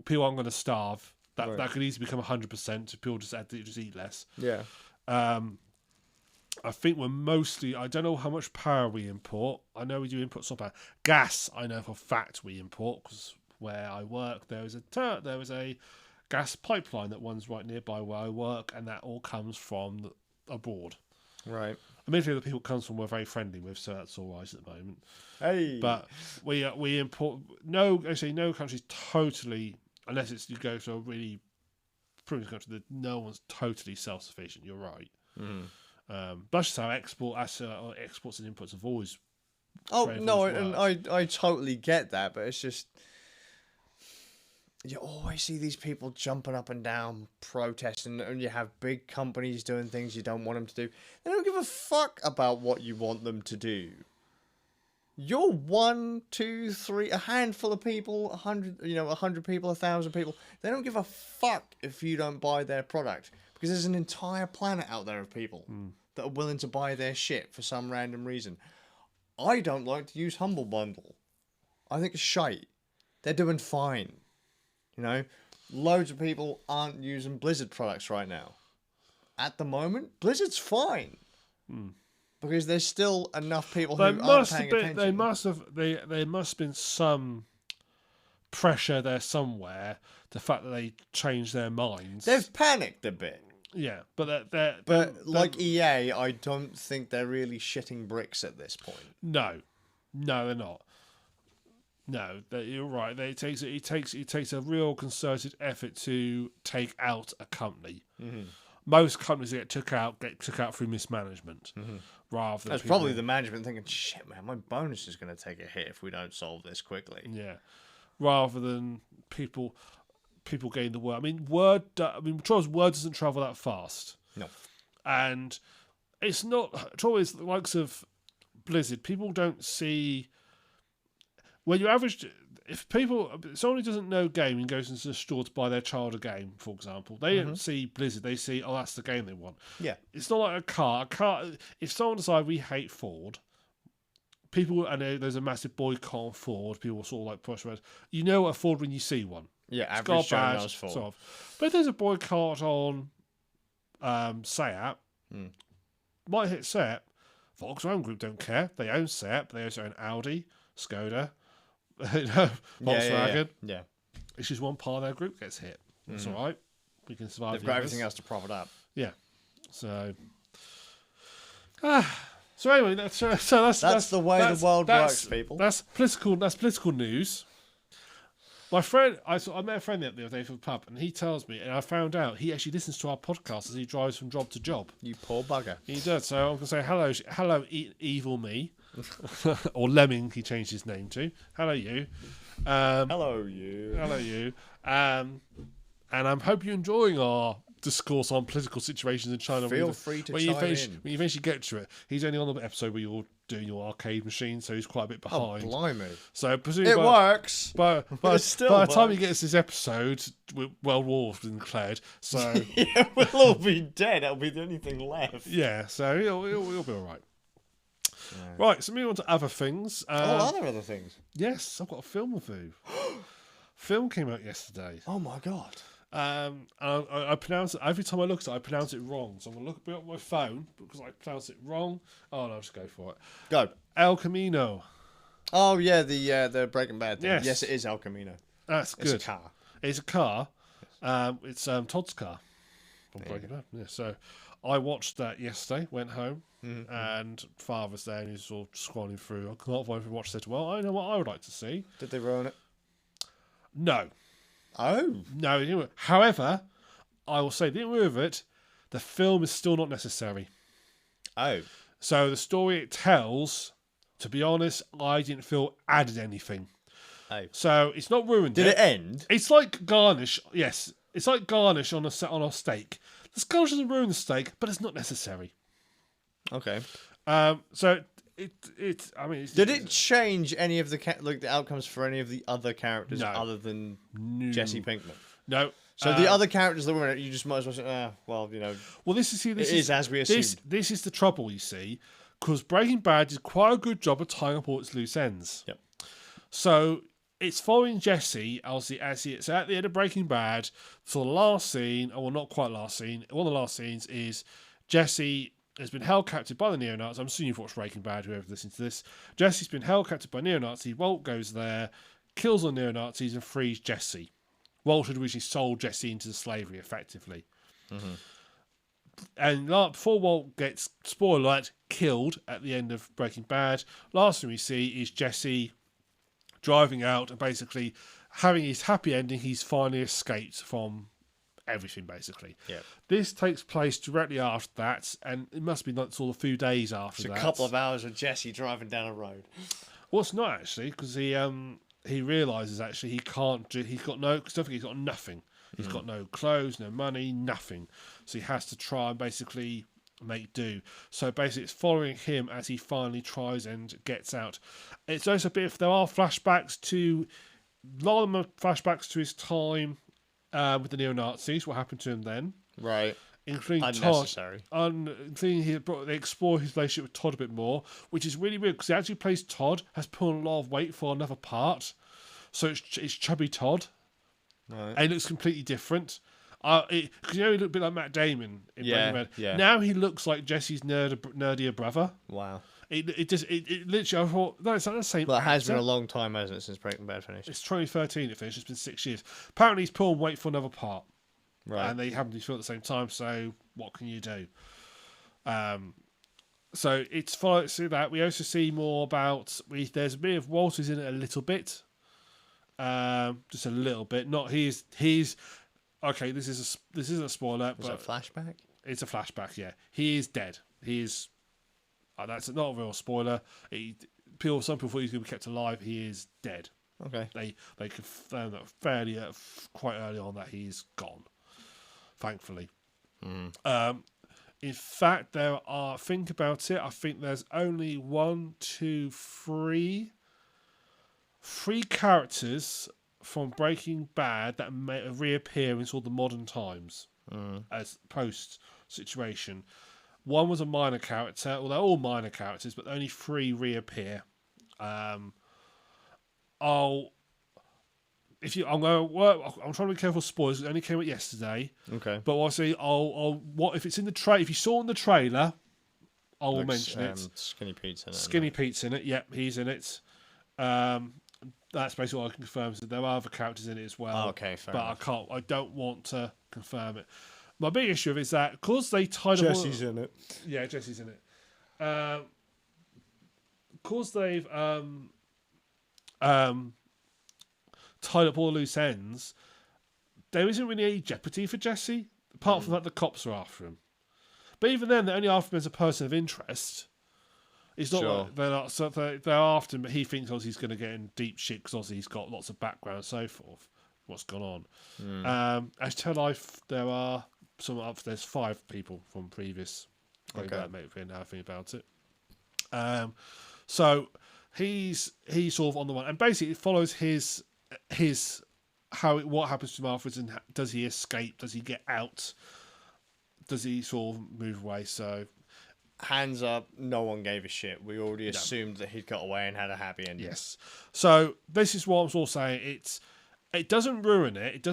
people aren't going to starve. That could easily become 100% if people just eat less. Yeah. I think we're mostly. I don't know how much power we import. I know we do import some power. Gas, I know for a fact we import because where I work, there is a gas pipeline that runs right nearby where I work, and that all comes from abroad. Right. Admittedly, the people it comes from we're very friendly with, so that's all right at the moment. Hey. But we import no country's totally, unless it's you go to a really primitive country that no one's totally self-sufficient. You're right. Mm. But that's just how exports and imports have always. Oh no, and I totally get that, but it's just you always see these people jumping up and down, protesting, and you have big companies doing things you don't want them to do. They don't give a fuck about what you want them to do. You're 1, 2, 3, a handful of people, 100 people, 1,000 people. They don't give a fuck if you don't buy their product because there's an entire planet out there of people that are willing to buy their shit for some random reason. I don't like to use Humble Bundle. I think it's shite. They're doing fine. Loads of people aren't using Blizzard products right now. At the moment, Blizzard's fine. Because there's still enough people who aren't paying attention. There must have been some pressure there somewhere. The fact that they changed their minds. They've panicked a bit. Yeah, but like EA, I don't think they're really shitting bricks at this point. No, they're not. No, you're right. It takes a real concerted effort to take out a company. Mm-hmm. Most companies that get took out through mismanagement, rather than that's probably the management thinking, "Shit, man, my bonus is going to take a hit if we don't solve this quickly." Yeah, rather than people getting the word. Word doesn't travel that fast. No, and it's not. It's always the likes of Blizzard. People don't see. When you average, if someone who doesn't know gaming goes into the store to buy their child a game, for example, they don't see Blizzard. They see, oh, that's the game they want. Yeah, it's not like a car. If someone decides we hate Ford, there's a massive boycott on Ford. People sort of like push around. You know a Ford when you see one. Yeah, average Joe knows Ford. Sort of. But if there's a boycott on Seat, might hit Seat. Volkswagen Group don't care. They own Seat, but they also own Audi, Skoda. Volkswagen. Yeah. It's just one part of their group gets hit. That's all right. We can survive. They've got everything else to profit up. Yeah. So anyway, that's the way the world works, people. That's political news. My friend, I met a friend the other day from the pub, and he tells me, and I found out he actually listens to our podcast as he drives from job to job. You poor bugger. He does. So I'm gonna say hello, evil me. Or Lemming, he changed his name to. Hello, you. Hello, you. Hello, you. And I hope you're enjoying our discourse on political situations in China. Feel free to chime in. When you eventually get to it, he's only on the episode where you're doing your arcade machine, so he's quite a bit behind. Oh, blimey. So presumably it works. By the time he gets this episode, World War's been declared. So yeah, we'll all be dead. That'll be the only thing left. Yeah, so he'll be all right. Yeah. Right, so moving on to other things. Are there other things? Yes, I've got a film review. Film came out yesterday. Oh my god. I pronounce it, every time I look at it, I pronounce it wrong. So I'm going to look at my phone because I pronounce it wrong. Oh, no, I'll just go for it. Go. El Camino. Oh, yeah, the Breaking Bad thing. Yes. Yes, it is El Camino. That's good. It's a car. It's a car. It's Todd's car from Breaking Bad. Yeah, so I watched that yesterday, went home, and Father's there, and he's sort of scrolling through. I can't find watch said, well, I know what I would like to see. Did they ruin it? No. Oh. No. However, I will say, the end of it, the film is still not necessary. Oh. So the story it tells, to be honest, I didn't feel added anything. Oh. So it's not ruined. Did it end? It's like garnish. Yes. It's like garnish on a steak. The garnish doesn't ruin the steak, but it's not necessary. Okay. So did it change any of the outcomes for any of the other characters other than Jesse Pinkman? No. So the other characters that were in it, you just might as well say, well, Well, this is as we assumed. This is the trouble, you see, because Breaking Bad did quite a good job of tying up all its loose ends. Yep. So it's following Jesse as it's at the end of Breaking Bad. So the last scene, or well, not quite last scene, one of the last scenes is Jesse has been held captive by the neo-Nazis. I'm assuming you've watched Breaking Bad, whoever listens to this. Jesse's been held captive by neo-Nazis. Walt goes there, kills the neo-Nazis, and frees Jesse. Walt had originally sold Jesse into slavery, effectively. Mm-hmm. And before Walt gets, spoiler alert, killed at the end of Breaking Bad, last thing we see is Jesse driving out and basically having his happy ending. He's finally escaped from everything, basically. Yeah. This takes place directly after that, and it must be like sort of a few days after It's that. a couple of hours of Jesse driving down a road. Well, it's not actually, because he realises actually he can't do. He's got nothing. He's got no clothes, no money, nothing. So he has to try and basically make do. So basically, it's following him as he finally tries and gets out. It's also a bit. If there are flashbacks to, a lot of them are flashbacks to his time with the neo-Nazis. What happened to him then? Right. Including unnecessary. Todd, including they explore his relationship with Todd a bit more, which is really weird because he actually plays Todd, has put on a lot of weight for another part, so it's chubby Todd, Right. and it looks completely different. Because he looked a bit like Matt Damon in Breaking Bad. Yeah. Now he looks like Jesse's nerdier brother. Wow. It literally, I thought, no, it's not the same. Well, it has actor. been a long time, hasn't it, since Breaking Bad finished? It's 2013 it finished. It's been 6 years. Apparently he's put on weight for another part. Right. And they happen to be filmed at the same time, so what can you do? So it's followed through that. We also see more about there's a bit of Walter's in it a little bit. Just a little bit. Not he's okay, this isn't a spoiler, Was but it a flashback? it's a flashback, yeah. He is dead. He is that's not a real spoiler. Some people thought he was gonna be kept alive. He is dead. Okay. They confirmed that quite early on that he's gone. Thankfully. In fact, think about it, I think there's only three characters from Breaking Bad that may reappear in sort of the modern times as post situation. One was a minor character, well, they're all minor characters, but only 3 reappear. I'm trying to be careful with spoilers. It only came out yesterday. Okay. But I'll say, if it's in the if you saw in the trailer, I will mention it. Skinny Pete's in it. Skinny Pete's in it. Yep, he's in it. That's basically what I can confirm. So there are other characters in it as well. Oh, okay, fair but enough. I don't want to confirm it. My big issue is that because they tied up Jesse's in it. Yeah, Jesse's in it. Because they've tied up all the loose ends, there isn't really any jeopardy for Jesse, apart from that the cops are after him. But even then, they're only after him as a person of interest. It's not Sure. like they're not. So they're after him, but he thinks obviously he's going to get in deep shit because obviously he's got lots of background and so forth. What's gone on? As to life, there's 5 people from previous. Okay. Now I think about it. So he's sort of on the one, and basically it follows what happens to him afterwards, and does he escape? Does he get out? Does he sort of move away? So Hands up, no one gave a shit. We already assumed that he'd got away and had a happy ending. yes. So this is what I was all saying. It doesn't ruin it. It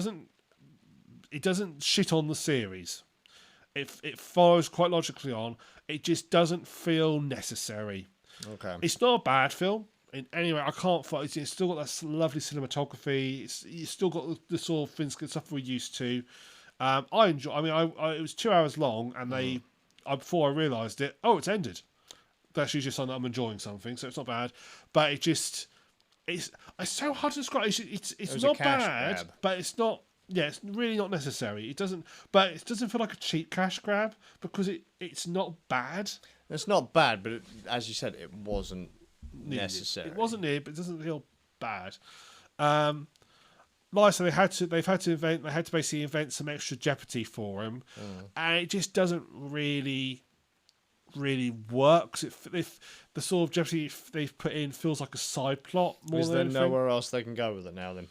doesn't shit on the series. It follows quite logically on. It just doesn't feel necessary. Okay. It's not a bad film. Anyway, I can't fight. It's still got that lovely cinematography. It's still got the sort of things, stuff we're used to. I enjoy. I mean, it was 2 hours long, and before I realised it, it's ended. That's usually something that I'm enjoying something, so it's not bad. But it's so hard to describe. It's not bad, grab. but it's not. Yeah, it's really not necessary. It doesn't feel like a cheap cash grab because it's not bad. It's not bad, but as you said, it wasn't necessary. It wasn't needed, but it doesn't feel bad. Like I said, they had to basically invent some extra jeopardy for him, and it just doesn't really work. If the sort of jeopardy they've put in feels like a side plot more Is than there anything. nowhere else they can go with it now then?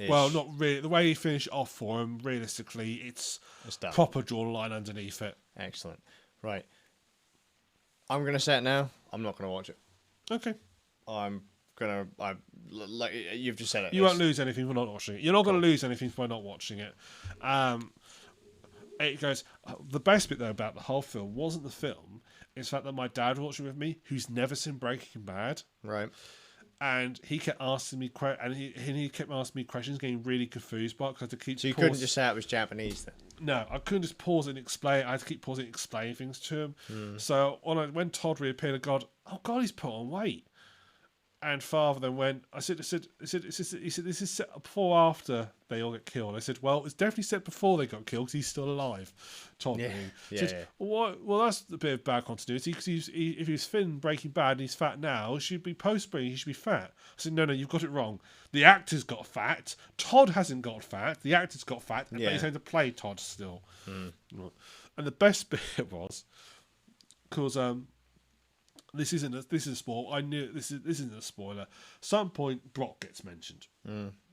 Well, not really. The way he finished off for him, realistically, it's done. proper draw line underneath it. Excellent. Right. I'm going to say it now. I'm not going to watch it. Okay. Like you've just said it. You won't lose anything for not watching it. You're not going to lose anything by not watching it. It goes, The best bit though about the whole film wasn't the film; it's the fact that my dad watched it with me, who's never seen Breaking Bad, Right. and he kept asking me he kept asking me questions, getting really confused by it because I had to keep. So you couldn't just say it was Japanese then? No, I couldn't just pause it and explain. I had to keep pausing and explaining things to him. So when Todd reappeared, oh God, he's put on weight. And father then went. He said, this is set before or after they all get killed. I said, well, it's definitely set before they got killed because he's still alive. Todd. Yeah. Well, that's a bit of bad continuity because if he was thin in Breaking Bad and he's fat now, he should be post-Breaking. He should be fat. I said, no, you've got it wrong. The actor's got fat. Todd hasn't got fat. The actor's got fat, but he's going to play Todd still. And the best bit was because this isn't a spoil. I knew this isn't a spoiler. Some point Brock gets mentioned.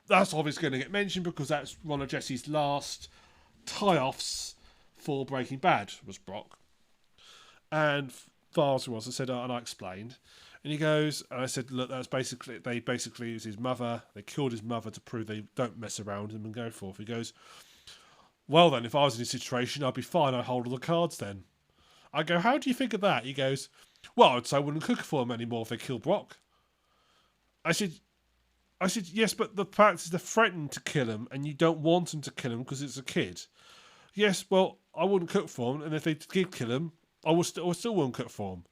That's obviously going to get mentioned because that's one of Jesse's last tie-offs for Breaking Bad was Brock. And Father was. I said, and I explained, and he goes, and I said, look, that's basically it was his mother. They killed his mother to prove they don't mess around him and go forth. He goes, well then, if I was in this situation, I'd be fine. I'd hold all the cards then. I go, how do you think of that? He goes, well, I'd say I wouldn't cook for them anymore if they kill Brock. I said, yes, but the fact is they're threatened to kill him and you don't want him to kill him because it's a kid. Yes, well, I wouldn't cook for him, and if they did kill him, I still wouldn't cook for him.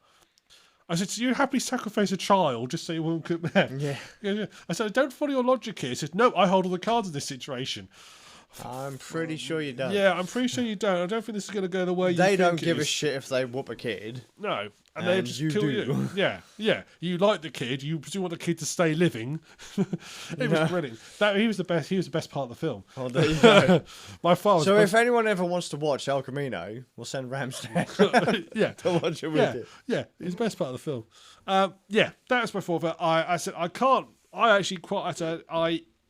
I said, so you'd happily sacrifice a child just so you wouldn't cook them? Yeah. I said, I don't follow your logic here. He said, no, I hold all the cards in this situation. I'm pretty sure you don't. Yeah, I'm pretty sure you don't. I don't think this is going to go the way you think. They don't it give is. a shit if they whoop a kid. No. And they just you kill do. you. Yeah. You like the kid. You want the kid to stay living. It was brilliant. He was the best. He was the best part of the film. Oh, there you go. My father. So if anyone ever wants to watch El Camino, we'll send Ramsden to watch it with you. Yeah, he's the best part of the film. That was my father. I said I can't. I actually quite. I said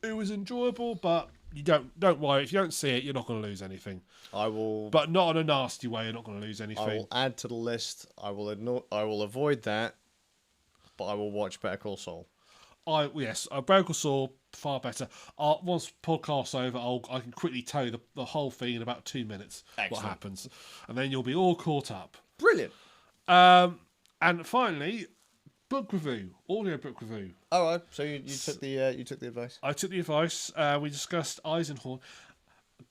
it was enjoyable, but you don't worry. If you don't see it, you're not going to lose anything. I will, but not in a nasty way. You're not going to lose anything. I will add to the list. I will avoid that, but I will watch Better Call Saul. Better Call Saul far better. Once podcast's over, I can quickly tell you the whole thing in about 2 minutes. Excellent. What happens, and then you'll be all caught up. Brilliant. And finally, book review, audio book review. All right. So you took the advice. I took the advice. We discussed Eisenhorm.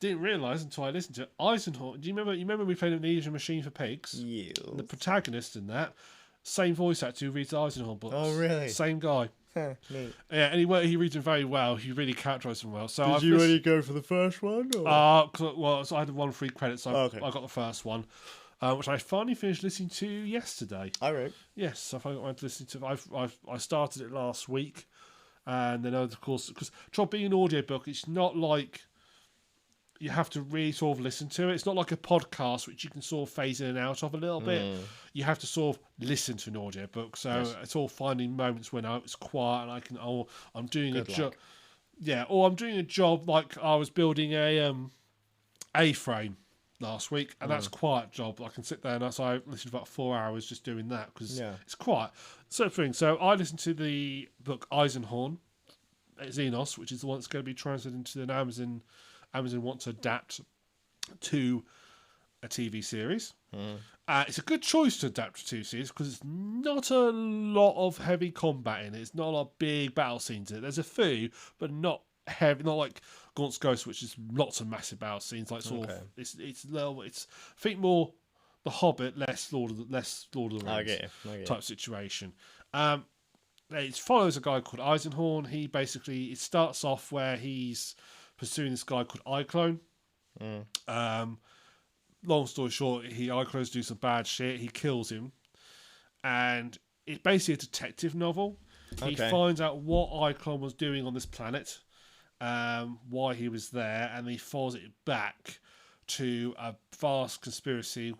Didn't realise until I listened to it. Eisenhorm. Do you remember we played The Asian Machine for Pigs? Yeah. The protagonist in that, same voice actor who reads the Eisenhorm books. Oh really? Same guy. Neat. Yeah, and he reads them very well. He really characterised them well. So did you only go for the first one? So I had 1 free credit, so okay. I got the first one, which I finally finished listening to yesterday. All right. Yes, I finally went to listen to. I started it last week, and then of course because being an audiobook, it's not like you have to really sort of listen to it. It's not like a podcast which you can sort of phase in and out of a little bit. You have to sort of listen to an audiobook. So it's all finding moments when it's quiet and I can. I'm doing a job. Yeah, or I'm doing a job like I was building a frame last week, and that's a quiet job. I can sit there and I listened for about 4 hours just doing that because it's quiet. So I listened to the book Eisenhorm, Xenos, which is the one that's going to be translated into an Amazon. Amazon wants to adapt to a TV series. It's a good choice to adapt to a TV series because it's not a lot of heavy combat in it. It's not a lot of big battle scenes in it. There's a few, but not heavy. Not like Gaunt's Ghost, which is lots of massive battle scenes. Like sort of, it's I think more The Hobbit, less Lord of the Rings I get you. Type situation. It follows a guy called Eisenhorn. It starts off where he's pursuing this guy called iClone. Long story short, iClones do some bad shit. He kills him, and it's basically a detective novel. He finds out what iClone was doing on this planet, why he was there, and he follows it back to a vast conspiracy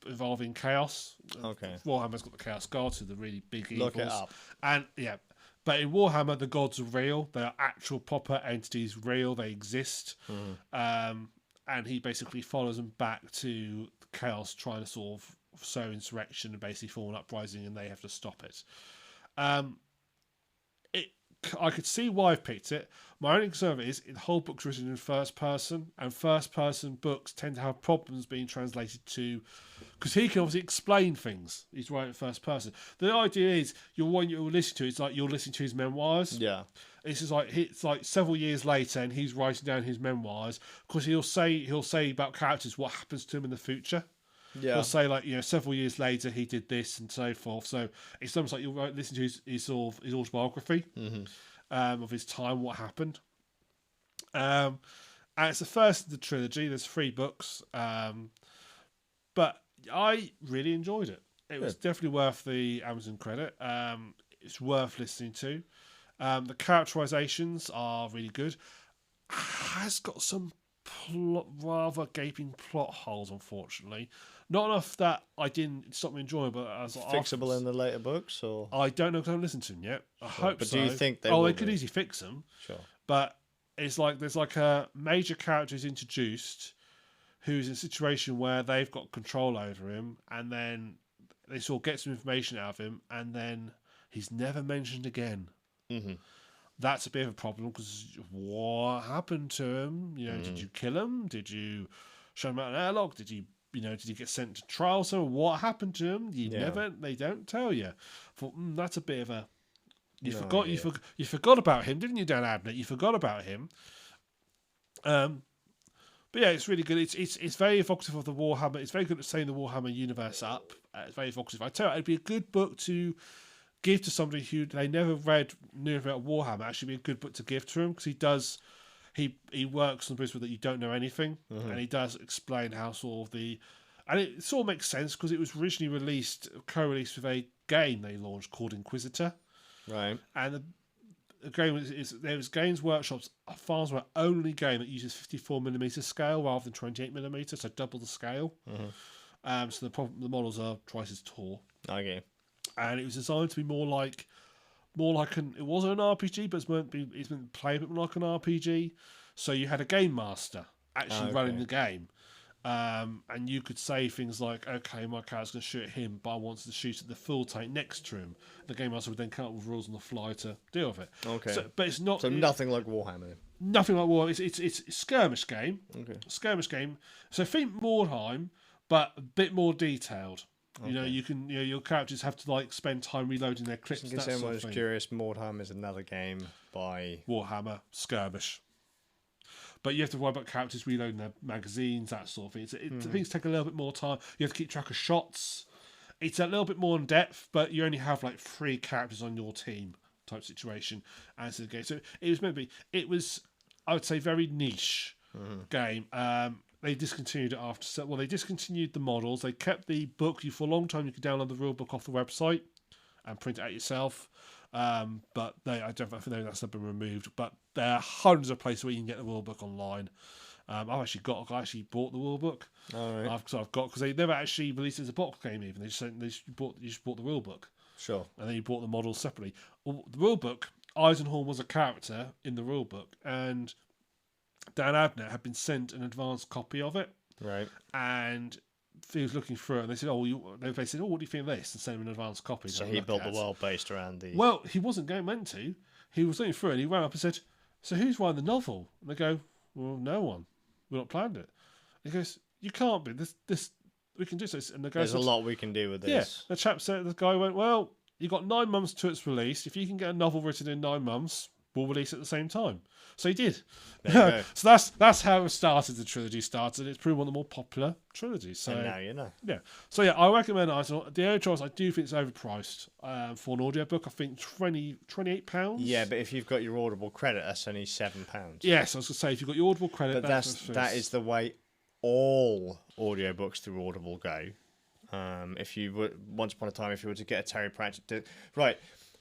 involving chaos. Warhammer's got the Chaos Gods, who are the really big evils. Look it up. And but in Warhammer, the gods are real. They are actual proper entities, real. They exist. And he basically follows them back to Chaos, trying to sort of sow insurrection and basically form an uprising, and they have to stop it. I could see why I've picked it. My only concern is the whole book's written in first person, and first person books tend to have problems being translated to, because he can obviously explain things. He's writing in first person. The idea is what you'll listen to. It's like you're listening to his memoirs. Yeah. It's like several years later, and he's writing down his memoirs because he'll say about characters what happens to him in the future. Yeah. He'll say several years later he did this and so forth. So it's almost like you'll listen to his autobiography of his time, what happened. And it's the first of the trilogy. There's 3 books, but I really enjoyed it. It was definitely worth the Amazon credit. It's worth listening to. The characterizations are really good. Has got some rather gaping plot holes, unfortunately. Not enough that I didn't stop me enjoying, but as Fixable in the later books, or I don't know because I haven't listened to them yet. I hope but so. do you think they? They could easily fix them. Sure. But it's like there's like a major character is introduced, who's in a situation where they've got control over him, and then they sort of get some information out of him, and then he's never mentioned again. Mm-hmm. That's a bit of a problem because what happened to him? Did you kill him? Did you shut him out an airlock? Did you get sent to trial? So what happened to him? They don't tell you. That's a bit of a you forgot about him, didn't you, Dan Abnett? You forgot about him. But yeah, it's really good. It's very evocative of the Warhammer. It's very good at setting the Warhammer universe up. It's very evocative. I tell you, it'd be a good book to give to somebody who they never knew about Warhammer. Actually, be a good book to give to him because he works on the principle that you don't know anything, and he does explain how and it sort of makes sense because it was originally co-released with a game they launched called Inquisitor, right? And the game there was Games Workshop's Farnsworth only game that uses 54mm scale rather than 28mm, so double the scale. So the models are twice as tall. Okay. And it was designed to be more like it wasn't an RPG, but it's meant to play a bit more like an RPG. So you had a game master actually running the game, and you could say things like, "Okay, my character's going to shoot at him, but I want to shoot at the full tank next to him." The game master would then come up with rules on the fly to deal with it. Okay, but it's not nothing like Warhammer. Nothing like Warhammer. It's a skirmish game. Okay, skirmish game. So think Mordheim, but a bit more detailed. Okay. You can your characters have to spend time reloading their clips. In case anyone was curious, Mordheim is another game by Warhammer skirmish. But you have to worry about characters reloading their magazines, that sort of thing. Things take a little bit more time. You have to keep track of shots. It's a little bit more in depth, but you only have 3 characters on your team type situation as the game. So it was meant to be. It was, I would say, very niche game. They discontinued it after. Well, they discontinued the models. They kept the book. For a long time, you could download the real book off the website and print it out yourself. But I think that's been removed. But there are hundreds of places where you can get the rule book online. I actually bought the rule book. All right. Because they never actually released it as a box game. Even you just bought the rule book. Sure. And then you bought the models separately. Well, the rule book, Eisenhorm was a character in the rule book, and Dan Abnett had been sent an advanced copy of it. Right. And he was looking through it, and they said, what do you think of this? And sent him an advanced copy. So he built the world based around the... Well, he wasn't meant to. He was looking through it, and he ran up and said, "So who's writing the novel?" And they go, "Well, no one. We've not planned it." And he goes, "You can't be. This we can do this." And there's a lot we can do with this. Yeah. The chap said, the guy went, "Well, you got 9 months to its release. If you can get a novel written in 9 months, we'll release it at the same time." So he did. So that's how it started. The trilogy started. It's probably one of the more popular trilogies. So and now you know. Yeah. So yeah, I recommend Eisenhorm. The only choice I do think it's overpriced for an audiobook. I think £28. Yeah, but if you've got your Audible credit, that's only £7. Yes, I was going to say if you've got your Audible credit, but that is the way all audiobooks through Audible go. If you were once upon a time, if you were to get a Terry Pratchett,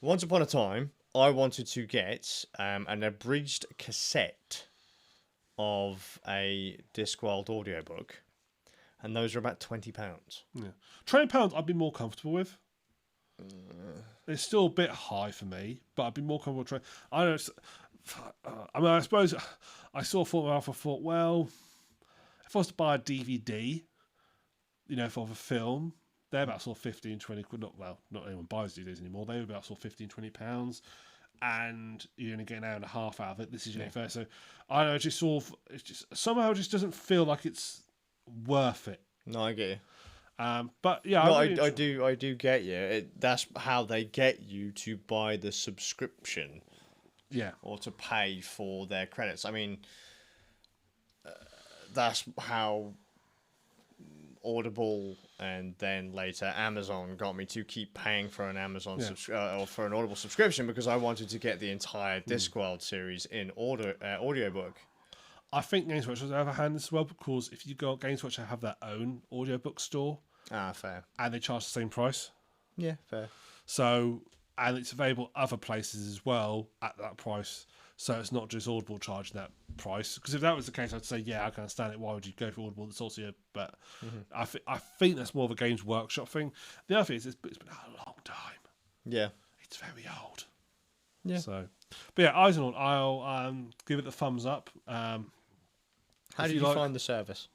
once upon a time, I wanted to get an abridged cassette of a Discworld audiobook, and those are about £20. Yeah, £20 I'd be more comfortable with. It's still a bit high for me, but I'd be more comfortable. I suppose I thought, well, if I was to buy a DVD, for a film, they're about sort of 15, 20 quid. Not anyone buys DVDs anymore. They were about sort of £15, £20. and you're only getting an hour and a half out of it. This is your first. So I don't know, just sort of, it just somehow just doesn't feel like it's worth it. No, I get you. But yeah, No, really I do get you. That's how they get you to buy the subscription. Yeah. Or to pay for their credits. I mean, that's how Audible and then later Amazon got me to keep paying for an Amazon or for an Audible subscription, because I wanted to get the entire Discworld series in audiobook. I think Games Workshop has the other hand as well, because if you go on Games Workshop, have their own audiobook store. Ah, fair. And they charge the same price. Yeah, fair. So, and it's available other places as well at that price. So it's not just Audible charging that price. Because if that was the case, I'd say, yeah, I can understand it. Why would you go for Audible? It's also, but I think that's more of a Games Workshop thing. The other thing is, it's been a long time. Yeah. It's very old. Yeah. So, but yeah, Eisenhorm, I'll give it the thumbs up. How did you find the service?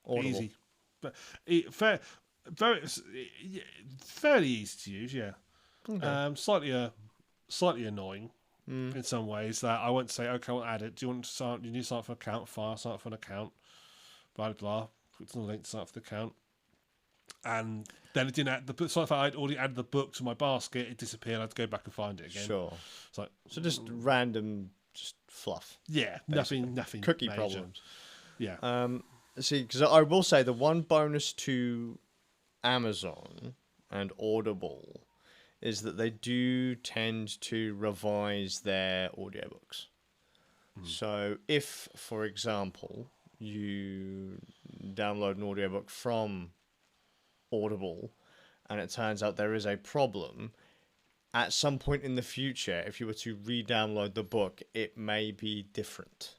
Audible. Easy, but fairly easy to use. Yeah, okay. Slightly annoying in some ways. That I won't say, okay, I'll add it. Do you want to sign? You need to sign up for an account. File, sign up for an account. Blah blah. Put on the link to sign up for the account. And then it didn't add the book. So if I'd already added the book to my basket, it disappeared. I had to go back and find it again. Sure. It's like, so just random, just fluff. Yeah, basically. nothing. Cookie major. problems. Yeah. See, because I will say the one bonus to Amazon and Audible is that they do tend to revise their audiobooks. So if, for example, you download an audiobook from Audible and it turns out there is a problem, at some point in the future, if you were to re-download the book, it may be different.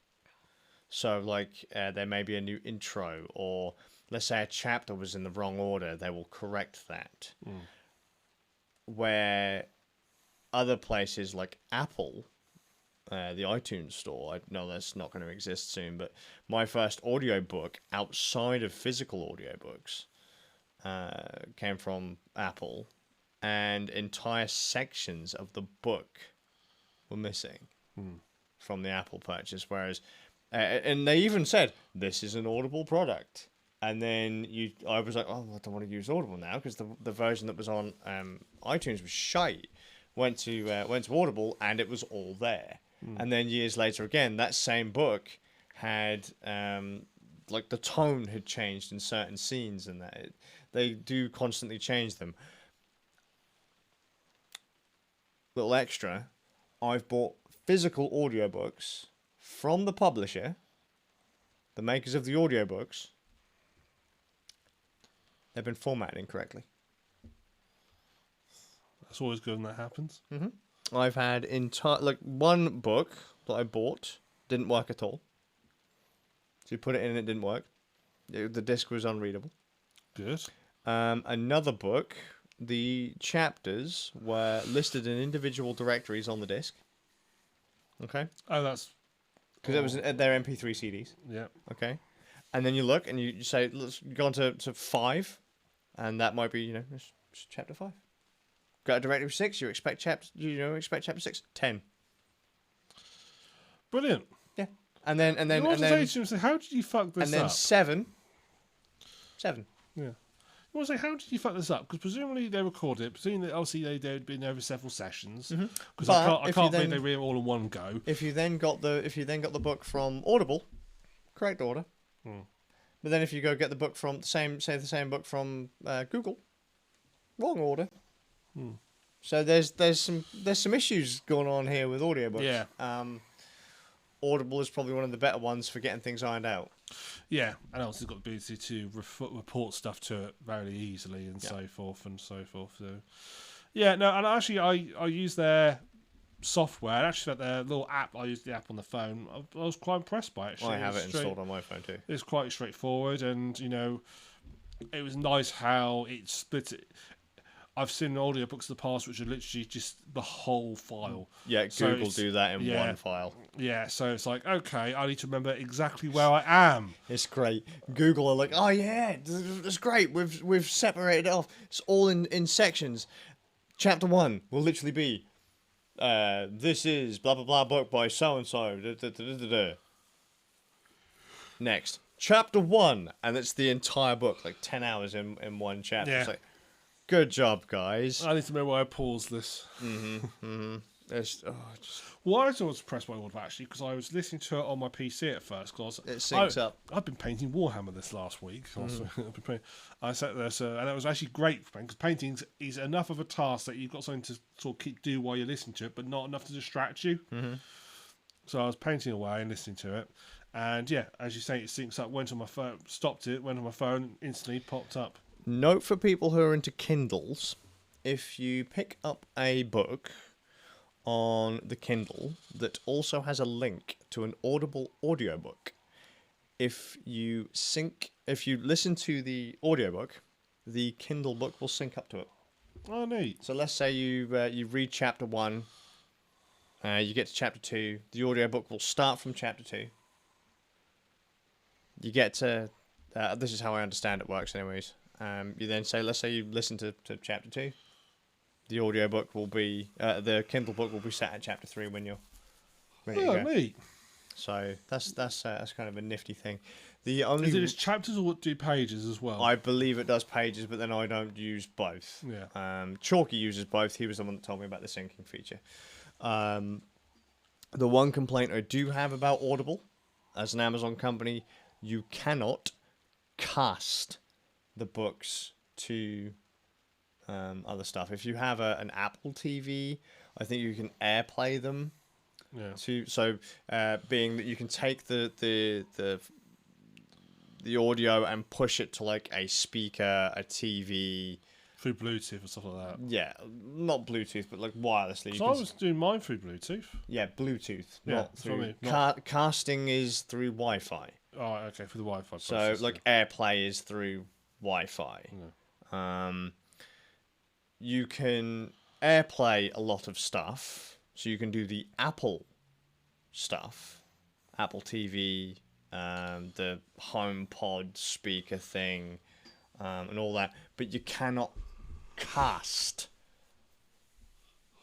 So, like, there may be a new intro, or let's say a chapter was in the wrong order, they will correct that. Where other places like Apple, the iTunes store, I know that's not going to exist soon, but my first audiobook outside of physical audiobooks came from Apple, and entire sections of the book were missing from the Apple purchase, whereas and they even said, this is an Audible product. And then I was like, oh, I don't want to use Audible now, because the version that was on iTunes was shite. Went to Audible, and it was all there. And then years later again, that same book had, like, the tone had changed in certain scenes, and that they do constantly change them. Little extra, I've bought physical audiobooks from the publisher, the makers of the audiobooks. They've been formatted incorrectly. That's always good when that happens. I've had one book that I bought didn't work at all. So you put it in and it didn't work. The disc was unreadable. Good. Another book, the chapters were listed in individual directories on the disc. Okay. Oh, that's because it was their MP3 CDs. Yeah. Okay. And then you look and you say, let's go on to 5, and that might be, just chapter 5. Got a directory 6, you expect chapter 6, 10. Brilliant. Yeah. And then how did you fuck this up? And then 7. Yeah. You want to say, how did you fuck this up? Because presumably they recorded it. Presumably, obviously, they'd been over several sessions. Because I can't believe they read it all in one go. If you then got the book from Audible, correct order. But then if you go get the book from the same book from Google, wrong order. So there's some issues going on here with audiobooks. Yeah. Audible is probably one of the better ones for getting things ironed out. Yeah, and also got the ability to report stuff to it very easily and so forth and so forth. So, yeah, no, and actually I use their software. And actually, their little app, I used the app on the phone. I was quite impressed by it. Actually. I have it installed on my phone too. It's quite straightforward, and it was nice how it split it. I've seen audiobooks in the past which are literally just the whole file. Yeah, Google do that in one file. Yeah, so it's like, okay, I need to remember exactly where I am. It's great. Google are like, oh yeah, it's great. We've separated it off. It's all in sections. Chapter 1 will literally be This is blah blah blah book by so and so. Next, chapter 1, and it's the entire book, like 10 hours in one chapter. Yeah. It's like, good job, guys. I need to remember why I paused this. It's, Well, I was impressed by Audible actually because I was listening to it on my PC at first. Cause it syncs up. I've been painting Warhammer this last week. I sat there, and it was actually great because painting is enough of a task that you've got something to sort of do while you're listening to it, but not enough to distract you. So I was painting away and listening to it, and yeah, as you say, it syncs up. Went on my phone, stopped it, went on my phone, instantly popped up. Note for people who are into Kindles: if you pick up a book on the Kindle that also has a link to an Audible audiobook, if you listen to the audiobook, the Kindle book will sync up to it. Oh, neat. So let's say you read chapter 1, you get to chapter 2, the audiobook will start from chapter 2. You get to this is how I understand it works anyways. You then say, let's say you listen to chapter 2. The audiobook will be, the Kindle book will be set at chapter 3 when you're ready to go. Neat. So that's kind of a nifty thing. The only Is it just chapters or do pages as well? I believe it does pages, but then I don't use both. Yeah. Chalky uses both. He was the one that told me about the syncing feature. The one complaint I do have about Audible, as an Amazon company, you cannot cast the books to other stuff. If you have an Apple TV, I think you can AirPlay them. Yeah. Being that you can take the audio and push it to like a speaker, a TV, through Bluetooth or stuff like that. Yeah, not Bluetooth, but like wirelessly. So I was doing mine through Bluetooth. Yeah, Bluetooth. Yeah, not through. I mean, casting is through Wi-Fi. Oh, okay, for the Wi-Fi. So process, like AirPlay is through Wi-Fi. Yeah. You can AirPlay a lot of stuff. So you can do the Apple stuff, Apple TV, the HomePod speaker thing, and all that. But you cannot cast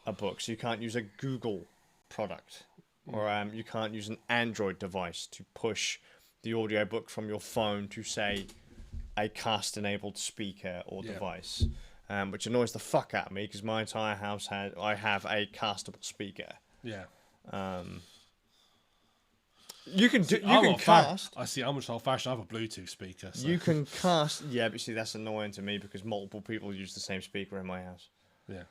a book. So you can't use a Google product, or you can't use an Android device to push the audiobook from your phone to, say, a cast-enabled speaker or device. Which annoys the fuck out of me because my entire house I have a castable speaker. Yeah. You can cast. I see how much old-fashioned. I have a Bluetooth speaker. So. You can cast. Yeah, but see, that's annoying to me because multiple people use the same speaker in my house. Yeah.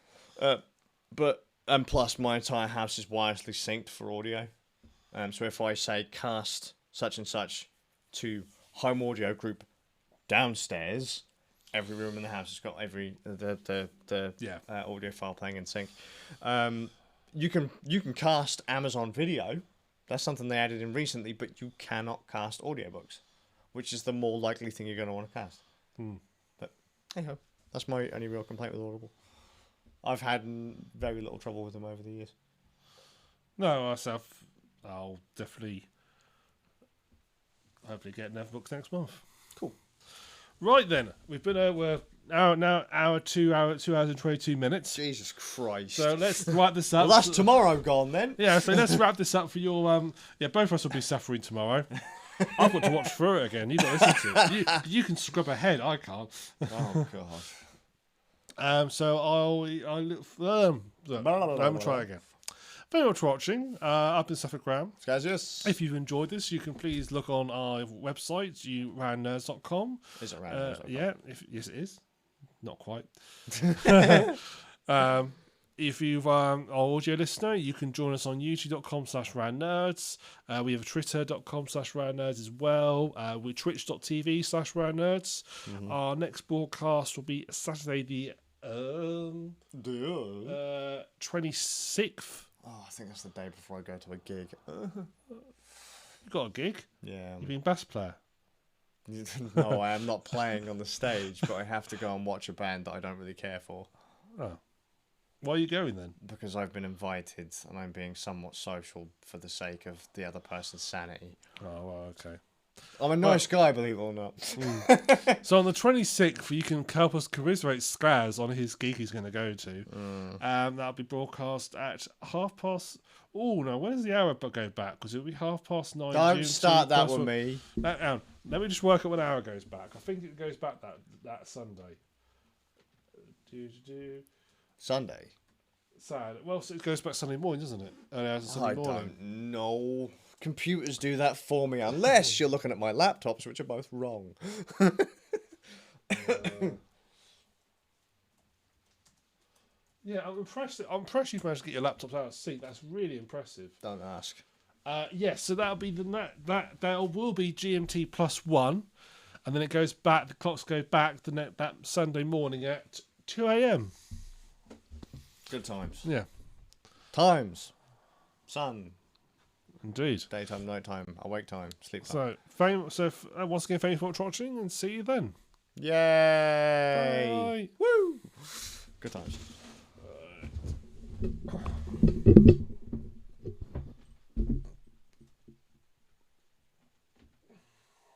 And plus, my entire house is wirelessly synced for audio. So if I say cast such and such to home audio group downstairs, every room in the house has got the audio file playing in sync. You can cast Amazon Video. That's something they added in recently, but you cannot cast audiobooks, which is the more likely thing you're going to want to cast. But hey ho, that's my only real complaint with Audible. I've had very little trouble with them over the years. No, myself, I'll definitely hopefully get enough books next month. Cool. Right then, we've been we're hour 2 hours and 22 minutes. Jesus Christ. So let's wrap this up. Well, that's tomorrow gone then. Yeah, so let's wrap this up for your both of us will be suffering tomorrow. I've got to watch through it again. You've got to listen to it. You can scrub ahead, I can't. Oh god. So I'm gonna try again. Thank you much for watching. I've been SuffolkRam. Skazz. If you've enjoyed this, you can please look on our website, rannerds.com. Is it rannerds.com? Yeah, yes it is. Not quite. If you've an audio listener, you can join us on youtube.com/rannerds. We have twitter.com/rannerds as well. We're twitch.tv/rannerds. Our next broadcast will be Saturday the 26th. Oh, I think that's the day before I go to a gig. You got a gig? Yeah. You've been bass player? No, I am not playing on the stage, but I have to go and watch a band that I don't really care for. Oh. Why are you going then? Because I've been invited and I'm being somewhat social for the sake of the other person's sanity. Oh, well, okay. I'm a nice guy, believe it or not. So on the 26th, you can help us commiserate Skazz on his gig he's going to go to. That'll be broadcast at past. Oh no, when does the hour go back? Because it'll be 9:30. Don't start that with me. Let me just work out when hour goes back. I think it goes back that Sunday. Sunday. Sad. Well, so it goes back Sunday morning, doesn't it? I don't know. Computers do that for me, unless you're looking at my laptops, which are both wrong. Yeah, I'm impressed. I'm impressed you've managed to get your laptops out of the seat. That's really impressive. Don't ask. Yes, so that'll be that will be GMT +1, and then it goes back. The clocks go back that Sunday morning at 2 a.m. Good times. Yeah. Times. Sun. Indeed. Daytime, nighttime, awake time, sleep time. So, once again, thank you for watching, and see you then. Yay! Bye. Woo! Good times.